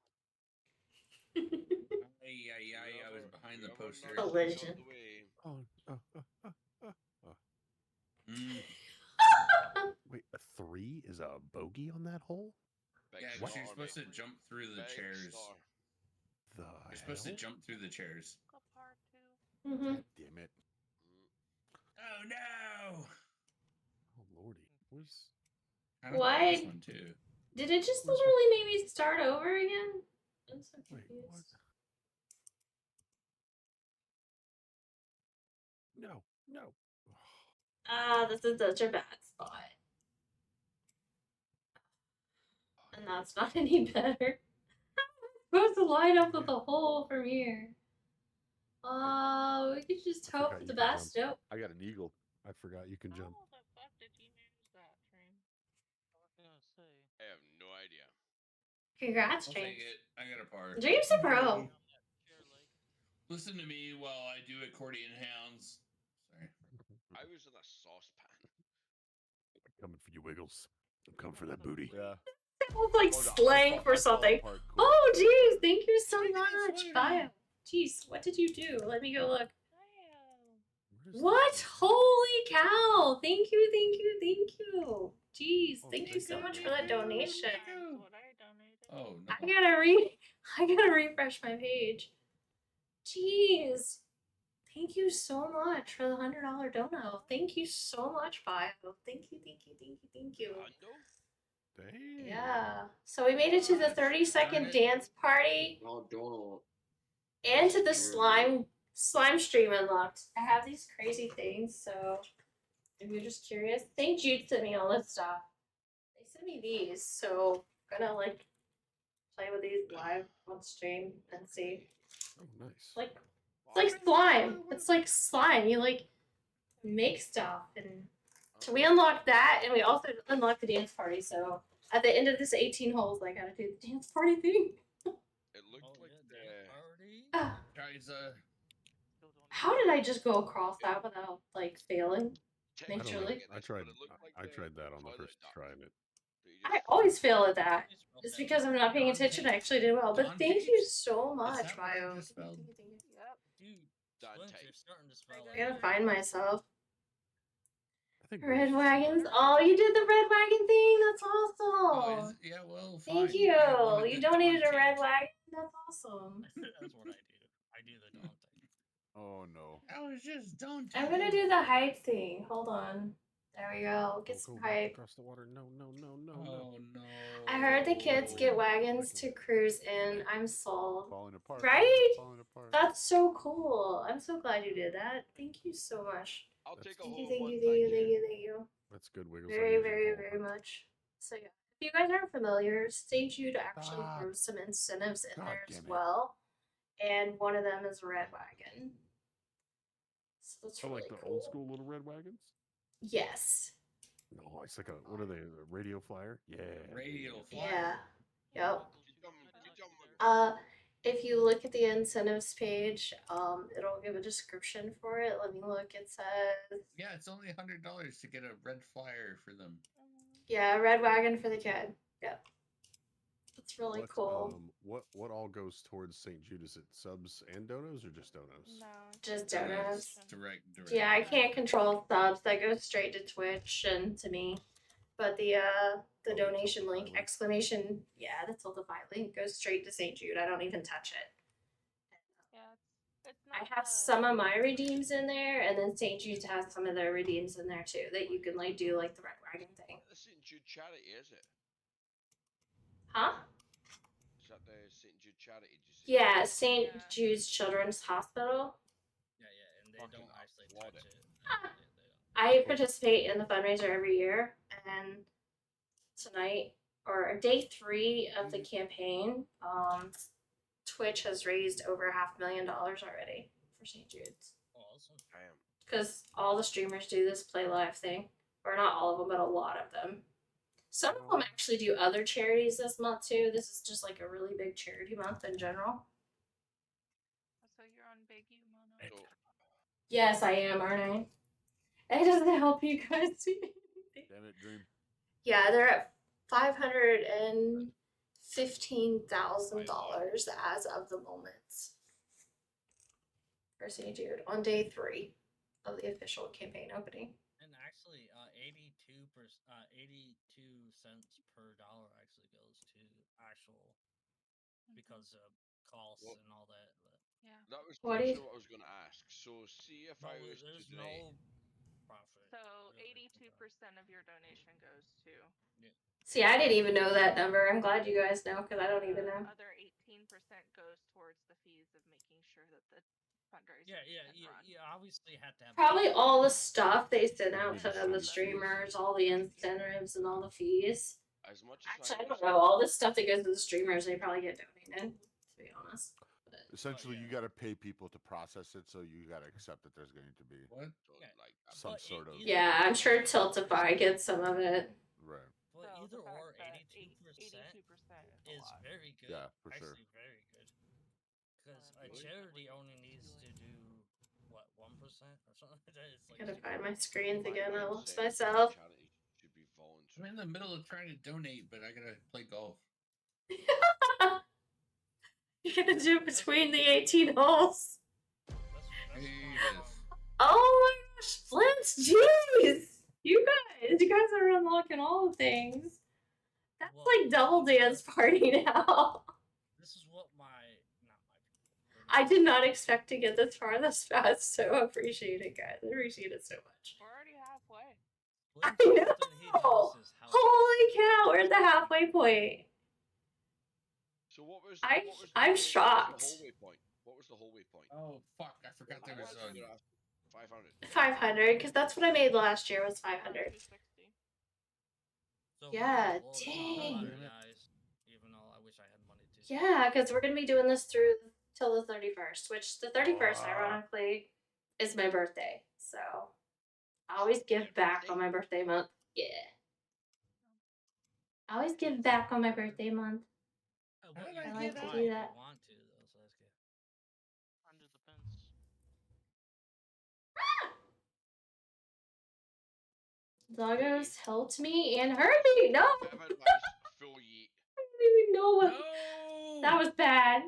I was behind the poster. Collision. Wait, a 3 is a bogey on that hole? Yeah, because you're supposed to jump through the chairs. You're supposed to jump through the chairs. Mm-hmm. Damn it! Oh no! Oh lordy, where's? Why? This one too. Did it just literally make me start over again? I'm so Wait, confused. what? No, no. Ah, this is such a bad spot. And that's not any better. I'm supposed to line up with the hole from here. We could just hope for the best. Nope. I got an eagle. I forgot you can jump. How the fuck did you manage that, Train? I was gonna say. I have no idea. Congrats, I'll James. take it. I got a par. James a pro. Listen to me while I do accordion hounds. Sorry. I was in a saucepan. I'm coming for you, Wiggles. I'm coming for that booty. Yeah. It was like slang for something. Oh, jeez. Thank you so much. Bio. Jeez, what did you do? Let me go look. What? Holy cow. Thank you, thank you, thank you. Jeez, thank you so much for that donation. Oh, no. I gotta refresh my page. Jeez. Thank you so much for the $100 dono. Thank you so much, Bio. Thank you, thank you, thank you, thank you. Dang. Yeah. So we made it to the 30-second dance party. Oh, dono. And to the slime stream unlocked. I have these crazy things, so if you're just curious, thank Jude sent me all this stuff. They sent me these, so I'm gonna like play with these live on stream and see. Oh, nice. It's like slime. It's like slime. You like make stuff, and so we unlocked that, and we also unlocked the dance party. So at the end of this 18 holes, I gotta do the dance party thing. It looked like Guys, how did I just go across that without like failing? Naturally. I tried that on the first try and it. I always fail at that. It's because I'm not paying attention. I actually did well. But thank you so much, Bio. I gotta find myself. Red wagons. Oh, you did the red wagon thing. That's awesome. yeah, well, fine. Thank you. You donated a red wagon. That's awesome. That's what I do. I do the daunting. Oh no. I was just daunting. I'm gonna do the height thing. Hold on. There we go. Get Don't some go back hype. across the water. No, no, no, no, no. Oh no. I heard the kids get wagons to cruise in. I'm sold. Falling apart. Right? Falling apart. That's so cool. I'm so glad you did that. Thank you so much. I'll take a Thank whole you, thank one. you, thank you, thank you, thank you. That's good, Wiggles. I Very, usually very, fall very apart. much. So yeah, if you guys aren't familiar, St. Jude actually Ah. throws some incentives in God there as damn it. well, and one of them is Red Wagon. So that's Oh, really like the cool. old school little red wagons? Yes. No, it's like a, what are they, a radio flyer? Yeah. Radio Yeah. flyer. Yep. If you look at the incentives page, it'll give a description for it. Let me look. It says, Yeah, it's only $100 to get a red flyer for them. yeah, Red Wagon for the kid. Yep. That's really What, cool. what all goes towards St. Jude? Is it subs and donos or just donos? No, Just donuts. Direct. Yeah, I can't control subs. That goes straight to Twitch and to me. But the donation link, exclamation, yeah, the Tiltify link goes straight to St. Jude. I don't even touch it. Yeah, it's not. I have some of my redeems in there, and then St. Jude has some of their redeems in there too that you can like do like the Red Wagon thing. St. Jude charity, is it? Huh? Is that the St. Jude charity? Did you say? Yeah, St. Jude's Children's Hospital. Yeah, and they don't actually touch it. I participate in the fundraiser every year, and tonight or day 3 of the campaign, Twitch has raised over $500,000 already for St. Jude's. Awesome. Because all the streamers do this play live thing, or not all of them, but a lot of them. Some of them actually do other charities this month too. This is just like a really big charity month in general. So you're on Big U, Mono. Yes, I am, aren't I? It doesn't help you guys see anything. Damn it, Dream. Yeah, they're at $515,000 as of the moment for St. Jude on day 3 of the official campaign opening. And actually, 82 cents per dollar actually goes to actual because of costs and all that. But yeah. That was What also what I was going to ask. So, see if I was there's to donate. no profit. So 82% of your donation goes to. Yeah. See, I didn't even know that number. I'm glad you guys know because I don't even know. Other 18% goes towards the fees of making sure that the fundraiser You obviously have to have Probably all the stuff they send out to the streamers, all the incentives and all the fees. As much Actually, I don't know. All this stuff that goes to the streamers, they probably get donated, to be honest. Essentially, you got to pay people to process it, so you got to accept that there's going to be some sort of. Yeah, I'm sure Tiltify gets some of it. Right. But either or, 82% is very good. Yeah, for sure. Actually, very good. Because a charity only needs to do what 1% or something like that. It's like Gotta find my screens again. I lost myself. I'm in the middle of trying to donate, but I gotta play golf. You're gonna do it between the 18 holes. Jesus. Oh my gosh, Flint's jeez! You guys are unlocking all the things. That's like double dance party now. This is what I did not expect to get this far this fast, so I appreciate it, guys. I appreciate it so much. We're already halfway. I know! Holy cow, we're at the halfway point. So what was? I'm shocked. What was the whole waypoint? Oh fuck! I forgot there was 500. 500, because that's what I made last year was 500. So Yeah, we'll dang. guys, even though I wish I had money to. Yeah, because we're gonna be doing this through till the 31st, which the 31st, ironically, is my birthday. So I always give back on my birthday month. Yeah. I always give back on my birthday month. I like to do that. Want to though, so that's good. Under the fence. Doggos helped me and hurt me. No. I Full yeet. didn't even know what. That was bad.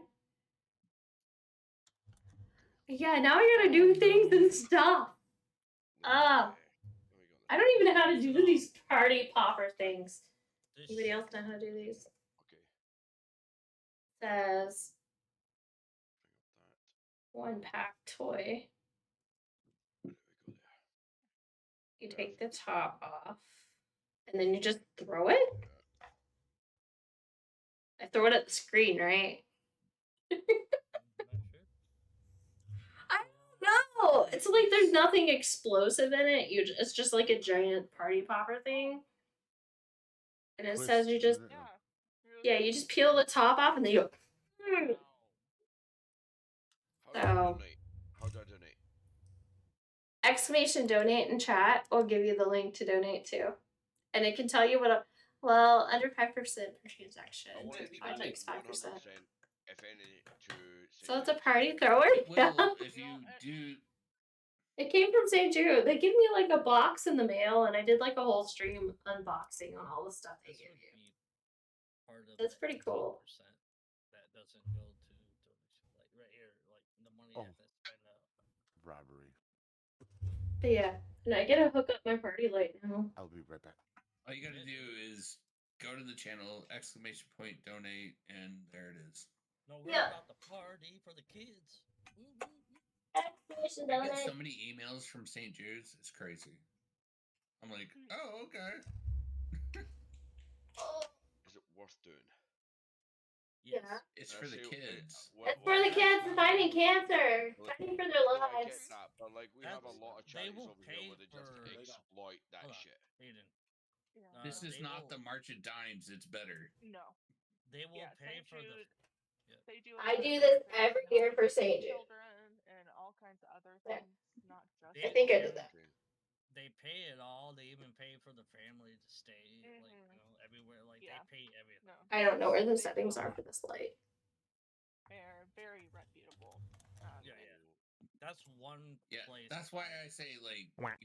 Yeah, now I gotta do things and stuff. I don't even know how to do these party popper things. Anybody else know how to do these? Says 1 pack toy. You take the top off, and then you just throw it. I throw it at the screen, right? I don't know. It's like there's nothing explosive in it. It's just like a giant party popper thing. And it says you just you just peel the top off and then you go. How do I donate? Exclamation donate in chat will give you the link to donate to. And it can tell you what under 5% per transaction. I want to Like 5%. If any, to So it's a party thrower? Yeah. If you do. It came from St. Jude. They give me like a box in the mail, and I did like a whole stream unboxing on all the stuff they give you. That's pretty cool. That doesn't go to donation. Like right here, like the money you have to spend Robbery. But yeah, and I get to hook up my party light now. I'll be right back. All you gotta do is go to the channel, exclamation point donate, and there it is. No, we're about the party for the kids. Exclamation I get donate. so many emails from St. Jude's, it's crazy. I'm like, oh, okay. Is it worth doing? Yes. Yeah. It's for the kids. It's for the kids fighting cancer, fighting for their No, I lives. get that, but like we have a lot of charities over here where they just exploit that shit. This is not the March of Dimes. It's better. No. They will pay for the. They do. I do this every year for St. Jude. Children and all kinds of other things, not just. I think I did that. They pay it all. They even pay for the family to stay, everywhere. Like they pay everything. No. I don't know where the settings are for this light. They're very reputable. Yeah. That's one place. That's why I say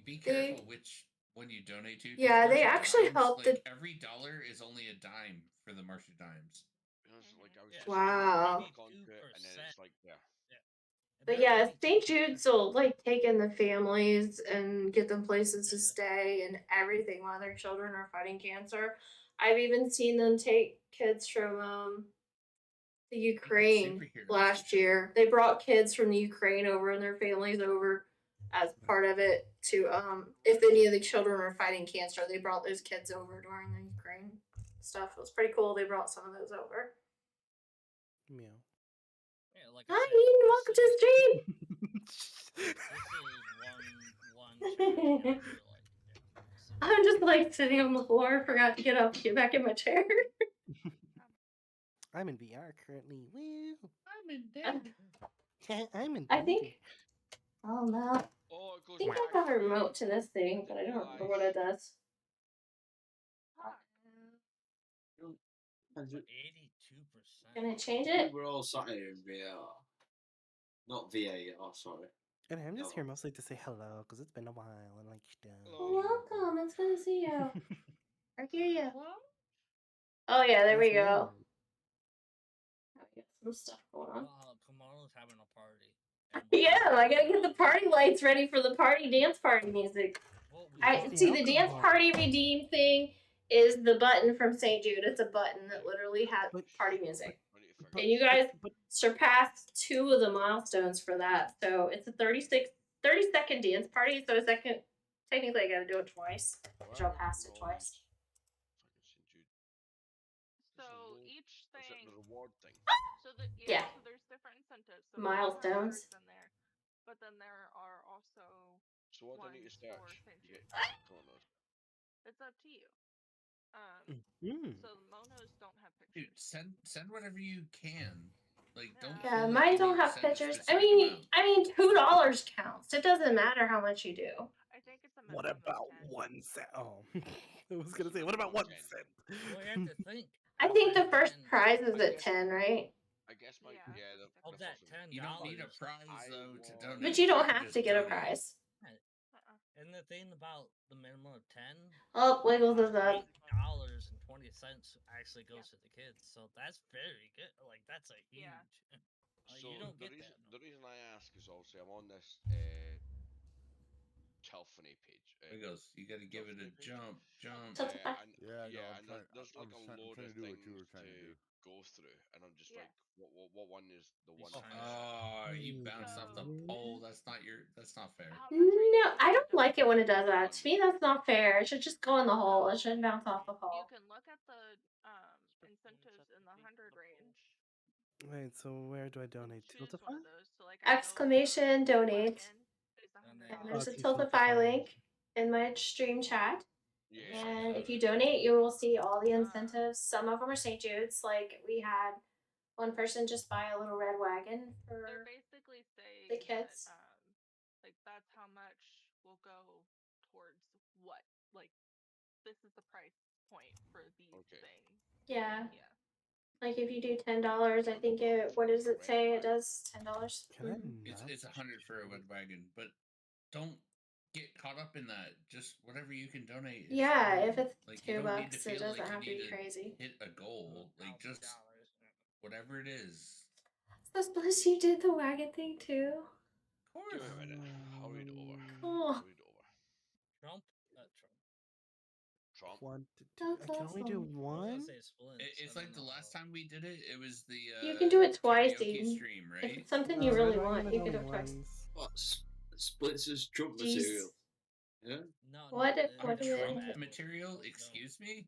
be careful which one you donate to. Yeah, they actually help. Every dollar is only a dime for the March of Dimes. Wow. And then it's like, But yeah, St. Jude's will take in the families and get them places to stay and everything while their children are fighting cancer. I've even seen them take kids from the Ukraine last year. They brought kids from the Ukraine over and their families over as part of it to if any of the children are fighting cancer, they brought those kids over during the Ukraine stuff. It was pretty cool. They brought some of those over. Meow. Yeah, like hi, Ian. Welcome to the stream. I'm just sitting on the floor. Forgot to get up, get back in my chair. I'm in VR currently. Woo. I'm in danger. I'm in danger. I think. Oh no. I think I got a remote to this thing, but I don't remember what it does. 82%. Can I change it? We're all sat here in VR. Not VAR, sorry. And I'm just here mostly to say hello because it's been a while and stuff. Welcome. It's good to see you. I hear you. Oh yeah, there we go. I got some stuff going on. Kimono's having a party. Yeah, I gotta get the party lights ready for the party dance party music. I see the dance party redeem thing is the button from St. Jude. It's a button that literally has party music. And you guys surpassed 2 of the milestones for that. So it's a 30-second dance party. So technically I gotta do it twice. Which I'll pass it twice. So each thing. The reward thing. So So there's different incentives. So milestones. In there, but then there are also. So what do I need to search to get Kimonos? It's up to you. Mm. So monos don't have pictures. Dude, send whatever you can. Don't. Yeah, mine don't have pictures. I mean, $2 counts. It doesn't matter how much you do. I think it's a. What about 1 cent? Oh, I was gonna say, what about 1 cent? Well, you have to think. I think the first prize is at 10, right? I guess my Of that $10. You don't need a prize though to donate. But you don't have to get a prize. And the thing about the minimum of 10. Oh, Wiggles is up. $8.20 actually goes to the kids, so that's very good. That's a huge. So you don't get the reason I ask is obviously I'm on this telephony page. Wiggles, you got to give it a jump. And there's a load of things to go through, and I'm just like, what one is the one? Oh, you bounced off the pole. That's not fair. No, I don't like it when it does that. To me, that's not fair. It should just go in the hole. It shouldn't bounce off the You hole. can look at the incentives in the 100 range. Wait, so where do I donate? Choose Tiltify? one of those. So like I know Exclamation donate. is And $100. there's a Okay, Tiltify Tiltify. link in my stream chat. Yeah. And if you donate, you will see all the incentives. Some of them are St. Jude's. Like we had one person just buy a little red wagon for They're basically saying the kids. that, like that's how much will go towards what. Like this is the price point for these things. Yeah. Yeah. Like if you do $10, I think it. What does it say? It does $10. It's 100 for a wet wagon, but don't get caught up in that. Just whatever you can donate. Yeah, if it's like $2, it doesn't have to be crazy. Hit a goal, like just whatever it is. So Bliss, you did the wagon thing too. Of course. Give me a minute. I'll read it over. Oh. I'll read it over. Trump? Trump. I can only do one. It's like the last time we did it. It was the You can do it twice, karaoke Eden. stream, If right? it's something you really want, you can do it twice. What? Splits as Trump Jeez. material. Yeah. What did Trump it? material? Excuse me.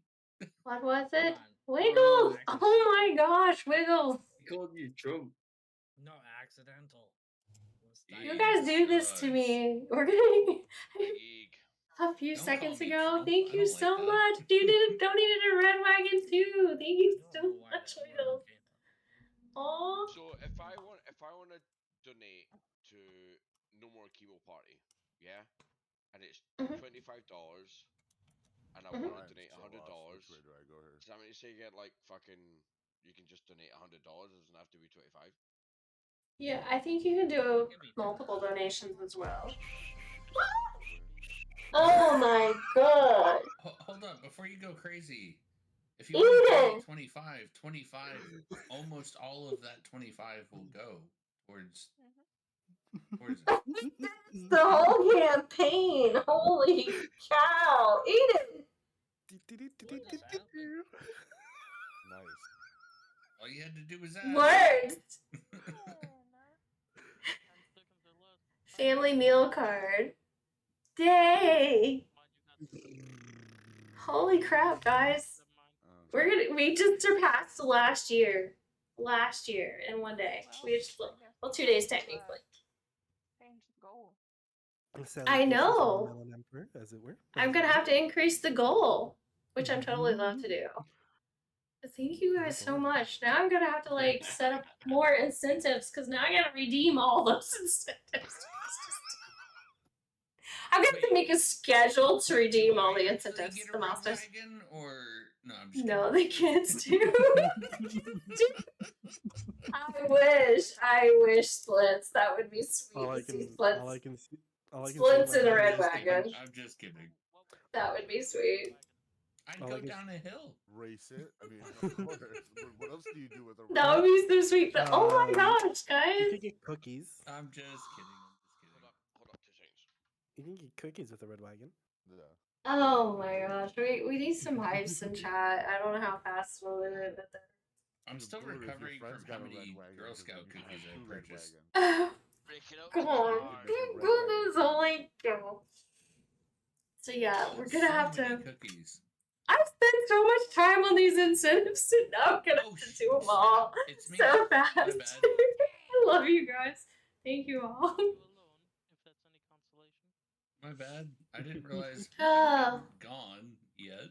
What was it? Wiggles! Oh my gosh, Wiggles! He called you Trump. No, accidental. You guys do this to me. We're gonna a few Don't seconds call me ago. Trump. Thank I you don't like so that. much. You donated a red wagon too. Thank you so much, Wiggles. Aw. So if I want to donate to No More Chemo Party, yeah, and it's $25, and I want to donate $100. Which way do I go here? Does that mean to say you get like fucking? You can just donate $100. It doesn't have to be 25. Yeah, I think you can do multiple donations as well. Oh my god. Hold up, before you go crazy. If you want to donate 25, almost all of that 25 will go towards it. The whole campaign. Holy cow. Eden. Nice. All you had to do was ask. Words. Family meal card. Day. Holy crap, guys. We just surpassed last year. Last year in one day. We just 2 days technically. Change the goal. I know. Emperor, as it were. I'm gonna have to increase the goal, which I'm totally love to do. Thank you guys so much. Now I'm gonna have to like set up more incentives because now I gotta redeem all those incentives. I'm gonna have to make a schedule to redeem all the incentives. The masters. Or no, I'm just no, the kids do. I wish splits. That would be sweet to see splits. Splits in a red wagon. I'm just kidding. That would be sweet. I'd go down a hill. Race it. I mean, of course. What else do you do with a? That would be so sweet. But oh my gosh, guys! You can get cookies. I'm just kidding. Hold up 2 seconds. You can get cookies with a red wagon. Yeah. Oh my gosh, we need some hypes in chat. I don't know how fast we'll do it, but I'm still recovering from how many Girl Scout cookies I purchased. come on, goodness, only go. So yeah, we're gonna have to. Cookies. I've spent so much time on these incentives, and now I'm gonna have to do them all so fast. I love you guys. Thank you all. My bad. I didn't realize you were gone yet.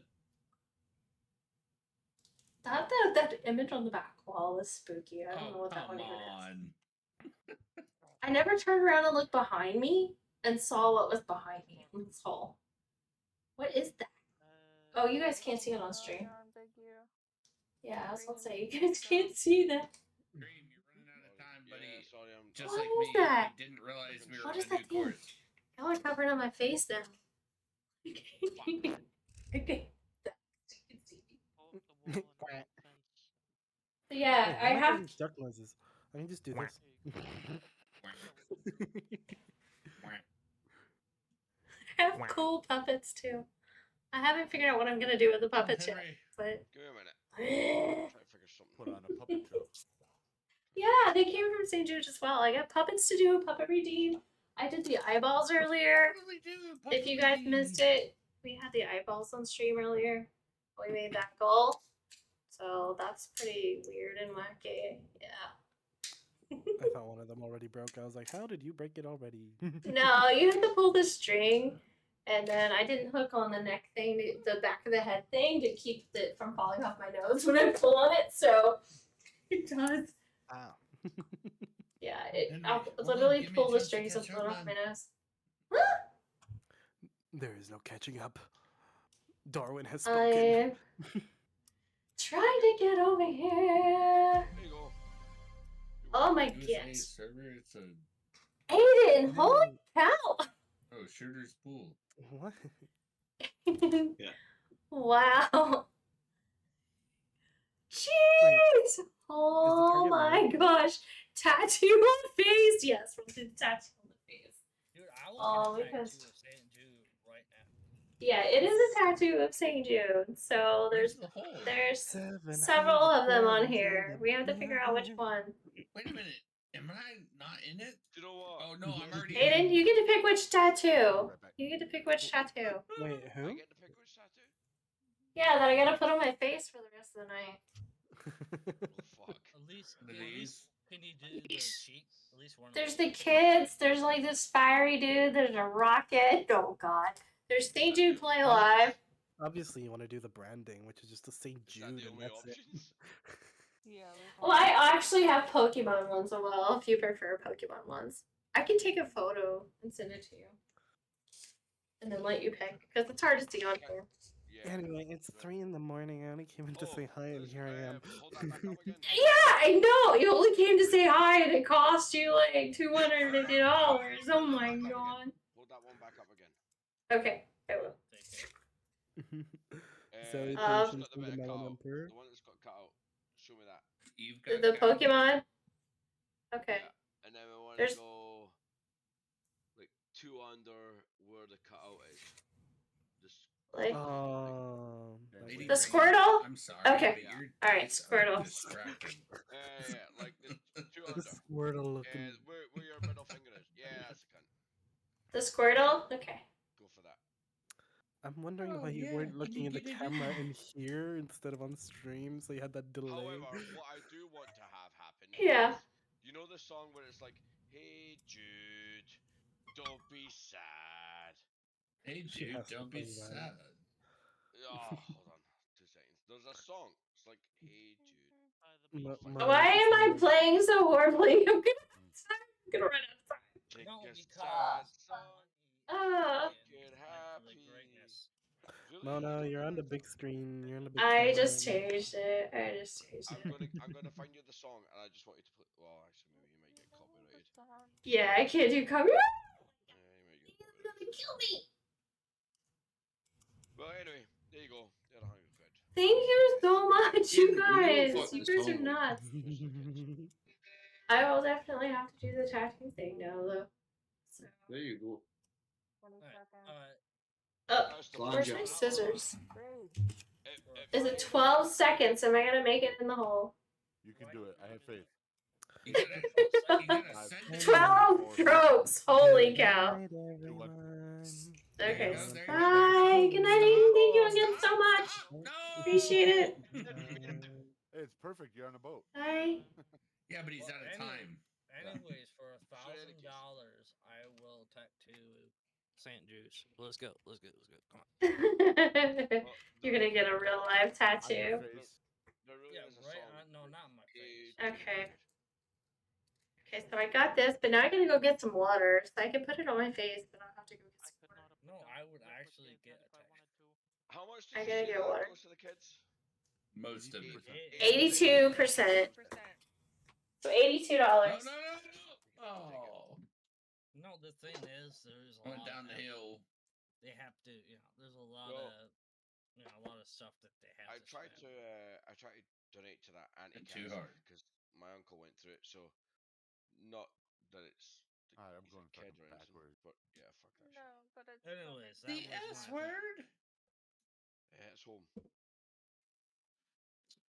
That image on the back wall is spooky. I don't know what that one even is. I never turned around and looked behind me and saw what was behind me in this hole. What is that? Oh, you guys can't see it on stream. Yeah, I was about to say, you guys can't see that. Dream, you're running out of time, buddy. Yeah, sorry, I'm just what like is me. that? I didn't realize we were What on is a new that thing? course. Y'all are covering on my face now. Okay. So yeah, Hey, I have duck noises. I can just do this. I have cool puppets too. I haven't figured out what I'm gonna do with the puppets yet, but Give me a minute. Try to figure something. Put on a puppet show. yeah, they came from St. Jude as well. I got puppets to do, puppet redeem. I did the eyeballs earlier. What do we do? If you guys missed it, we had the eyeballs on stream earlier. We made that goal. So that's pretty weird and wacky. Yeah. I thought one of them already broke. I was like, how did you break it already? No, you have to pull the string. And then I didn't hook on the neck thing, the back of the head thing, to keep it from falling off my nose when I pull on it. So it does. Ow. Yeah, Henry, I'll hold on, literally give me a pull the chance to strings and catch pull it up, off man. my nose. There is no catching up. Darwin has I spoken. am trying to get over here. There you go. Oh my USA goodness. server, it's a Aiden, holy cow. shooter's pool. What? Yeah. Wow. Jeez. Oh target my moving? gosh. Tattoo on the face. Yes, we'll do the tattoo on the face. Dude, I will Oh, get a because tattoo of St. Jude right now. yeah, it is a tattoo of St. Jude. So there's several of them on here. We have to figure out which one. Wait a minute. Am I not in it? You know what? Oh no, I'm already Aiden, in. you get to pick which tattoo. You get to pick which tattoo. Wait, I who? get to pick which tattoo? Yeah, that I gotta put on my face for the rest of the night. Oh fuck. At least can you do the cheek? At least one. There's the kids. There's like this fiery dude. There's a rocket. Oh god. There's St. Jude Play Live. Obviously, you want to do the branding, which is just a St. Jude, and that's it. Yeah. Well, I actually have Pokemon ones as well, if you prefer Pokemon ones. I can take a photo and send it to you. And then let you pick, because it's hard to see on here. Anyway, it's 3 in the morning. I only came in to say hi, and here I am. Yeah, I know! You only came to say hi, and it cost you like $250. Oh my god. Hold that one back up again. Okay, I will. Salutations to the Melon Emperor. The one that's got cut out. Show me that. You've The Pokemon? Okay. Yeah. And then we want There's- to go like 2 under where the cutout is. Just Like Lady the Green, Squirtle? I'm sorry. Okay. but your Alright, dates are Squirtle. distracting. yeah, like the 2 The under. Squirtle looking. Yeah, where your middle finger is. Yeah, that's the cunt. The Squirtle? Okay. Go for that. I'm wondering why you weren't looking at the camera in here instead of on stream, so you had that delay. However, what I do want to have happen Yeah. is, you know the song where it's like, hey Jude, don't be sad. Hey Jude, don't be sad. Oh, hold on 2 seconds. There's a song. It's like, hey Jude. Why am I playing so horribly? I'm gonna run out of time. Take No, a because sad song. Get happy. Mona, you're on the big screen. You're on the big I camera just right now. changed it. I just changed it. I'm gonna find you the song, and I just want you to play. Well, actually, maybe you might get copyrighted. Yeah, I can't do copyright. Yeah, you might get It's gonna kill me. Well, anyway, there you go. You're 100 quid. Thank you so much, you guys. fuck You this guys are song. nuts. I will definitely have to do the tattoo thing now, though. So. There you go. Oh, where's my scissors? Is it If 12 seconds? Am I gonna make it in the hole? You can do it. I have faith. You gotta send 12 strokes! Holy cow. Okay. Bye. Good night, Aiden. Thank you again so much. Appreciate it. Hey, it's perfect. You're on a boat. Bye. Yeah, but he's out of time. Anyways, for $1,000, I will tattoo St. Jude's. Let's go. Let's go. Let's go. Come on. You're gonna get a real life tattoo. Yeah, right on. No, not on my face. Okay. Okay, so I got this, but now I gotta go get some water so I can put it on my face, but I'll have to go get some water. No, I would actually get a tattoo. How much I did gotta you say get that water. goes to the kids? Most of it. 82%. So $82. Oh. No, the thing is, there's a Went lot down the of- hill. They have to, there's a lot Well, of, a lot of stuff that they have I to tried spend. I tried to donate to that Too anti-cancer hard. because my uncle went through it. So, not that it's Alright, I'm he's going a kid fucking or anything, backwards. but yeah, fuck that shit. No, but it's Anyways, that The was S my thing. word? Yeah, it's home.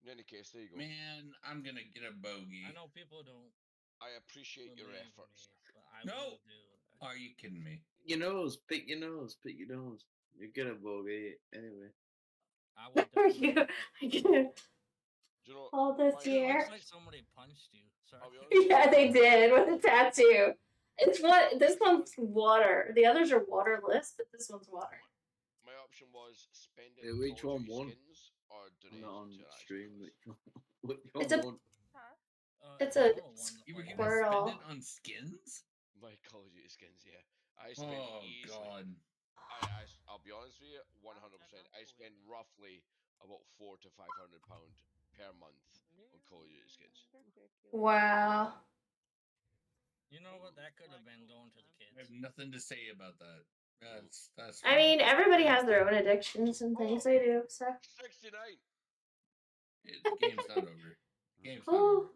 In any case, there you go. Man, I'm gonna get a bogey. I know people don't I appreciate your believe efforts. me, but I No. will do it. Are you kidding me? Your nose, pick your nose, pick your nose. You're gonna bogey anyway. I would Are definitely you pick that. gonna Do you know, hold this my It year? looks like somebody punched you. Sorry. I'll be honest Yeah, with they you, did with a tattoo. It's what this one's water. The others are waterless, but this one's water. my option was spend it Hey, in which Call of one Duty won? skins or I'm donate not it on to an actual stream. cause. Which It's one a won? it's a You were gonna Squirtle. spend it on skins? My Call of Duty skins, yeah. I spent Oh easily. god. I'll be honest with you, 100%. I spend roughly about £400 to £500 per month on Call of Duty skins. Wow. You know what? That could have been going to the I have kids. nothing to say about that. That's I mean, everybody has their own addictions and things they do. So 69. The game's not over. Game's not who over.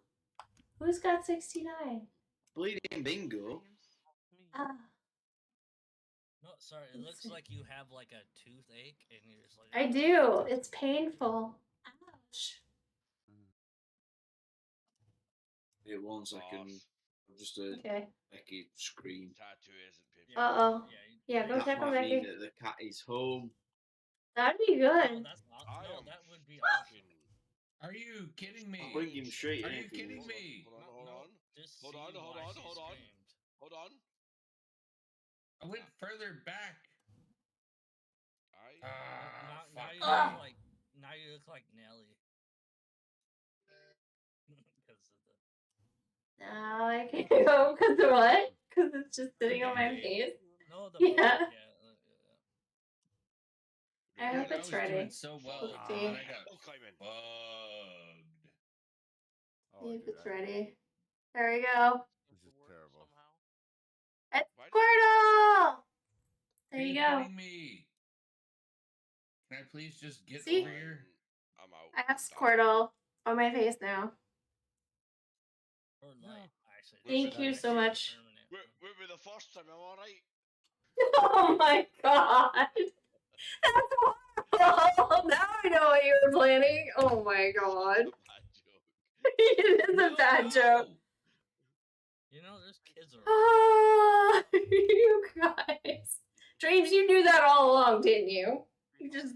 who's got 69? Bleeding bingo. Ah, No, sorry. It looks like you have like a toothache, and you're just like. I do. It's painful. Ouch. Wait 1 second. I've just heard Okay. Becky scream. Tattoo isn't painful. Uh oh. Yeah, go That check on might mean Becky. that the cat is home. That'd be No, good. that's not. I No, am that would be awesome. Are you kidding me? I'll bring him straight Are in you if he kidding wants. me? Hold on, hold No, on. just Hold see on, hold why on, she hold on. screamed. Hold on. I went further back. Aye. Now Fuck you me. look like Nelly. Because of the. Now I can't go because of what? Because it's just sitting on my face. No, the Yeah. I Dude, hope I it's was ready. doing so well, Let's and see. then I got Hill climbing. bugged. See if it's ready. There we go. This is terrible. It's What? Squirtle! There Are you you go. kidding me? Can I please just get See? over here? I'm out. I have I'm done. Squirtle on my face now. Or light, actually. Thank you so much. Wait, the first time, am I right? Oh my god! That's horrible! Now I know what you were planning. Oh my god. It is a bad joke. You know, there's kids around. Ah, you guys. Dreams, you knew that all along, didn't you? You just.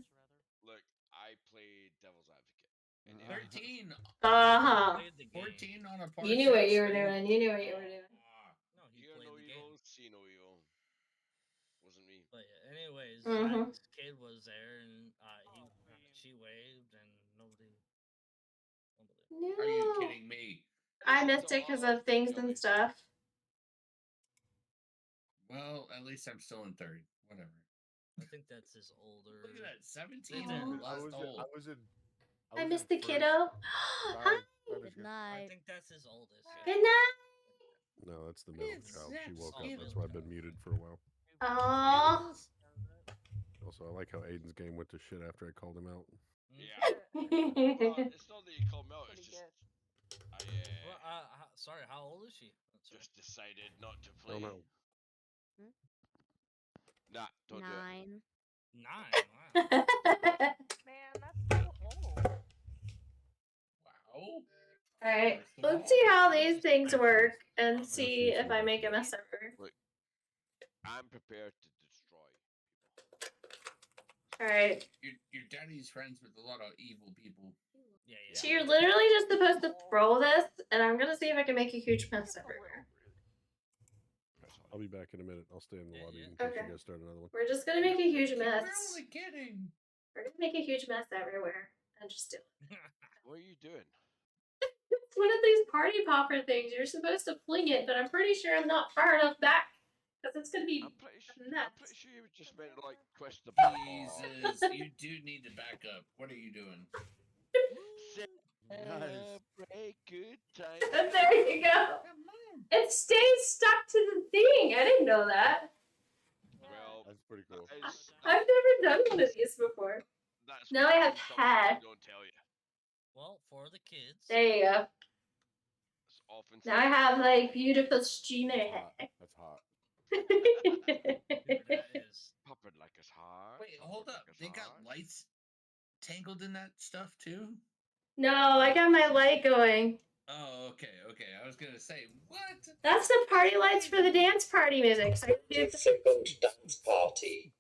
Look, I played devil's advocate. And 13. Uh-huh. 14 on a par You knew what you were 6. doing. You knew what you were doing. No, he Hear played no the evil, game. see no evil. Wasn't me. But yeah, anyways, Mhm. Zach's kid was there, and she waved, and nobody. No. Are you kidding me? I missed it because of things and stuff. Well, at least I'm still in third. Whatever. I think that's his older. Look at that, 17 Aw. in the last hole. I missed the kiddo. Hi. Good night. I think that's his oldest. Good night. No, that's the middle child. She woke up. That's why I've been muted for a while. Aww. Also, I like how Aiden's game went to shit after I called him out. Yeah. Well, it's not that you call me out, it's just Sorry, how old is she? just decided not to play. Oh no. Nah, don't do it. 9. Wow. Man, that's so old. Wow. Alright, let's see how these things work and see if I make a mess ever. Look, I'm prepared to destroy. Alright. Your daddy's friends with a lot of evil people. Yeah. So you're literally just supposed to throw this, and I'm gonna see if I can make a huge mess everywhere. I'll be back in a minute. I'll stay in the lobby in case Okay. you guys start another one. We're just gonna make a huge mess. We're only kidding. We're gonna make a huge mess everywhere and just do it. What are you doing? It's one of these party popper things. You're supposed to fling it, but I'm pretty sure I'm not far enough back because it's gonna be I'm pretty nuts. sure you just meant to like twist the back. Jesus, you do need to back up. What are you doing? Celebrate good times. And there you go. It stays stuck to the thing. I didn't know that. Well, that's pretty cool. I've never done one of these before. That's Now I have something hair. they don't tell you. Well, for the kids. There you go. It's often Now I have like beautiful streamer hair. That's hot. That is. Pop it like it's hot. Wait, hold up. They got lights tangled in that stuff too? No, I got my light going. Oh, okay. I was gonna say what? That's the party lights for the dance party music. So Dance party.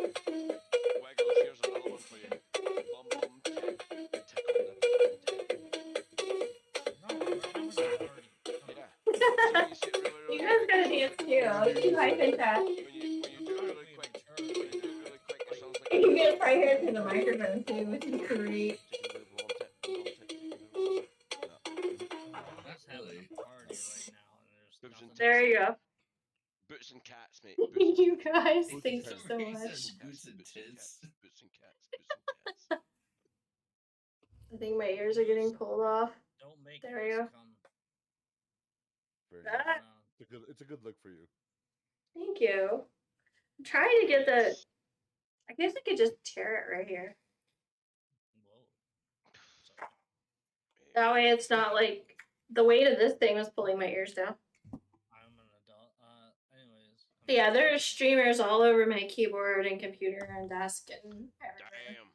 Wiggles, here's another one for you. Bum bum tick. Tickle nipple and tick. No, we're having a party. Yeah. So when you say it really You guys gotta quick, dance too. I'll let you hype in chat. when you do it really quick, it sounds like You can get right here to the microphone too, which is great. That's having a party right now, and there's nothing. There you go. Boots and cats, mate. You guys, thank you Sorry, so he much. says boots and tits. Boots and cats. I think my ears are getting pulled off. Don't make There we go. Very Ah. nice. It's a good look for you. Thank you. I'm trying to get the. I guess I could just tear it right here. That way it's not like the weight of this thing was pulling my ears down. I'm an adult. Anyways. But yeah, there are streamers all over my keyboard and computer and desk and everything. Damn.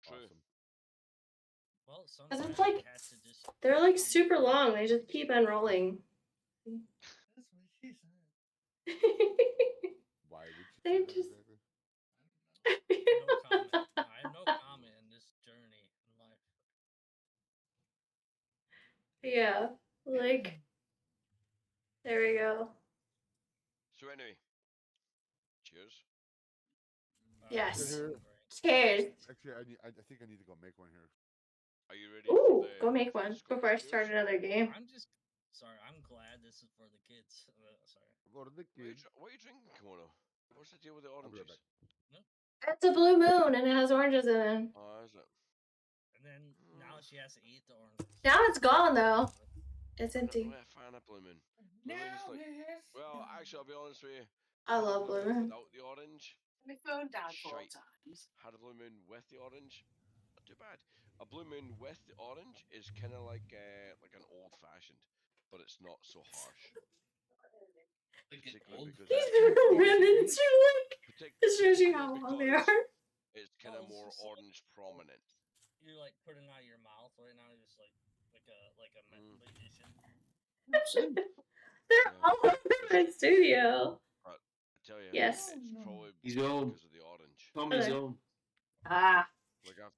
True. Well, Cause sometimes it's like you have to just. they're like super long. They just keep unrolling. That's what she said. Why would you They say that just. exactly? No comment. I have no comment in this journey in life. Yeah, like. There we go. So anyway, cheers. Yes. Here. Cheers. Actually, I think I need to go make one here. Are you ready? Ooh, go make one before I start another game. I'm just sorry. I'm glad this is for the kids. Sorry. What are the kids? What are you drinking, Kimono? What's the deal with the oranges? It's a blue moon and it has oranges in it. Oh, is it? And then now she has to eat the oranges. Now it's gone though. It's empty. I'm not a fan of Blue Moon. Blue Moon's like, well, actually, I'll be honest with you. I love Blue Blue Moon. Without the orange. My phone down 4 Shite. times. Had a Blue Moon with the orange. Not too bad. A Blue Moon with the orange is kind of like an old fashioned, but it's not so harsh. Like an old These are ribbons. You're like, it shows you how long they are. It's kind of more orange prominent. You're like putting out your mouth right now. You're just like a magician. They're all over my studio. But I tell you, Yes. it's probably He's home. because of the orange. Tommy's home. Ah. Like I've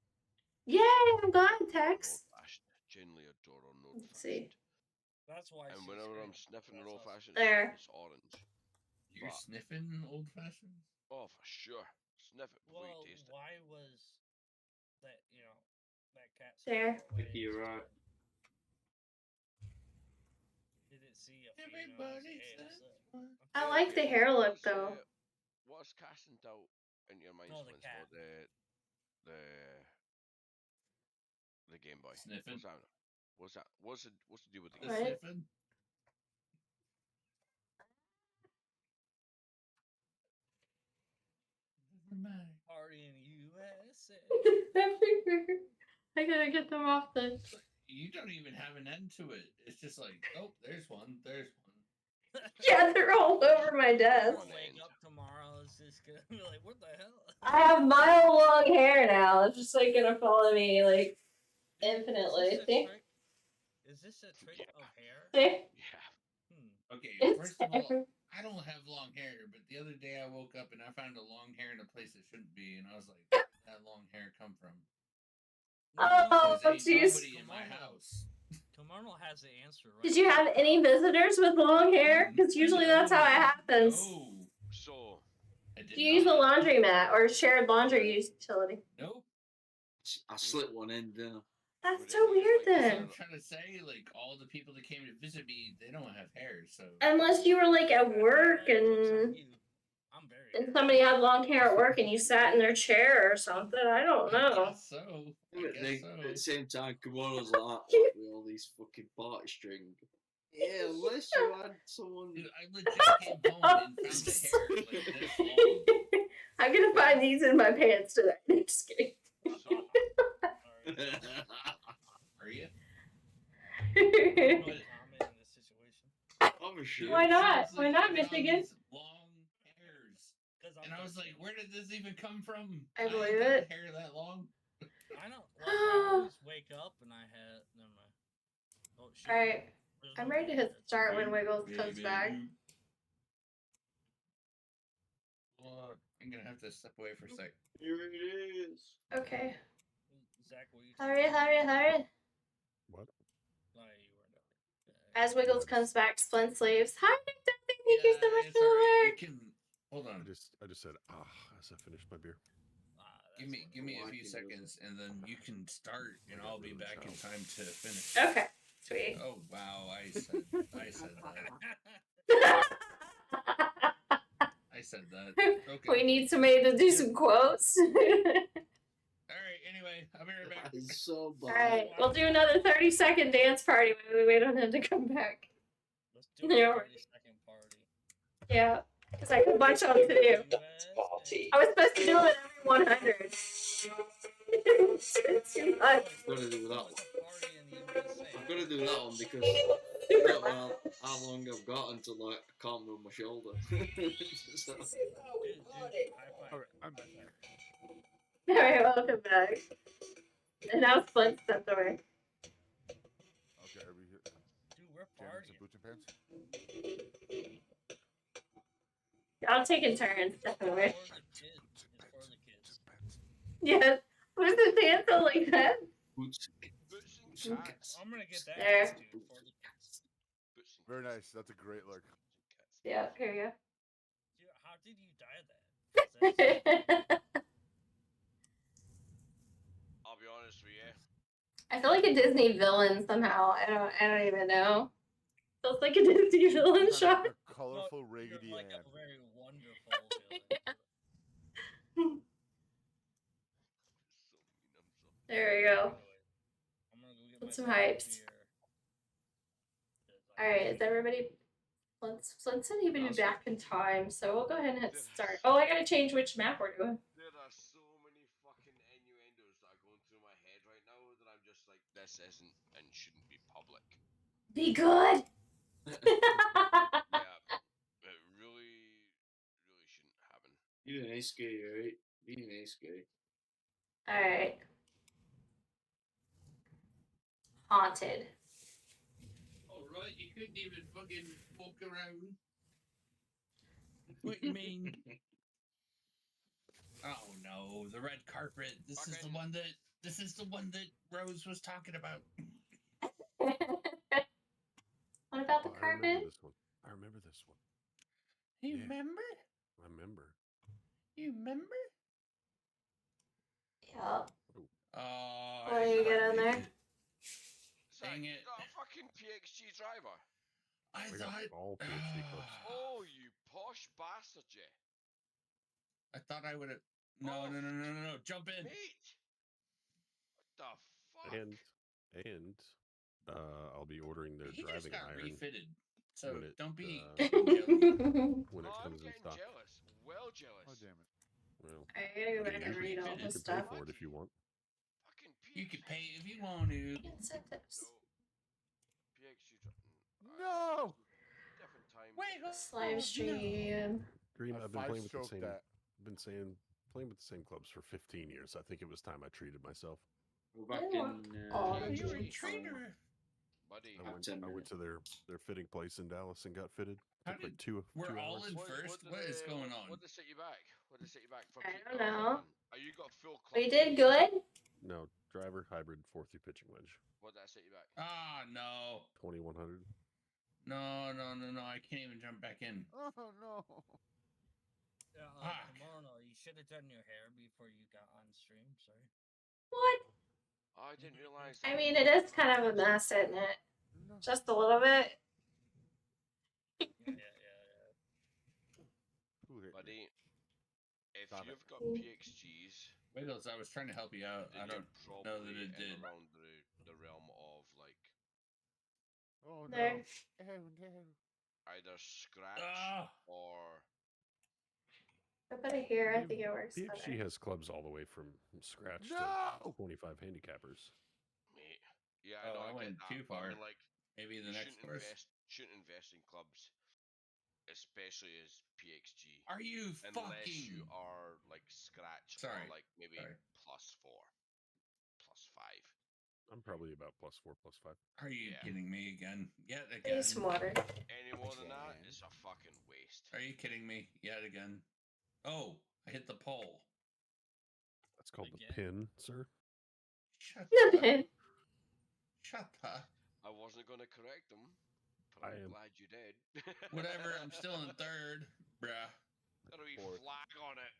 Yay, I'm glad, Tex. genuinely adore an old Let's see. That's why. And whenever I'm sniffing an old fashioned, There. it's orange. You're sniffing old fashioned? Oh, for sure. Sniff it before you taste it. Why was that? That cat. There. You're right. Did it see a Everybody I like the hair look though. What's casting doubt in your mind No, the cat. for the Game Boy? Sniffing. What's that? What's the deal with the What? Game Boy? Sniffing. Party in USA. I gotta get them off the. You don't even have an end to it. It's just like, oh, there's one. Yeah, they're all over my desk. Wake up tomorrow, it's just gonna be like, what the hell? I have mile long hair now. It's just like gonna follow me like infinitely. See? Is this a trick of hair? See? Yeah. Okay, It's first of all, hair. I don't have long hair, but the other day I woke up and I found a long hair in a place it shouldn't be, and I was like, where did that long hair come from? Oh, There's ain't jeez. nobody in my house. Kimono has the answer, right? Did you have any visitors with long hair? Because usually that's how it happens. No. So. Do you use a laundromat or shared laundry utility? Nope. I slipped one in, didn't I? That's so weird then. I'm trying to say, like, all the people that came to visit me, they don't have hair, so. Unless you were like at work and somebody had long hair at work and you sat in their chair or something. I don't know. At the same time, Kimono's like with all these fucking party string. Yeah, unless you had someone. Dude, I legit came home and found the hair like this long. I'm gonna find these in my pants today. I'm just kidding. Are you? I'm sure. Why not? Why not, Michigan? Long hairs. And I was like, where did this even come from? I believe ain't got it. hair that long. I don't. Like, I always wake up and I had. Never mind. Oh, shoot. Alright. There's I'm no ready to camera. hit start when Wiggles comes back. Well, I'm gonna have to step away for a sec. Here it is. Okay. Zach, will you Hurry. What? No, you weren't up. As Wiggles comes back, Splint sleeves. Hi, Nick Dumping. Thank you so much It's for the alright. You alert. can hold on. I just said as I finished my beer. Give me a few seconds, and then you can start, and I'll be back in time to finish. Okay, sweet. Oh wow, I said that. I said that. Okay. We need somebody to do some quotes. All right. Anyway, I'll be right back. That is so bad. Alright, we'll do another 30-second dance party when we wait on him to come back. Let's do a 30-second party. Yeah, because I have a bunch on to do. I was supposed to do it every 100. It's too much. I've got to do that one. I've got to do that one because I don't know how long I've got until I can't move my shoulder. So. I'm Alright, welcome back. And now Splint stepped away. Okay, are we here? Dude, we're Jamming partying. some boots and pants? I'm taking turns, definitely. For the kids. Yes. What's the dance like that? Boots and cats. I'm gonna get that There. dance, dude, for the kids. Very nice. That's a great look. Yeah, here you Dude, how did you dye that? go. I'll be honest with you. I feel like a Disney villain somehow. I don't even know. Feels like a Disney villain Kind shot. of a colorful Raggedy You're like Ann. a very wonderful villain. There we go. I'm gonna go get Put my some second hypes. beer. Alright, is everybody... Flint said he'd be back in time, so we'll go ahead and hit start. Oh, I gotta change which map we're doing. There are so many fucking innuendos that are going through my head right now that I'm just like, this isn't and shouldn't be public. Be good! Yeah, it really shouldn't happen. You're an ace guy, right? You're an ace guy. Alright. Haunted. Alright, you couldn't even fucking walk around. What you mean? Oh no, the red carpet. This is the one that Rose was talking about. What about the I carpet? remember this one. You Yeah. remember? I remember. You remember? Yeah. Oh, What do you get on there? Dang it. You got a fucking PXG driver. I got thought all PhD clubs. Oh, you posh bastard, you. I thought I would have. No. Jump in. Mate. What the fuck? And I'll be ordering their He just driving got iron refitted. So when it, don't be when it I'm comes in getting stock. jealous. Well jealous. Oh, damn it. Well, I gotta go back and read all you this can stuff. pay for it if you want. Fucking You could pay if you want to. Incentives. PXG No! different time. Slime stream. Dream, I I've been playing with the five-stroked same. that. Playing with the same clubs for 15 years. I think it was time I treated myself. We're back I in. want all of You're a these. traitor. Buddy. I went to their fitting place in Dallas and got fitted. How Took like did- two We're all hours. in first. What is going on? What did set you back? What did set you back? I don't know. Are you got full club? We did good. No, driver, hybrid, 4-3 pitching wedge. What did that set you back? Ah, no. 2100. No. I can't even jump back in. Oh, no. Kimono, you should have done your hair before you got on stream. Sorry. What? I didn't realize. I mean, it is kind of a mess, isn't it? Just a little bit. Yeah. Buddy, if Stop you've it. got PXGs, Wiggles, I was trying to help you out. I don't know that it did. Around the realm of like Oh, no. There. Oh, no. either scratch or. I put it here. I think it works PFG better. has clubs all the way from scratch to 25 handicappers. Mate. Yeah, I know. I I went get that, too but I far. mean, like, Maybe you the next course. shouldn't invest in clubs especially as PXG. Are you unless fucking? you are like Scratch Sorry. or like maybe +4, +5. I'm probably about +4, +5. Are you Yeah. kidding me again? Yet I again. need some water. Any more than that, it's a fucking waste. Are you kidding me? Yet again. Oh, I hit the pole. That's called the pin, sir. Shut The up. pin. Shut up. I wasn't gonna correct them, but I'm glad you did. Whatever, I'm still in third, bruh. Got a wee flag on it.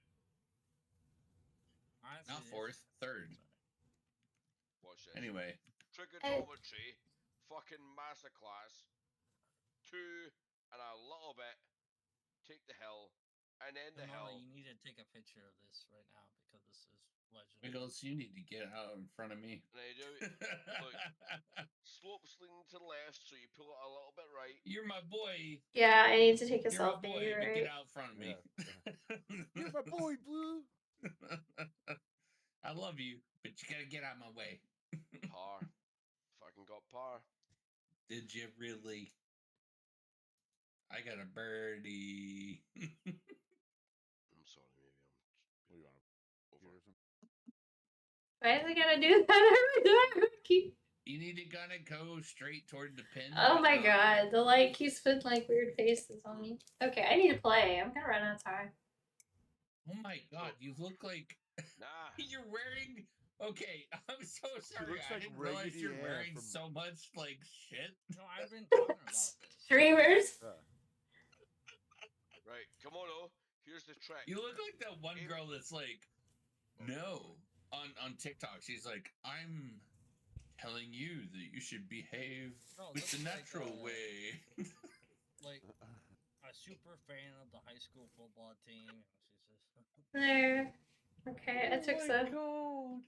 Honestly, Not fourth, third. Watch this. Anyway. Trigonometry, fucking masterclass. 2 and a little bit. Take the hill, and then the Kimono, hill. you need to take a picture of this right now because this is legend. Wiggles, you need to get out in front of me. And I do. Look, slopes leaning to the left, so you pull it a little bit right. You're my boy. Yeah, I need to take a You're my selfie. boy, You're but right. get out in front of me. You're my boy, Blue. I love you, but you gotta get out of my way. Par. Fucking got par. Did you really? I got a birdie. I'm sorry, maybe I'm. What do you want to over? Why is it gonna do that every time? You need to gonna go straight toward the pin. Oh my god, the light keeps putting like weird faces on me. Okay, I need to play. I'm gonna run out of time. Oh my god, you look like you're wearing. Okay, I'm so sorry. looks I like didn't realize Raggedy you're Ann wearing from- so much like shit. No, I've been talking about this. Streamers. Right, Kimono. Here's the trick. You look like that one girl that's like, no, on TikTok. She's like, I'm telling you that you should behave with the natural way. Like a super fan of the high school football team. She's just There. Okay, I took some. God.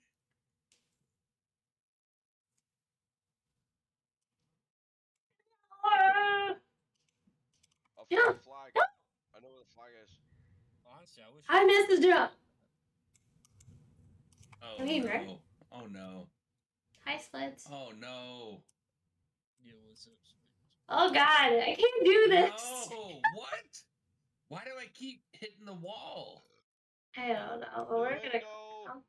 I'll find the flag. I know where the flag is. Honestly, I wish I missed the jump. Oh I mean, no! right? Oh no! Hi, Splits. Oh no! Oh god, I can't do this. No! What? Why do I keep hitting the wall? I don't know, but we're gonna go.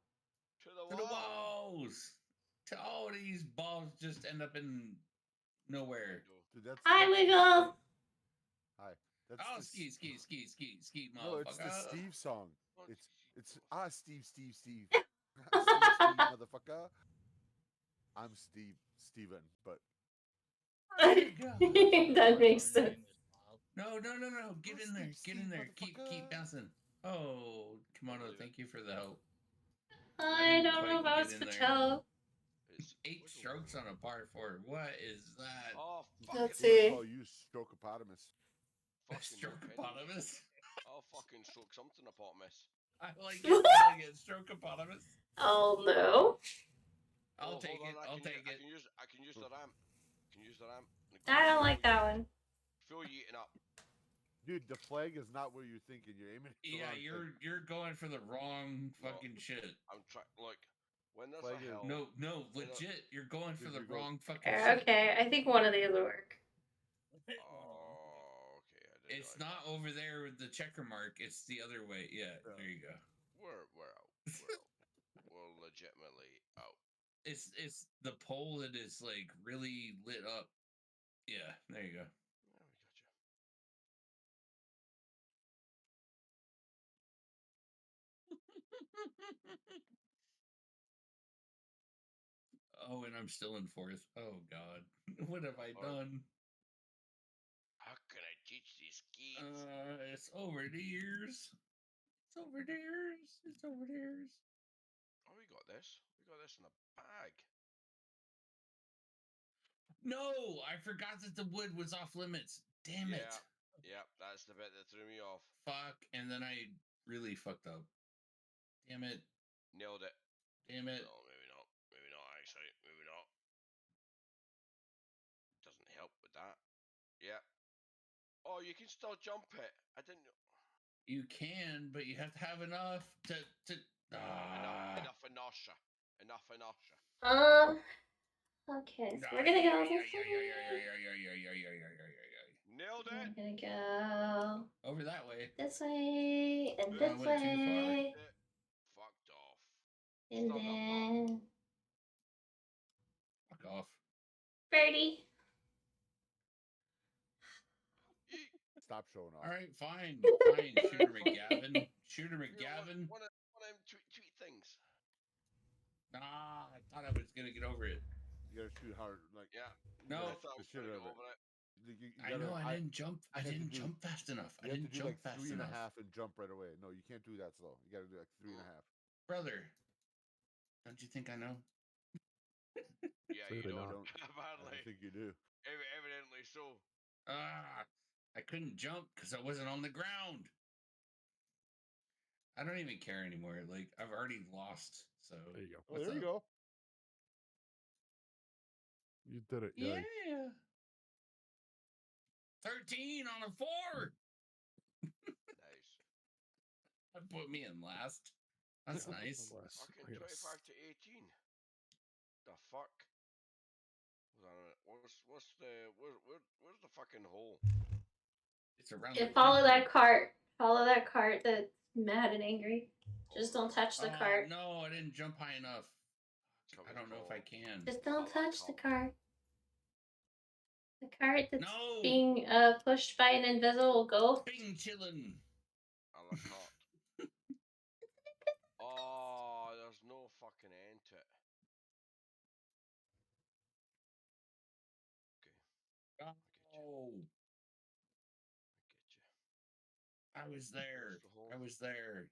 To the walls. To all these balls just end up in nowhere. Dude, that's Hi, Wiggle. Hi. That's Oh, the ski, motherfucker. No, it's the Steve song. It's Steve, Steve, motherfucker. I'm Steven, but That makes sense. No. Get in there. Get in there. Keep bouncing. Oh, Kimono, thank you for the help. I don't know if I was to tell. 8 strokes on a par 4. What is that? Oh, fuck. Let's see. Oh, you strokeopotamus. Strokeopotamus? I'll fucking stroke something apotamus. I like it. Strokeopotamus. Oh no. I'll take it. I'll take it. I can use the ramp. I don't like that one. Feel yeeting up. Dude, the flag is not where you're thinking. You're aiming. Yeah, you're going for the wrong fucking shit. I'm trying. Look, when there's Flag a hill. No, legit. You're going for the wrong fucking shit. Okay, I think one of these will work. Oh, okay. It's not over there with the checker mark. It's the other way. Yeah, there you go. We're out. We're legitimately out. It's the pole that is like really lit up. Yeah, there you go. Oh, and I'm still in 4th. Oh God, what have I done? How can I teach these kids? It's over the years. It's over there. It's over there. Oh, we got this. We got this in a bag. No, I forgot that the wood was off limits. Damn it. Yeah, that's the bit that threw me off. Fuck, and then I really fucked up. Damn it. Nailed it. Damn it. No, maybe not. Maybe not, actually. Maybe not. Doesn't help with that. Yeah. Oh, you can still jump it. I didn't know. You can, but you have to have enough to Enough inertia. Okay, so we're gonna go. Nailed it. I'm gonna this way, and I this went too far. way. Fucked off. And then Fuck off. Birdie. Stop showing off. All right, fine. Fine, Shooter McGavin. Shooter McGavin. One of them tweet things. Ah, I thought I was going to get over it. You gotta shoot hard. Like, yeah. No. I thought I was going to go over it. I know, I didn't jump. I didn't jump fast enough. I didn't jump fast enough. You have to do like 3.5 and jump right away. No, you can't do that slow. You gotta do like 3.5. Brother, don't you think I know? Yeah, you don't. I think you do. Evidently so. I couldn't jump because I wasn't on the ground. I don't even care anymore. Like, I've already lost. So there you go. Oh, there you go. You did it, guy. Yeah. 13 on a 4. Nice. That put me in last. That's nice. Fucking 25 to 18. The fuck? Where's the fucking hole? It's around. Yeah, follow that cart. Follow that cart that's mad and angry. Just don't touch the cart. No, I didn't jump high enough. I don't know if I can. Just don't touch the cart. The cart that's No. being pushed by an invisible ghost. Bing chillin'. A la carte. Oh, there's no fucking end to it. Okay. Oh. I was there. I was there.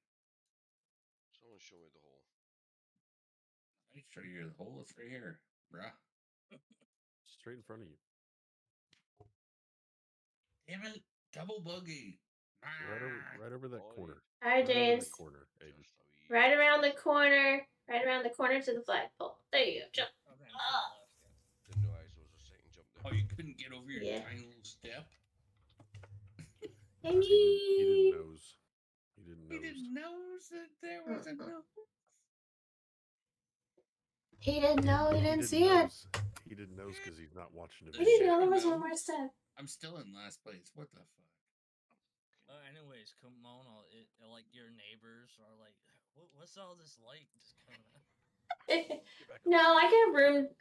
Someone show me the hole. I show you the hole. It's right here, bruh. Straight in front of you. Damn it! Double buggy. Right over that corner. All right, James. Corner, Aiden. Right around the corner. Right around the corner to the flagpole. There you go. Jump. Didn't know I was a second jump there. Oh, you couldn't get over your tiny little step? Hey, he didn't nose. He didn't nose. He didn't nose that there was a nose. He didn't know. He didn't see it. He didn't nose because he's not watching the He video. didn't know there was one more step. I'm still in last place. What the fuck? Anyways, Kimono, like your neighbors are like, what's all this light just coming out? No, I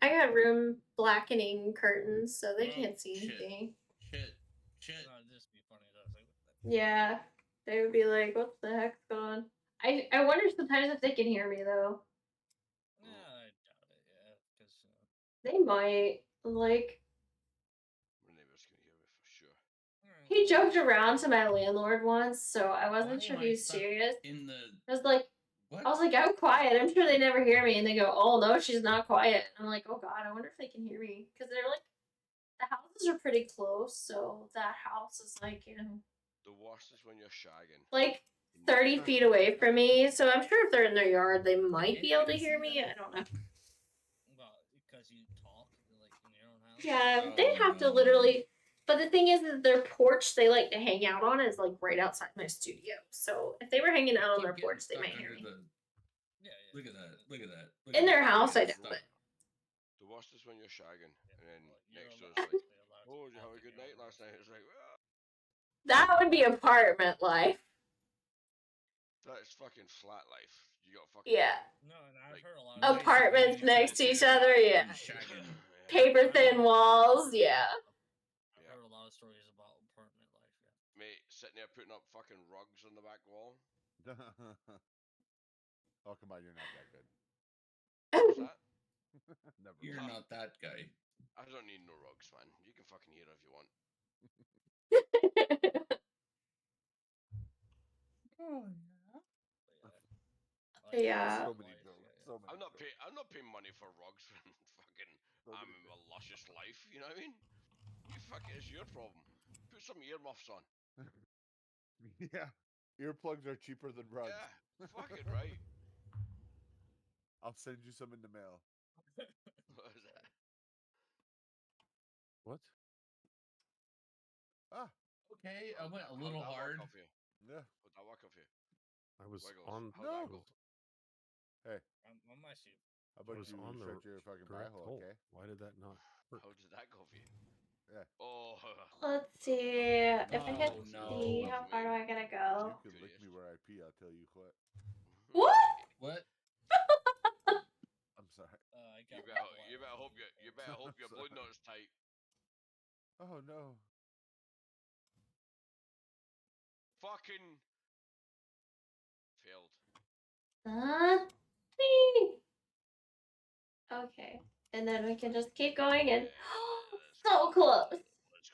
got room blackening curtains, so they can't see anything. Shit. No, this would be funny though. Like, Yeah, they would be like, "What the heck's going on?" I wonder sometimes if they can hear me though. Yeah, I doubt it. Yeah, because They might. Like, My neighbor's gonna hear me for sure. he joked around to my landlord once, so I wasn't sure he was serious. I was like, I'm quiet. I'm sure they never hear me. And they go, oh, no, she's not quiet. I'm like, oh, God, I wonder if they can hear me. Because they're like, the houses are pretty close. So that house is like, The worst is when you're shagging. like 30 feet away from me. So I'm sure if they're in their yard, they might be able to hear me. I don't know. well, because you talk like in your own house. Yeah, they have to literally. But the thing is that their porch they like to hang out on is like right outside my studio. So if they were hanging out on their porch, they might hear me. Look at that. Look at that. In their house, I doubt it. The worst is when you're shagging, and then next door is like, oh, did you have a good night last night? It's like, well, That would be apartment life. that's fucking flat life. You got fucking No, and I've heard a lot of apartments next to each other. Yeah, paper thin walls. Yeah. I've heard a lot of stories about apartment life. Yeah. mate sitting there putting up fucking rugs on the back wall. Oh, come on, you're not that good. What's that? Never You're mind. not that guy. I don't need no rugs, man. You can fucking hear it if you want. Oh yeah. So many jokes. So many I'm not paying money for rugs when fucking I'm in my luscious life. You know what I mean? You fucking, it's your problem. Put some earmuffs on. Yeah, earplugs are cheaper than rugs. Yeah, fucking right. I'll send you some in the mail. What is that? What? Ah, okay. I went a little hard. Yeah. How'd that work off you? I was Wiggles. on. How'd that go? Hey, I'm on my suit. how about you on the shut your fucking pie correct hole, hole. okay? Why did that not work? How did that go for you? Yeah. Oh, Let's see. If I hit No, C, how far do I gotta go? You can lick me where I pee. I'll tell you what. What? What? I'm sorry. I got You better hope your Sorry. blood knot's tight. Oh no. Fucking failed. Okay. And then we can just keep going and so close.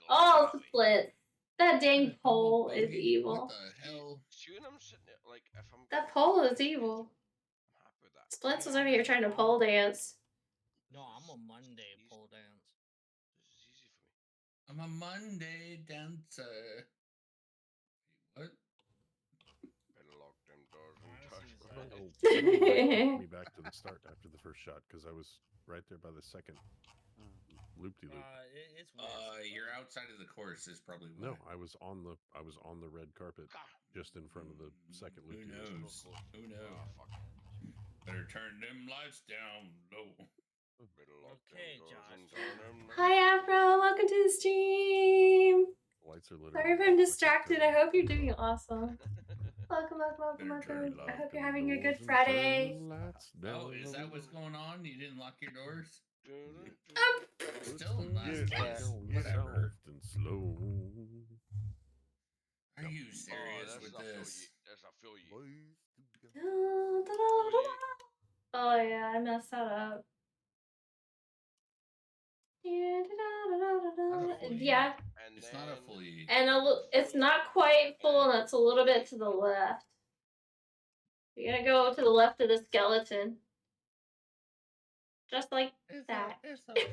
All splits. That dang pole is evil. What the hell? See when I'm sitting there, like if I'm That pole is evil. I'm happy with that. Splits was over here trying to pole dance. No, I'm a Monday pole dance. This is easy for me. I'm a Monday dancer. What? Better lock them doors and Took me back to the start after the first shot because I was right there by the second loop-de-loop. It's weird. You're outside of the course is probably why. No, I was on the red carpet just in front of the second Who loop-de-loop. knows? Who knows? Oh, fuck. Better turn them lights down low. Better lock Okay, them doors Josh. and turn them Hi Afro, welcome to the stream. The lights are lit. Sorry if I'm distracted. I hope you're doing awesome. Welcome. I hope you're having a good Friday. Oh, is that what's going on? You didn't lock your doors? Still Still nice place. Whatever. And slow. Are you serious with this? That's a feel you. Oh yeah, I messed that up. Yeah. It's not a full yeet. And it's not quite full, and it's a little bit to the left. You're gonna go to the left of the skeleton. Just like that. It's okay. To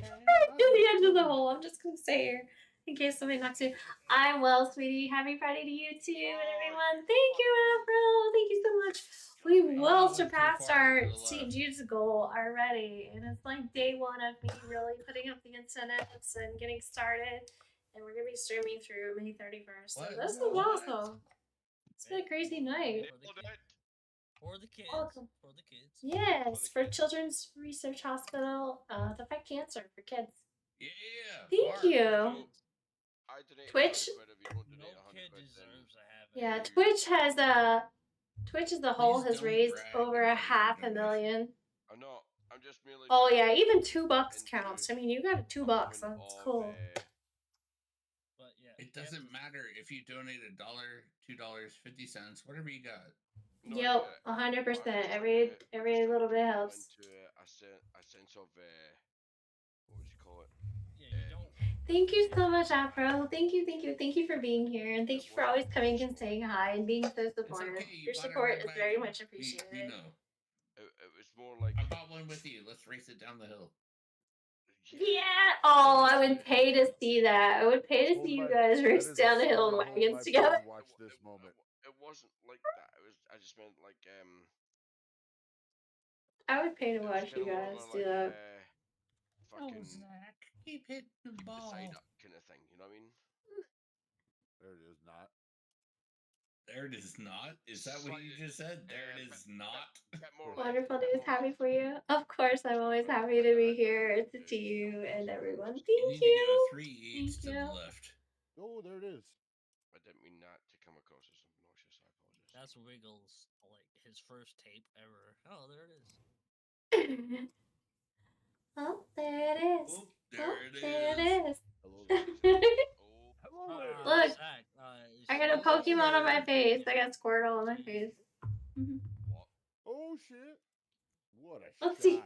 the edge of the hole. I'm just gonna say here. In case somebody knocks you. I'm well, sweetie. Happy Friday to you too, and everyone. Thank you, Afro. Thank you so much. We well surpassed our St. Jude's goal already, and it's like day one of me really putting up the incentives and getting started. And we're gonna be streaming through May 31st. So this is awesome. It's been a crazy night. For the kids. Welcome. For the kids. Yes, for Children's Research Hospital to fight cancer for kids. Yeah. Thank you. Twitch. No kid deserves to have it. Yeah, Twitch as a whole has raised over $500,000. I'm not. I'm just merely. Oh yeah, even $2 counts. I mean, you got $2. That's cool. But yeah, it doesn't matter if you donate $1, $2, 50 cents, whatever you got. No, Yep, 100%. Every little bit helps. Into a sense of what would you call it? Yeah, you don't. Thank you so much, Afro. Thank you for being here, and thank you for always coming and saying hi and being so supportive. Okay, Your support is very much appreciated. We know. It was more like I bought one with you. Let's race it down the hill. Yeah. Oh, I would pay to see that. I would pay to see you guys race down the hill in wagons together. Watch this moment. It wasn't like that. It was. I just meant like I would pay to watch you guys do that. Fucking Zach, keep hitting the ball. Side up kind of thing. You know what I mean? There it is. Not. There it is not? Is that what you just said? There it is not? Wonderful news. Happy for you. Of course, I'm always happy to be here to you and everyone. Thank you. To go 3 to the left. Oh, there it is. I didn't mean that to come across as obnoxious. I apologize. That's Wiggles, like his first tape ever. Oh, there it is. Oh, there it is. There it is. Hello there. Look, Zach, I got a Pokemon on my face. I got Squirtle on my face. What? Oh shit! What a Let's shot! see.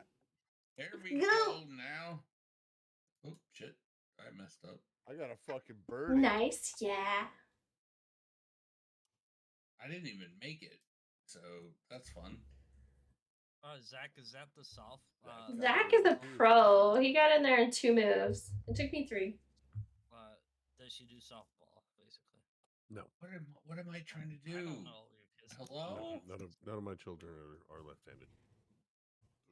There we go now. Oh shit! I messed up. I got a fucking bird. Nice, yeah. I didn't even make it, so that's fun. Zach, is that the soft? Zach is a pro. He got in there in 2 moves. It took me 3. Does she do softball, basically? No. What am I trying to do? I don't know. Hello? None of my children are left-handed.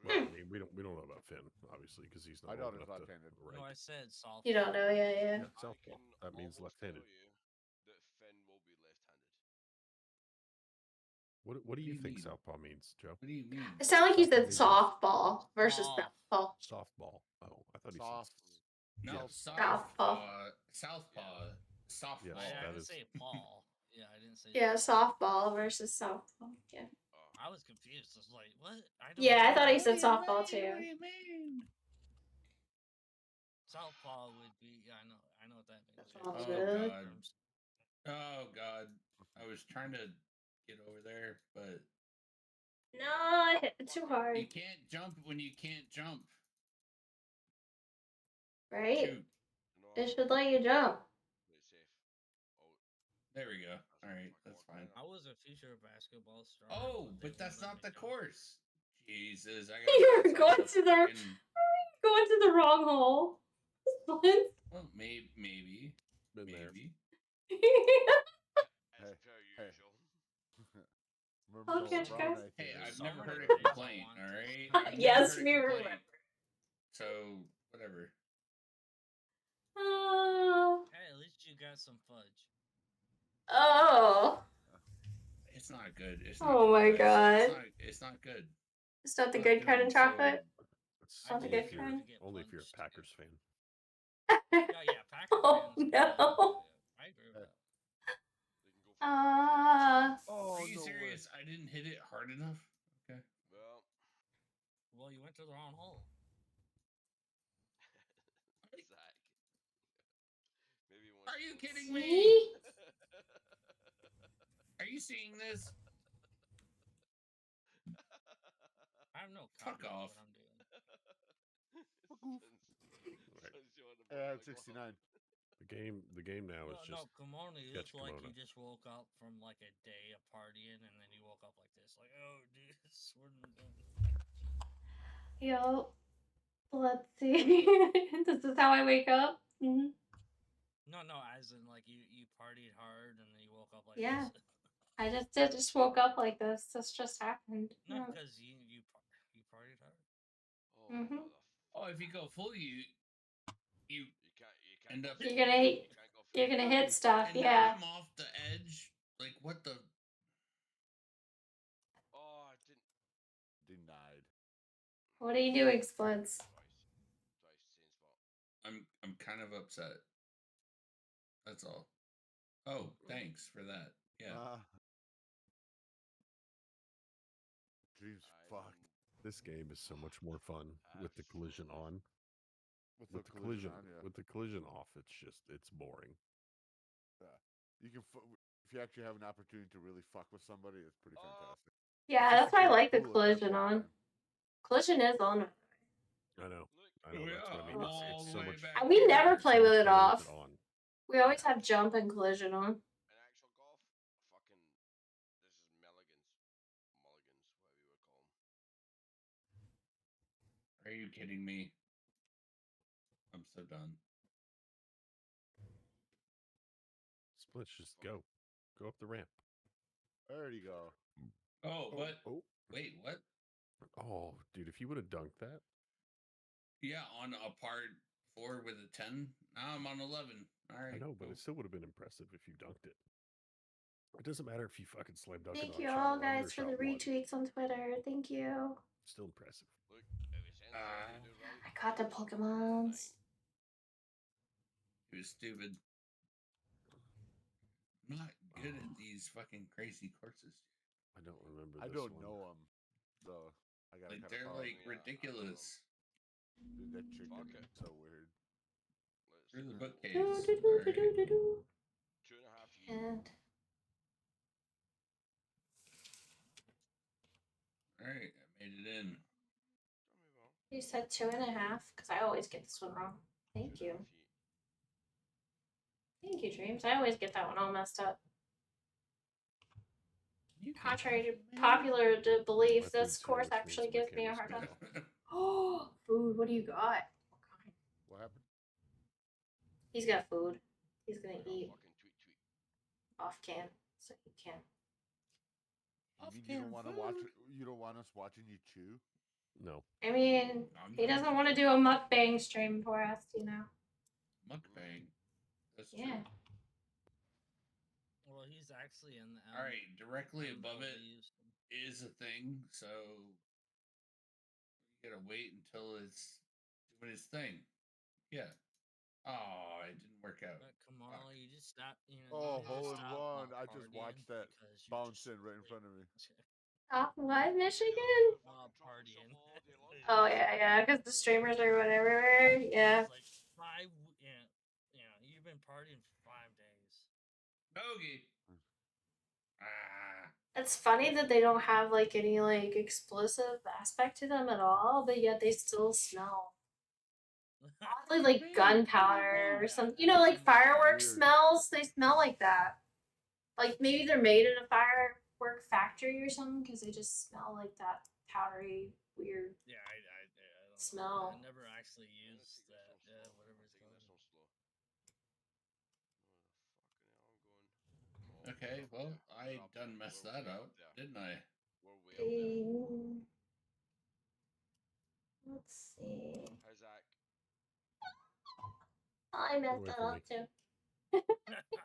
Well, I mean, we don't know about Finn, obviously, because he's not. My old daughter's enough to left-handed. rank. No, I said softball. You don't know, yeah. Softball. That means left-handed. That Finn will be left-handed. What do you think southpaw means, Joe? What do you mean? It sounded like you said softball versus softball. Softball. Oh, I thought he Soft. said No, Southpaw. Southpaw. Softball. Yes, I that didn't is. say Paul. Yeah, I didn't say. Yeah, softball versus southpaw. Yeah. I was confused. I was like, what? I don't. Yeah, I thought he What said do you softball mean? too. What do you mean? Southpaw would be. Yeah, I know what that means. all Oh good. god. Oh god. I was trying to get over there, but No, I hit it too hard. you can't jump when you can't jump. Right? Shoot. It should let you jump. There we go. All right, that's fine. I was a future basketball star. Oh, they but that's won't let not me the jump. course. Jesus, I You're got going to the going to the wrong hole. Flint. Well, maybe. Been there. As per usual. I'll Remember catch Brown guys. Eye Hey, Theory. I've never Someone heard a agrees I complaint. want All to. right. I've Yes, never we heard a remember. complaint. So whatever. Hey, at least you got some fudge. Oh. It's not good. It's not Oh good, my guys. god. It's not good. It's not the Not good kind of good, chocolate. It's Not the only good if you're kind. only if you're a Packers fan. Yeah, Packers Oh fans. no. I agree with that. Are you serious? I didn't hit it hard enough. Okay. Well, you went to the wrong hole. Zach. Maybe Are you kidding See? me? Are you seeing this? I have no Fuck comment off. what I'm doing. Yeah, 69. The game now is Well, just no, Kimono, you sketch look like kimono. you just woke up from like a day of partying, and then you woke up like this, like, oh, dude, sword and gun. Yo. Let's see. This is how I wake up. Mm-hmm. No, as in like you partied hard, and then you woke up like Yeah. this. I just woke up like this. This just happened. No, Yeah. because you partied hard. Mm-hmm. Oh, if you go full, you can't end up. You're gonna hit stuff. And Yeah. now I'm off the edge. Like what the? Oh, I didn't. Denied. What are you doing, Splits? I'm kind of upset. That's all. Oh, thanks for that. Yeah. Dream's fucked. This game is so much more fun with the collision on. With the collision on, yeah. With the collision off, it's boring. Yeah. You can if you actually have an opportunity to really fuck with somebody, it's pretty fantastic. Yeah, that's why I like the collision on. Collision is on. I know. That's what I mean. It's so much. We never play with it fun off. on. We always have jump and collision on. In actual golf, fucking, this is mulligans, whatever you would call them. Are you kidding me? I'm so done. Splits, just go up the ramp. There you go. Oh, what? Oh. Wait, what? Oh, dude, if you would have dunked that. Yeah, on a part 4 with a 10. Now I'm on 11. All right. I know, but it still would have been impressive if you dunked it. It doesn't matter if you fucking slam dunk Thank it on you shot all 1 guys or for shot the 1. retweets on Twitter. Thank you. Still impressive. Look, if I caught the Pokemons. It was stupid. I'm not good at these fucking crazy courses. I don't remember. I this don't one. know them, so I gotta. Like they're like ridiculous. Dude, that chicken is so weird. Through the bookcase. Right. 2.5 years. And All right, I made it in. you said 2.5 because I always get this one wrong. Thank you. Thank you, Dreams. I always get that one all messed up. Contrary to popular belief, this course actually gives me a hard time. Oh, food. What do you got? What happened? He's got food. He's gonna eat. Off cam, so he can. You don't want to watch. You don't want us watching you chew. No. I mean, he doesn't want to do a mukbang stream for us, you know. Mukbang. That's yeah. true. Well, he's actually in the. All right, directly above it is a thing, so you gotta wait until it's doing its thing. Yeah. Oh, it didn't work out. Come on, you just stop. You know, Oh, you just hole in stop one. I just partying watched that because bounce in right in front of me. Top what, Michigan? Partying. Oh yeah, because the streamers are going everywhere. Yeah. It's like 5. Yeah, you've been partying for 5 days. Bogey. Ah. It's funny that they don't have like any like explosive aspect to them at all, but yet they still smell. Oddly, like gunpowder or something. You know, like fireworks smells. They smell like that. Like maybe they're made in a firework factory or something because they just smell like that powdery, weird smell. I never actually used that. Yeah, whatever it's called. Okay, well, I done messed that up, didn't I? Let's see. Hi, Zach. I messed that up too.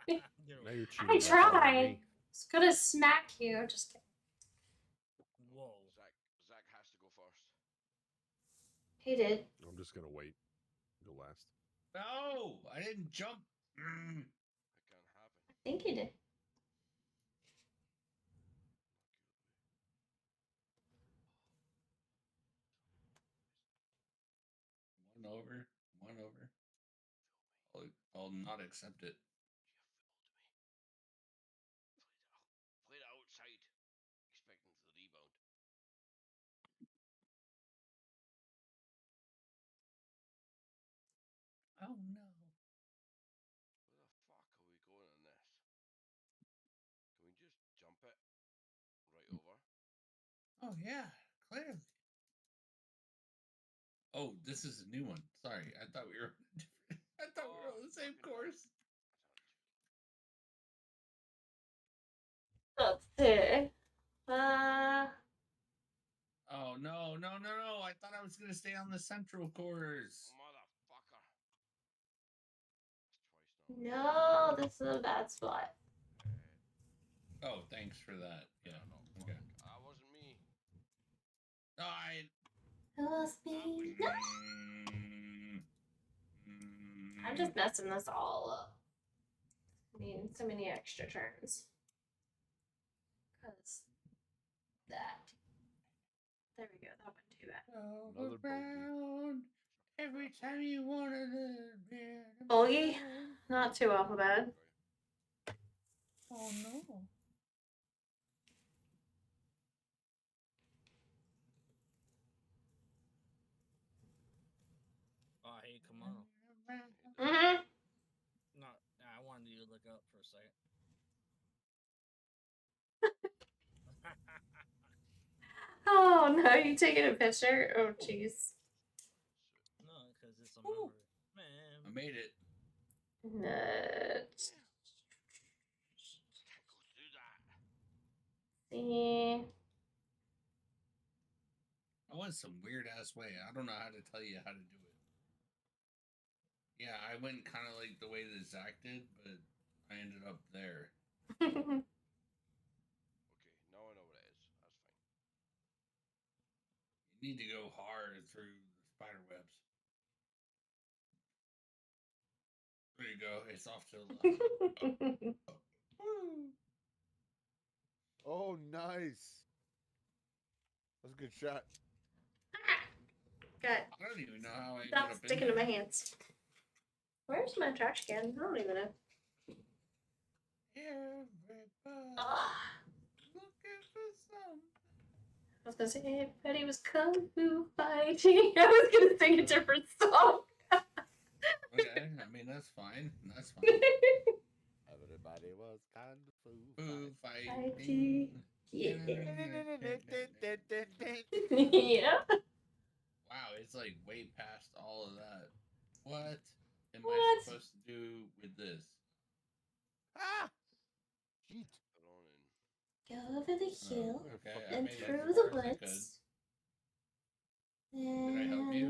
Now you're I cheating. tried. It's gonna smack you. Just kidding. Whoa. Zach has to go first. He did. I'm just gonna wait. Go last. No, I didn't jump. It can't happen. I think he did. One over. I'll not accept it. Played it outside, expecting the rebound. Oh no. Where the fuck are we going on this? Can we just jump it right over? Oh yeah, clearly. Oh, this is a new one. Sorry, I thought we were different. I thought we were on the same course. Let's see. Oh no. I thought I was gonna stay on the central course. Motherfucker. No, this is a bad spot. Oh, thanks for that. Yeah. Okay. That wasn't me. It was me. No. I'm just messing this all up. I mean, so many extra turns. Because that. There we go. That went too bad. Another bogey. Every time you wanted to. Bogey? Not too awful bad. Oh no. Oh, hey, Kimono. Mm-hmm. No, I wanted you to look up for a second. Oh no, you taking a picture? Oh jeez. No, because it's a memory. Man. I made it. Nuts. Can't go through that. See. I went some weird ass way. I don't know how to tell you how to do it. Yeah, I went kind of like the way that Zach did, but I ended up there. Okay, now I know what it is. That's fine. You need to go hard through the spider webs. There you go. It's off to the left. Oh, nice. That's a good shot. Good. I don't even know how I ended Stop up sticking to my hands. Where's my trash can? I don't even know. Everybody looking for something. I was gonna say everybody was kung fu fighting. I was gonna sing a different song. Okay, I mean that's fine. That's fine. Everybody was kung fu fighting. Yeah. Yeah. Wow, it's like way past all of that. What am I supposed to do with this? Ah! Cheat. Go over the hill Okay, and I made it through as the far as I could. woods. Did I help you?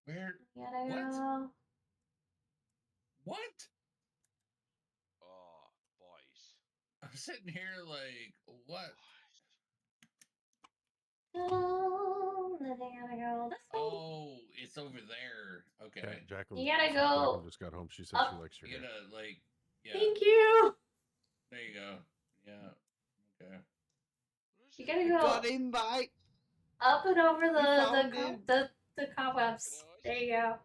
Where? Gotta What? go. What? Oh, boys. I'm sitting here like, what? Down the you gotta go this way. Oh, it's over there. Okay. Jacqueline, You gotta go Jacqueline just got home. She said she up. likes your You hair. gotta, like, yeah. Thank you. There you go. Yeah. Okay. You gotta We go got him back. up and over found him. the cobwebs. There you go.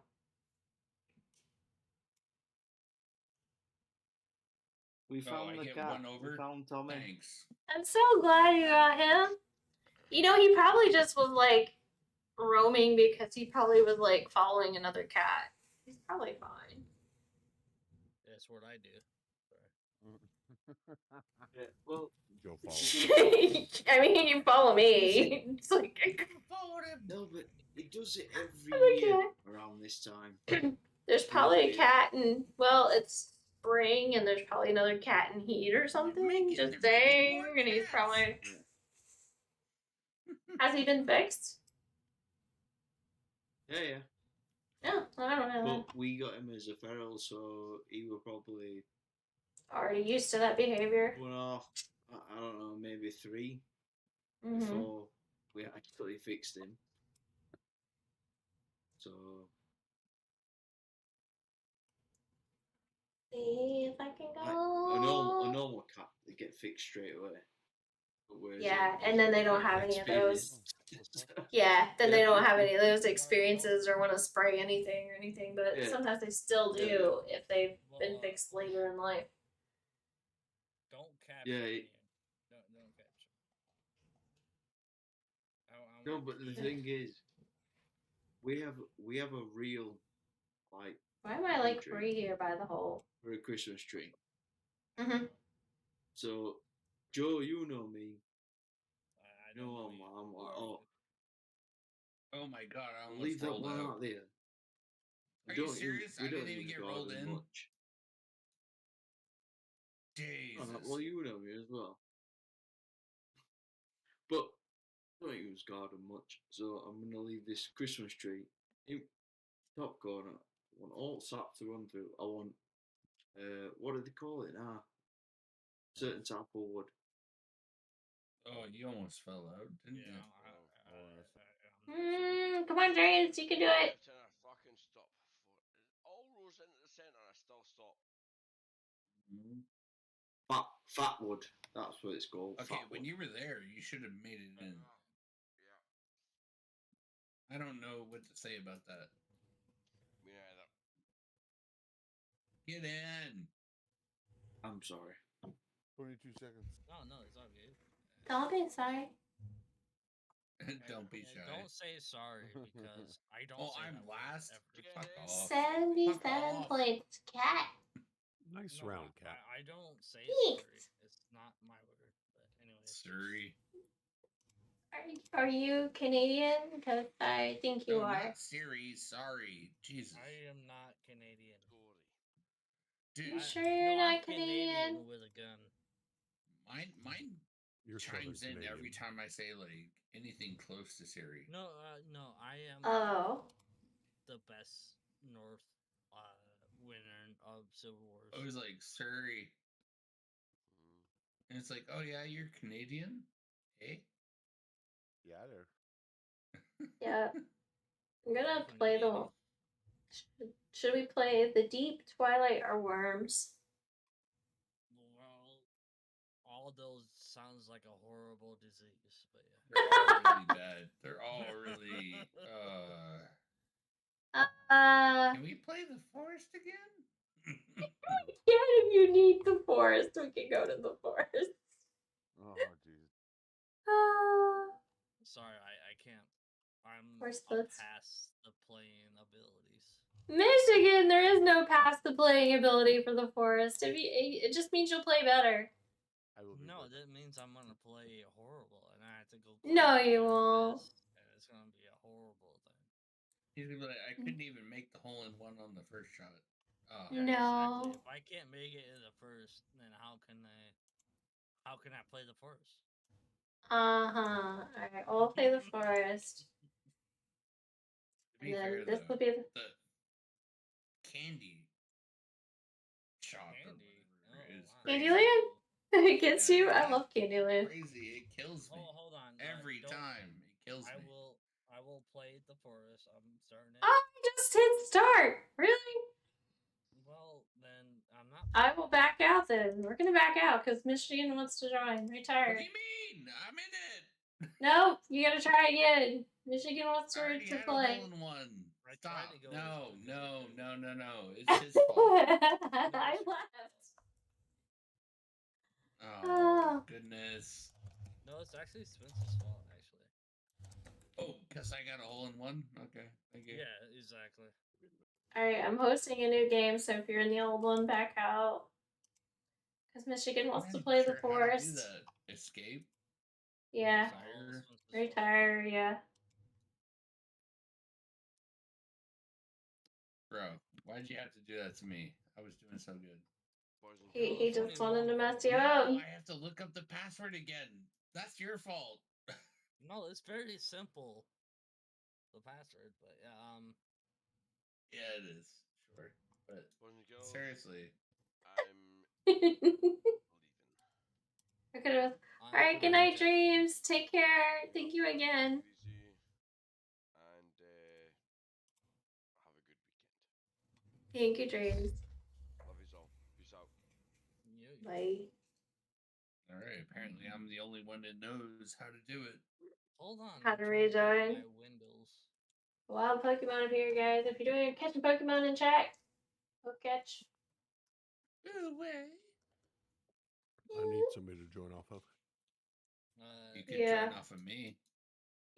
We found I the get cat. one over? We found Tommy. Thanks. I'm so glad you got him. You know, he probably just was like roaming because he probably was like following another cat. He's probably fine. That's what I do. Yeah, well, go follow. I mean, you follow me. It's like followed him. No, but he does it every year around this time. there's probably a cat in, well, it's spring and there's probably another cat in heat or something. Just saying, and he's probably. Has he been fixed? Yeah. Yeah, I don't know. But we got him as a feral, so he was probably Already used to that behavior. 1.5, I don't know, maybe 3 Mhm. before we actually fixed him. So. See if I can go. A normal cat, they get fixed straight away. Yeah, and then they don't have any of those. Yeah, then they don't have any of those experiences or want to spray anything or anything, but Yeah. sometimes they still do if they've been fixed later in life. Don't capture Yeah. me. Don't capture. No, but the thing is, we have a real, like. Why am I like free here by the hole? For a Christmas tree. Mhm. So, Joe, you know me. I don't know you. I'm like, Oh my god, I almost leave that rolled one out. out there. Are you serious? I didn't even get rolled garden in. much. Jesus. Well, you know me as well. But I don't use garden much, so I'm gonna leave this Christmas tree in top corner. I want all sap to run through. I want what do they call it now? Certain type of wood. Oh, you almost fell out, didn't you? Come on, James, you can do it. I fucking stop. All rows into the centre, I still stop. Fat wood. That's what it's called. Okay, when you were there, you should have made it in. I don't know what to say about that. Me neither. Get in. I'm sorry. 22 seconds. No, it's all good. Don't be sorry. Don't be shy. Don't say sorry because I don't. Oh, I'm last. Fuck off. 77 points, cat. Nice No, round, cat. I don't say Thanks. sorry. It's not my word. But anyway. Sorry. Are you Canadian? Because I think you No, are. not Siri. Sorry. Jesus. I am not Canadian. Dude, You sure you're I'm not Canadian? with a gun. Mine You're chimes in Canadian. every time I say like anything close to Siri. No, I am. The best North winner of Civil Wars. I was like Surrey, and it's like, oh yeah, you're Canadian, hey? Yeah, there. Yeah. I'm gonna play the. Should we play the Deep, Twilight, or Worms? Well, all those sounds like a horrible disease, but yeah. They're all really bad. They're all really. Can we play the forest again? Yeah, if you need the forest, we can go to the forest. Oh, jeez. Sorry, I can't. I'm Horselets. past the playing abilities. Michigan, there is no past the playing ability for the forest. It just means you'll play better. No, that means I'm gonna play horrible, and I have to go. No, you won't. And it's gonna be a horrible thing. He's gonna be like, I couldn't even make the hole in one on the first shot. Yeah, No. exactly. If I can't make it in the first, then how can I play the forest? Alright, I'll play the forest. To be And then fair, this though, will be the candy shop or whatever is crazy. Candyland? It gets you? I love Candyland. Crazy, it kills me. Hold on. Every time it kills me. I will play the forest. I'm starting it. Oh, I just hit start. Really? Well, then I'm not. I will back out then. We're gonna back out because Michigan wants to join. Retire. What do you mean? I'm in it. No, you gotta try again. Michigan wants I already to had play. a hole in one. Stop. No. It's his fault. I left. Oh, goodness. No, it's actually Spencer's fault, actually. Oh, because I got a hole in one? Okay, thank you. Yeah, exactly. Alright, I'm hosting a new game, so if you're in the old one, back out. Because Michigan wants to play the forest. How to do that? Escape? Yeah. Retire, yeah. Bro, why'd you have to do that to me? I was doing so good. He just wanted to mess you No, up. I have to look up the password again. That's your fault. No, it's very simple. The password, but yeah, it is. Sure, but seriously, Okay. Alright, good night, dreams. Take care. Thank you again. And have a good weekend. Thank you, dreams. Love you all. Peace out. Bye. All right. Apparently, I'm the only one that knows how to do it. Hold on. How to rejoin. My Windows. Wild Pokemon up here, guys. If you're doing catching Pokemon in chat, go catch. Go away. I need somebody to join off of. You could join off of me.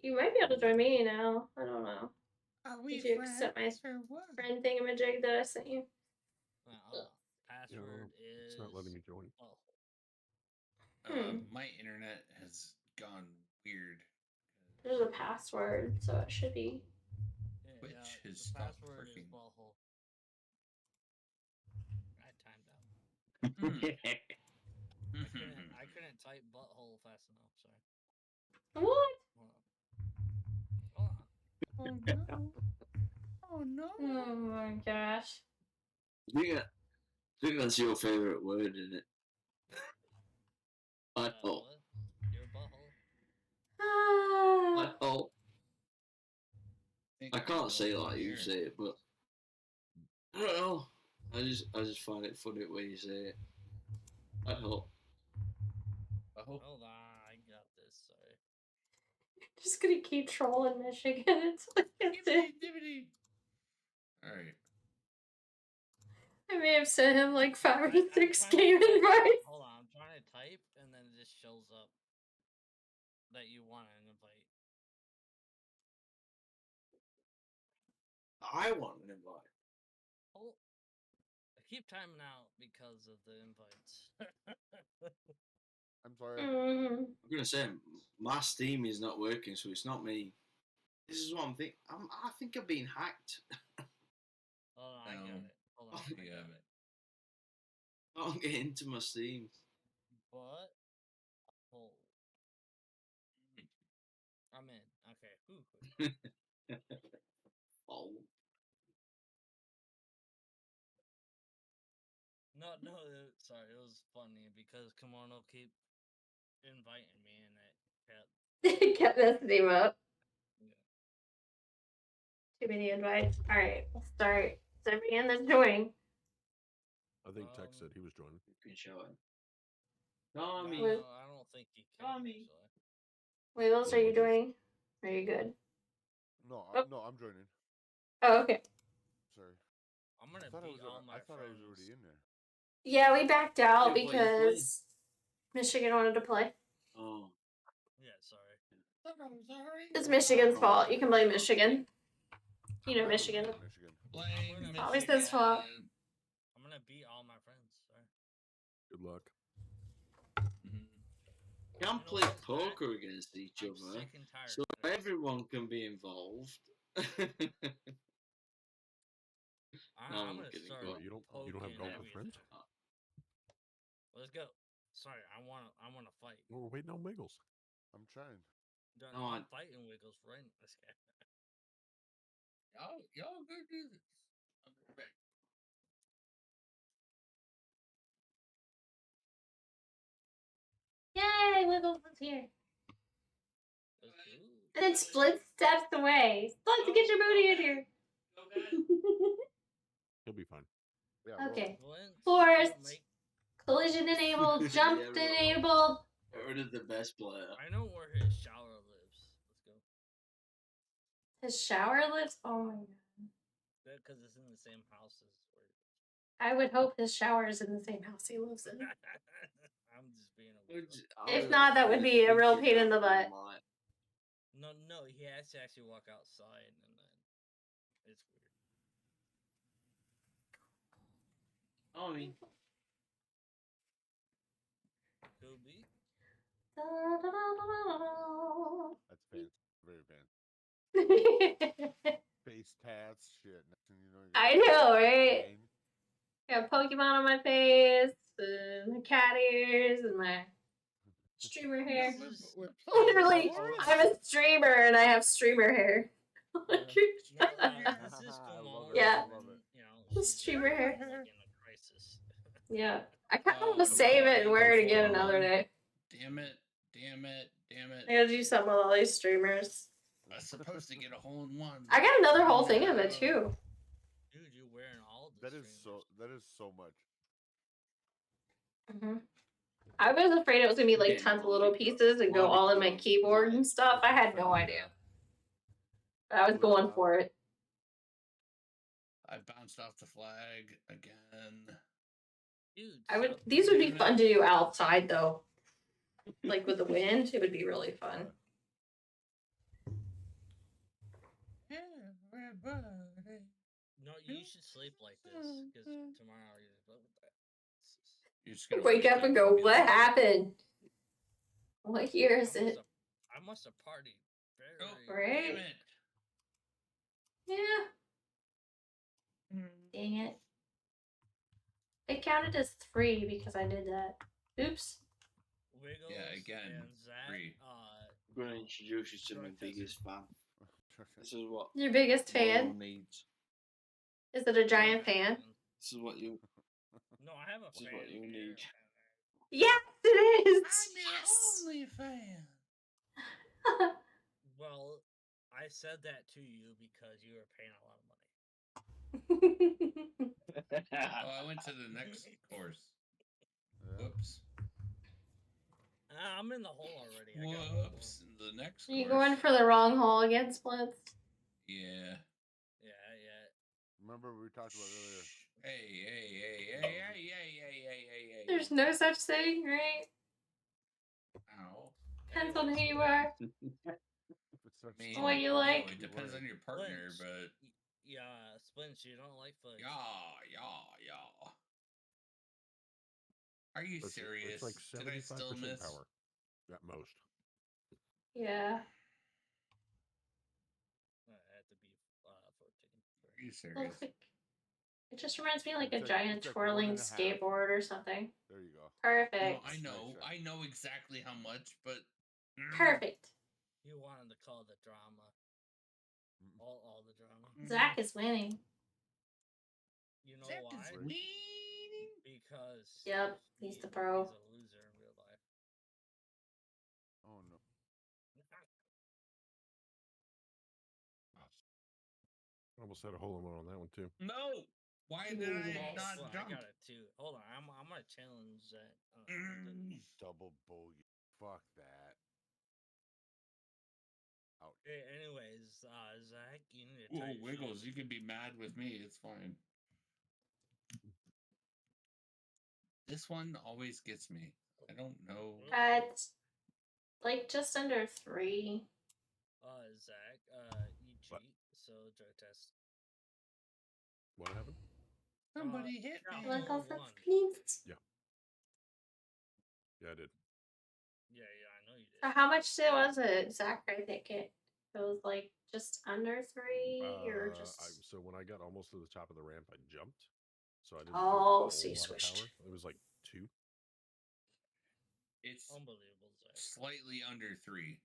You might be able to join me now. I don't know. Are we Did you accept my friend thingamajig that I sent you? Password is. It's not letting me join. My internet has gone weird. There's a password, so it should be. Which has stopped working. I timed out. I couldn't type butthole fast enough. Sorry. What? Oh no! Oh no! Oh my gosh! I think that's your favorite word, isn't it? Butthole. Your butthole. Butthole. I can't say it like you say it, but I don't know. I just find it funny when you say it. Butthole. Hold on, I got this. Sorry. Just gonna keep trolling Michigan. It's like Alright. I may have sent him like 5 or 6 game invites. Hold on, I'm trying to type and then it just shows up that you want an invite. I want an invite. Oh, I keep timing out because of the invites. I'm sorry. I'm gonna say my Steam is not working, so it's not me. This is what I'm thinking. I think I've been hacked. Hold on, I got it. Hold on, I got it. I can't get into my Steam. What? Oh. I'm in. Okay. Oh. No, sorry, it was funny because Kimono keep inviting me and it Kept messing him up. Too many invites. Alright, we'll start. Is everybody in that's joining? I think Tex said he was joining. You can show it. Tommy. No, I don't think he can. Tommy. Wiggles, are you joining? Are you good? No, no, I'm joining. Oh, okay. Sorry. I'm gonna beat all my friends. I thought I was already in there. Yeah, we backed out because Michigan wanted to play. Oh. Yeah, sorry. It's Michigan's fault. You can blame Michigan. You know Michigan. Blame Always his fault. I'm gonna beat all my friends. Sorry. Good luck. Can play poker against each other, so everyone can be involved. I'm gonna kidding. start. You don't have golf with friends? Let's go. Sorry, I wanna fight. Well, we're waiting on Wiggles. I'm trying. No, I'm fighting Wiggles right in this guy. Y'all go do this. I'll be right back. Yay, Wiggles is here. And then Split steps away. Split, get your booty in here. He'll be fine. Yeah, Okay. Flint, Forced. Collision enabled. Jump enabled. Get rid of the best player. I know where his shower lives. Let's go. His shower lives? Oh my god. Because it's in the same house as where. I would hope his shower is in the same house he lives in. I'm just being a weirdo. If not, that would be a real pain in the butt. No, he has to actually walk outside, and then it's weird. Oh, I mean, could be. That's fancy. Very fancy. Face tats, shit. Nothing, you know, you I know, right? Got Pokemon on my face, my cat ears, and my streamer hair. Literally, I'm a streamer and I have streamer hair. This is Yeah. You know, Streamer hair. like in a crisis. Yeah. I kind of want to save it and wear it again another day. Damn it. Damn it. Damn it. I gotta do something with all these streamers. I was supposed to get a hole in one. I got another whole thing of it too. Dude, you're wearing all the That is so much. Mm-hmm. I was afraid it was gonna be like tons of little pieces and go all in my keyboard and stuff. I had no idea. But I was going for it. I bounced off the flag again. Dude, these would be fun to do outside though. Like with the wind, it would be really fun. No, you should sleep like this because tomorrow You're just gonna Wake up and go, what happened? What year is it? I must have partied very. Right? Damn it. Yeah. Dang it. It counted as 3 because I did that. Oops. Wiggles yeah, again. And Zach, 3. I'm going to introduce you to my biggest fan. This is what your biggest fan needs. Is it a giant fan? This is what you. No, I have a This fan. is what you need. Yes, it is. I'm your only fan. Well, I said that to you because you were paying a lot of money. Oh, I went to the next course. Whoops. I'm in the hole already. Whoops. The next Are you course. going for the wrong hole again, Splits? Yeah. Yeah. Remember we talked about earlier. Hey. There's no such thing, right? Ow. Depends on who you are. What you like. No, it depends on your partner, but. Yeah, Splinch, you don't like fudge. Yeah. Are you serious? It's like 75% power at most. Yeah. I have to be 14. Are you serious? It just reminds me of like a It's giant like twirling 1.5. skateboard or something. There you go. Perfect. No, I know exactly how much, but. Perfect. You wanted to call the drama. All the drama. Zach is winning. You know Zach why? is winning. Because. Yep, he's the pro. He's a loser in real life. Oh no. I almost had a hole in one on that one too. No. Why did I not Well, jump? I got it too. Hold on, I'm gonna challenge that. Double bogey. Fuck that. Ouch. Hey, anyways, Zach, you need to. Whoa, tie your Wiggles, shoes. you can be mad with me. It's fine. This one always gets me. I don't know. It's like just under 3. Zach, you cheat, so drug test. What happened? Somebody hit me. Look off the screens. Yeah, I did. Yeah, I know you did. So how much was it, Zach? I think it was like just under 3 or just. So when I got almost to the top of the ramp, I jumped. So I didn't. Oh, do a so you whole lot of switched. power. It was like 2. It's Unbelievable, Zach. slightly under 3.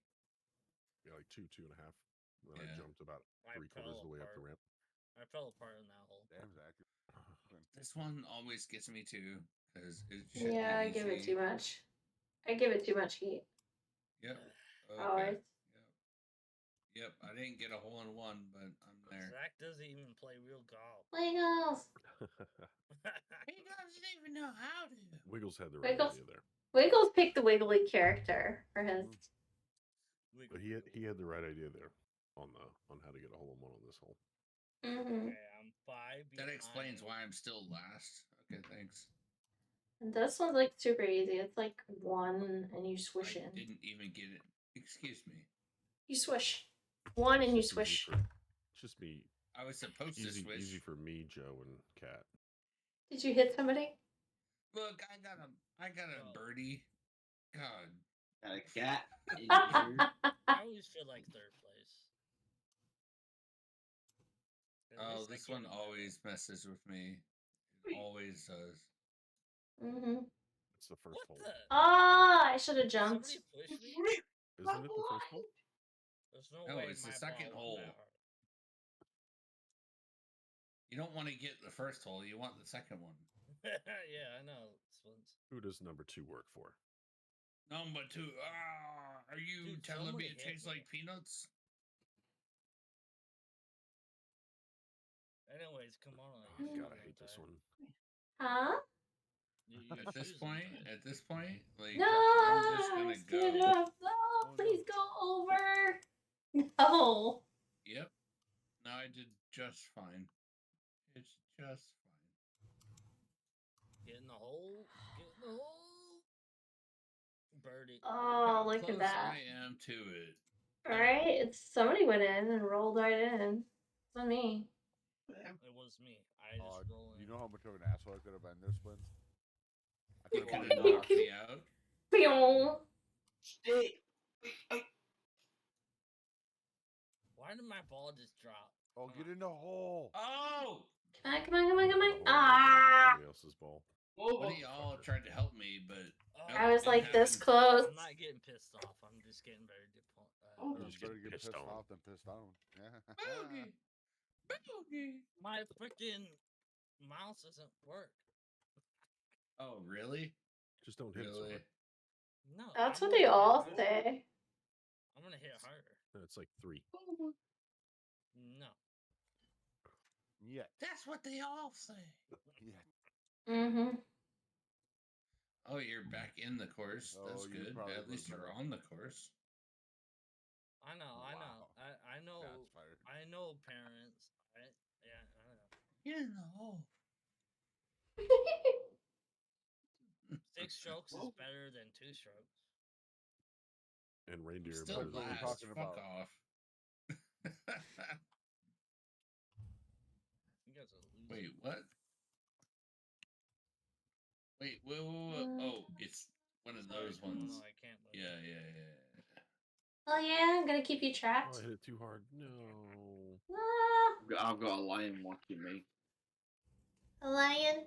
Yeah, like 2.5. Then I Yeah. jumped about I 3/4 of the way up the fell ramp. I fell apart in that hole. Damn, Zach. This one always gets me too, because it should Yeah, I be give it easy. too much. I give it too much heat. Yep. Okay. Always. Yep. Yep, I didn't get a hole in one, but I'm there. Zach doesn't even play real golf. Wiggles. He doesn't even know how to. Wiggles had the right Wiggles. idea there. Wiggles picked the wiggly character for his. But he had the right idea there on how to get a hole in one on this hole. Mm-hmm. Okay, I'm 5 That behind. explains why I'm still last. Okay, thanks. And this one's like super easy. It's like one and you swish I in. didn't even get it. Excuse me. You swish. One and you It's just easy swish. It's just me. I was supposed to switch. Easy for me, Joe, and Kat. Did you hit somebody? Look, I got a birdie. God. Got a cat. I always feel like third place. Oh, this one always messes with me. It always does. Mm-hmm. It's the first hole. Ah, I should have jumped. Somebody push me? Isn't it the first hole? There's no No, way it's the my second ball hole. was that hard. You don't want to get the first hole. You want the second one. Yeah, I know. This one's... Who does number 2 work for? Number 2. Are you Dude, telling me somebody it hit tastes me. like peanuts? Anyways, come on. Oh, God, I hate this one. Huh? At this point, like No, I'm just gonna stand go. up. No, please go over. No. Yep. No, I did just fine. It's just fine. Get in the hole. Get in the hole. Birdie. Oh, How look close at that. I am to it. Right? It's somebody went in and rolled right in. It's not me. It was me. I just rolled in. You know how much of an asshole I could have been this, Splints? I You could could have have knocked me out. Pew. Stay. Why did my ball just drop? Oh, get in the hole. Oh! Come on, come on, come on, come on. The hole Ah! somebody else's ball. One of y'all tried to help me, but I was it like this happened. close. I'm not getting pissed off. I'm just getting very It's better to get pissed off than pissed on. Yeah. Boogie. Boogie. My freaking mouse doesn't work. Oh, really? Just don't hit it so hard. No. That's I'm what they gonna hit all harder. say. I'm gonna hit harder. It's like 3. No. Yeah. That's what they all say. Yeah. Mm-hmm. Oh, you're back in the course. That's you good. probably At least would've you're been. on the course. I know. I know. Wow. I know. Shots fired. I know, parents. Yeah, I know. Get in the hole. 6 strokes is better than 2 strokes. And reindeer Still better than last. people. talking Fuck about. off. You guys are losing. Wait, what? Wait, whoa. Oh, it's one of those ones. No, I can't win. Yeah. Oh yeah, I'm gonna keep you trapped. Oh, I hit it too hard. No. Ah, I've got a lion watching me. a lion.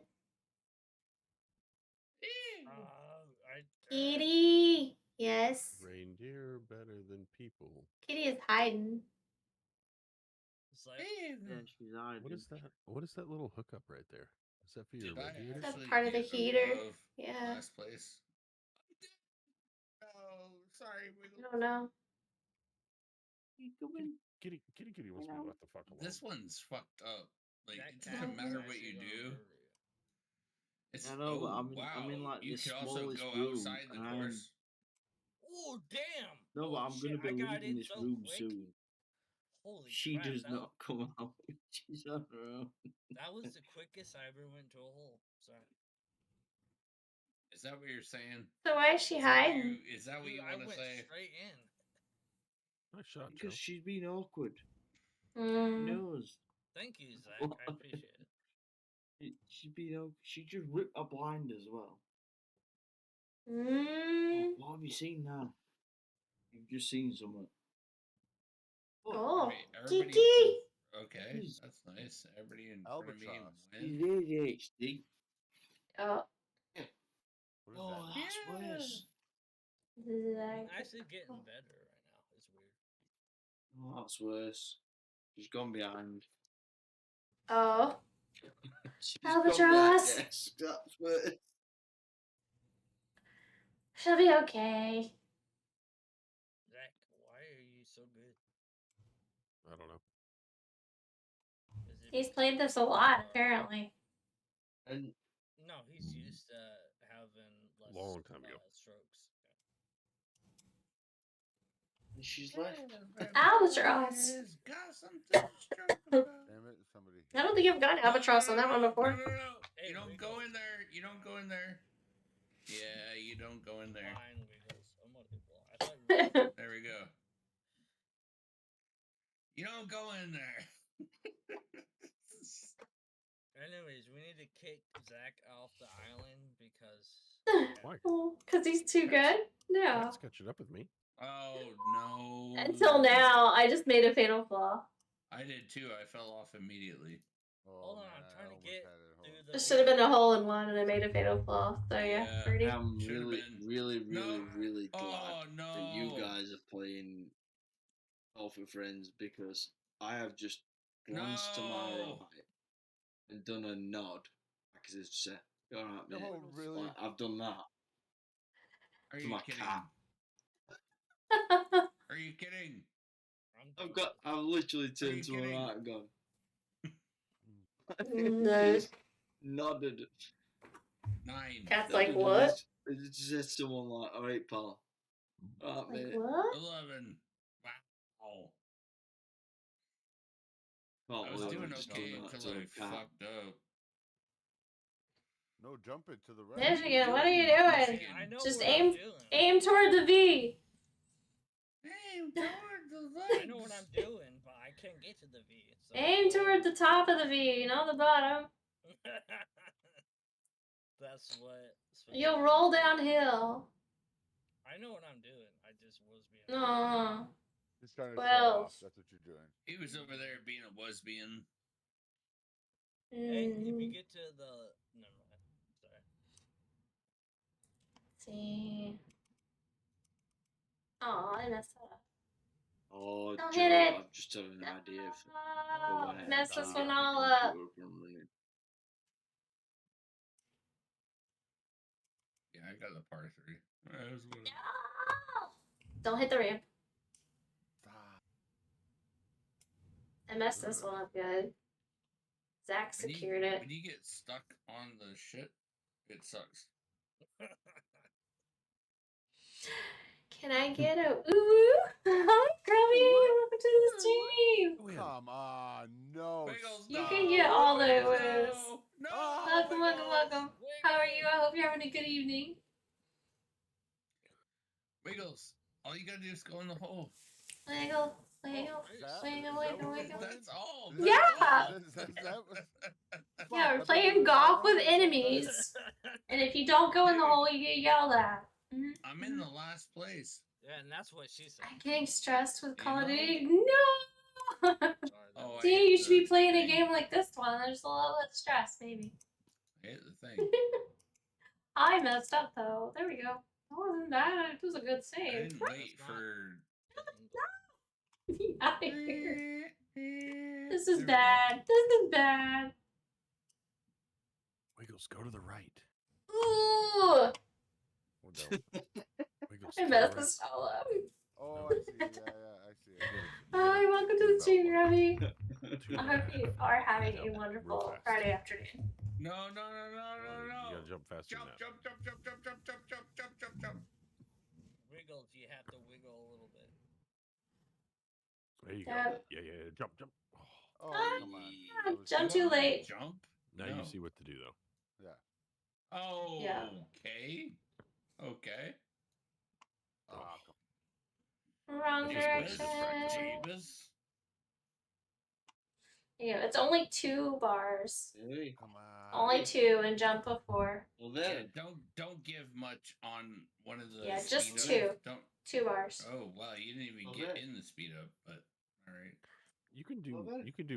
I Kitty. Yes. Reindeer better than people. Kitty is hiding. It's like, Yeah, she's hiding. What is that little hookup right there? Is that for your Did I radiator? That's actually part of the get heater. above Yeah. last place? Oh, sorry. I don't know. Kitty wants me to let the fuck alone. This one's fucked up. Like, that it cat doesn't is matter what actually you gonna do. murder you. It's I know, but oh, I'm wow. in like You the can also smallest go room, outside the and course. Oh damn! No, but Holy I'm shit, gonna be I got leaving in this so room quick. soon. Holy She crap! does not come out. She's on her own. That was the quickest I ever went to a hole. Sorry. Is that what you're saying? So why is she hiding? Is that what Dude, you I want to went say? straight in. Nice shot, Joe. Because she's been awkward. Mm. Knows. Thank you, Zach. I appreciate it. She's been awkward. She just ripped a blind as well. Mm. What have you seen now? You've just seen something. Oh, Everybody. Kiki. Okay, that's nice. Everybody in front of me She's win. ADHD. Oh. What is Oh, that? that's worse. I'm actually getting better right now. It's weird. Oh, that's worse. She's gone behind. Oh. She's Albatross. gone behind. Yes, that's worse. She'll be okay. Zach, why are you so good? He's played this a lot, apparently. And No, he's used to having less long time ago. strokes. And she's left. Albatross. Got something to stroke about. Damn it, somebody. I don't think you've gotten albatross on that one before. No. You don't go in there. You don't go in there. Yeah, you don't go in there. Fine, Wiggles. I'm gonna blow. There we go. You don't go in there. Anyways, we need to kick Zach off the island because. Why? Because he's too good? No. That's catching up with me. Oh no. Until now, I just made a fatal flaw. I did too. I fell off immediately. Hold on, I'm trying to get through the. It should have been a hole in one, and I made a fatal flaw. So yeah, pretty. I'm really glad that you guys are playing Alpha Friends because I have just glanced to my right and done a nod. Because it's alright, man. No, really? Like, I've done that. Are to you my kidding? cat. Are you kidding? I've literally turned to my right and gone. No. Just nodded. 9. Cat's like, what? It just said someone like, alright, pal. Alright, Like, mate. what? 11. Wow. Can't I was believe doing I just okay done that until to I a cat. fucked up. No jumping to the right. Michigan, what are you doing? I know Just what aim I'm doing. aim toward the V. Aim toward the legs. I know what I'm doing, but I can't get to the V. So. Aim toward the top of the V, not the bottom. That's what. You'll roll downhill. I know what I'm doing. I just was being. No. He's trying to show 12. off. That's what you're doing. He was over there being a lesbian. Hey, if you get to the. Never mind. Sorry. See. Oh, I messed that up. Oh, Don't Joe, hit it. I've just had an idea for Oh, when I mess this get one my all up. computer up and running. Yeah, I got the par 3. Don't hit the ramp. I messed this one up good. Zach secured it. When you get stuck on the shit, it sucks. Can I get a ooh? Hi, Grubby. Welcome to the stream. Come on, no. You can get all the woos. No. Welcome. How are you? I hope you're having a good evening. Wiggles. All you gotta do is go in the hole. Wiggle. That's all. Yeah. That's Yeah, we're playing golf with enemies. And if you don't go in the hole, you get yelled at. I'm in the last place. Yeah, and that's what she said. I'm getting stressed with Call of Duty. No! Oh, See, you should be playing a game like this one. There's a little less stress, maybe. I hit the thing. I messed up, though. There we go. That wasn't bad. It was a good I save. didn't wait for. Get out of here. This is bad. This is bad. Wiggles, go to the right. Ooh! Wiggles, I messed this all up. Oh, I see. Yeah, I see. Hi, welcome to the stream, Robbie. I hope you are having a wonderful Friday afternoon. No. You gotta jump faster than that. Jump. Wiggles, you have to wiggle a little bit. There you go. Yeah. Jump. Oh, come on. Jump too late. Jump? Now you see what to do, though. Yeah. Oh, Yeah. Okay. Wrong direction. Jeebus. Yeah, it's only 2 bars. Hey. Come on. Only 2 and jump before. Well, Yeah, don't give much on one of the. Yeah, just speed 2. Don't. 2 bars. Oh wow, you didn't even get in the speed up, but all right. You can do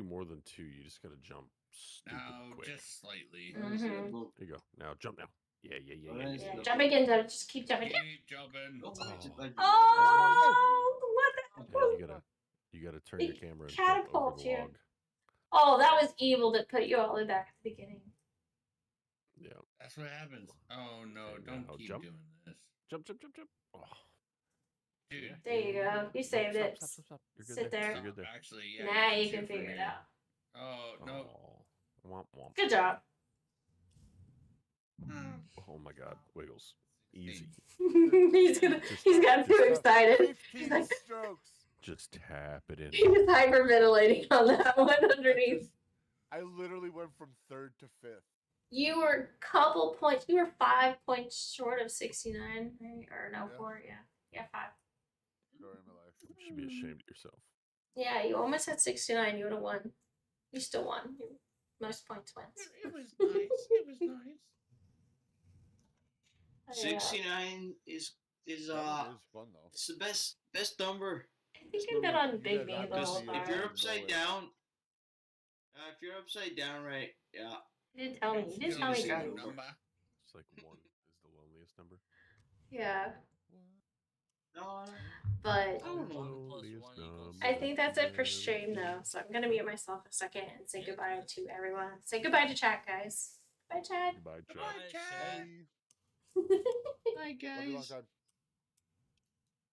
more than 2. You just gotta jump stupid quick. Just slightly. Mm-hmm. There you go. Now jump now. Yeah. Yeah, jump again, though. Just keep jumping. Keep jumping. Oh, what the Yeah, you gotta turn your camera and catapult jump over the you. log. Oh, that was evil to put you all the way back at the beginning. Yeah. That's what happens. Oh no! Don't keep jump. doing this. Jump. Oh. Dude. There you go. You saved it. Stop. You're good Sit there. You're good there. Actually, yeah. Now you can figure it out. Oh no! Womp womp. Good job. Oh my God, Wiggles, easy. he's got too excited. 15 strokes. Just tap it in. He's hyperventilating on that one underneath. I literally went from 3rd to 5th. You were a couple points. You were 5 points short of 69, right? Or no, 4. Yeah, 5. Story of my life. You should be ashamed of yourself. Yeah, you almost had 69. You would have won. You still won. Most points wins. It was nice. It was nice. 69 is fun though. It's the best number. I think I've been on Big Me the whole time. If you're upside down, right, yeah. You didn't tell me. You didn't tell me, guys. It's like 1 is the loneliest number. Yeah. No. But Loneliest I think that's it for stream though. So I'm gonna mute myself a second and say goodbye to everyone. Say goodbye to chat, guys. Bye, chat. Goodbye, chat. Hi Love you, long guys. time.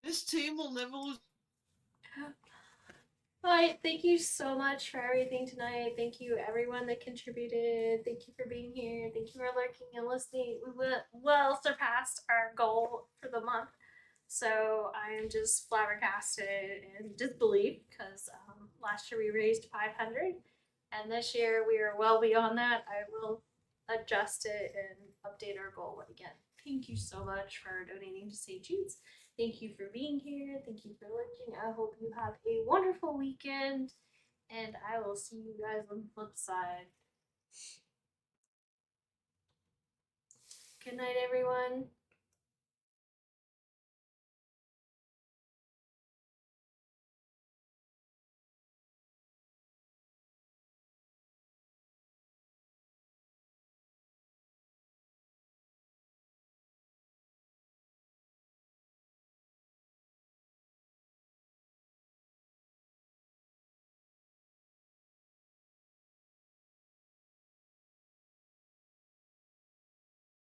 This team will never lose. Alright, thank you so much for everything tonight. Thank you everyone that contributed. Thank you for being here. Thank you for lurking and listening. We well surpassed our goal for the month. So I am just flabbergasted in disbelief because last year we raised 500 and this year we are well beyond that. I will adjust it and update our goal again. Thank you so much for donating to St. Jude's. Thank you for being here. Thank you for lurking. I hope you have a wonderful weekend and I will see you guys on the flip side. Good night, everyone.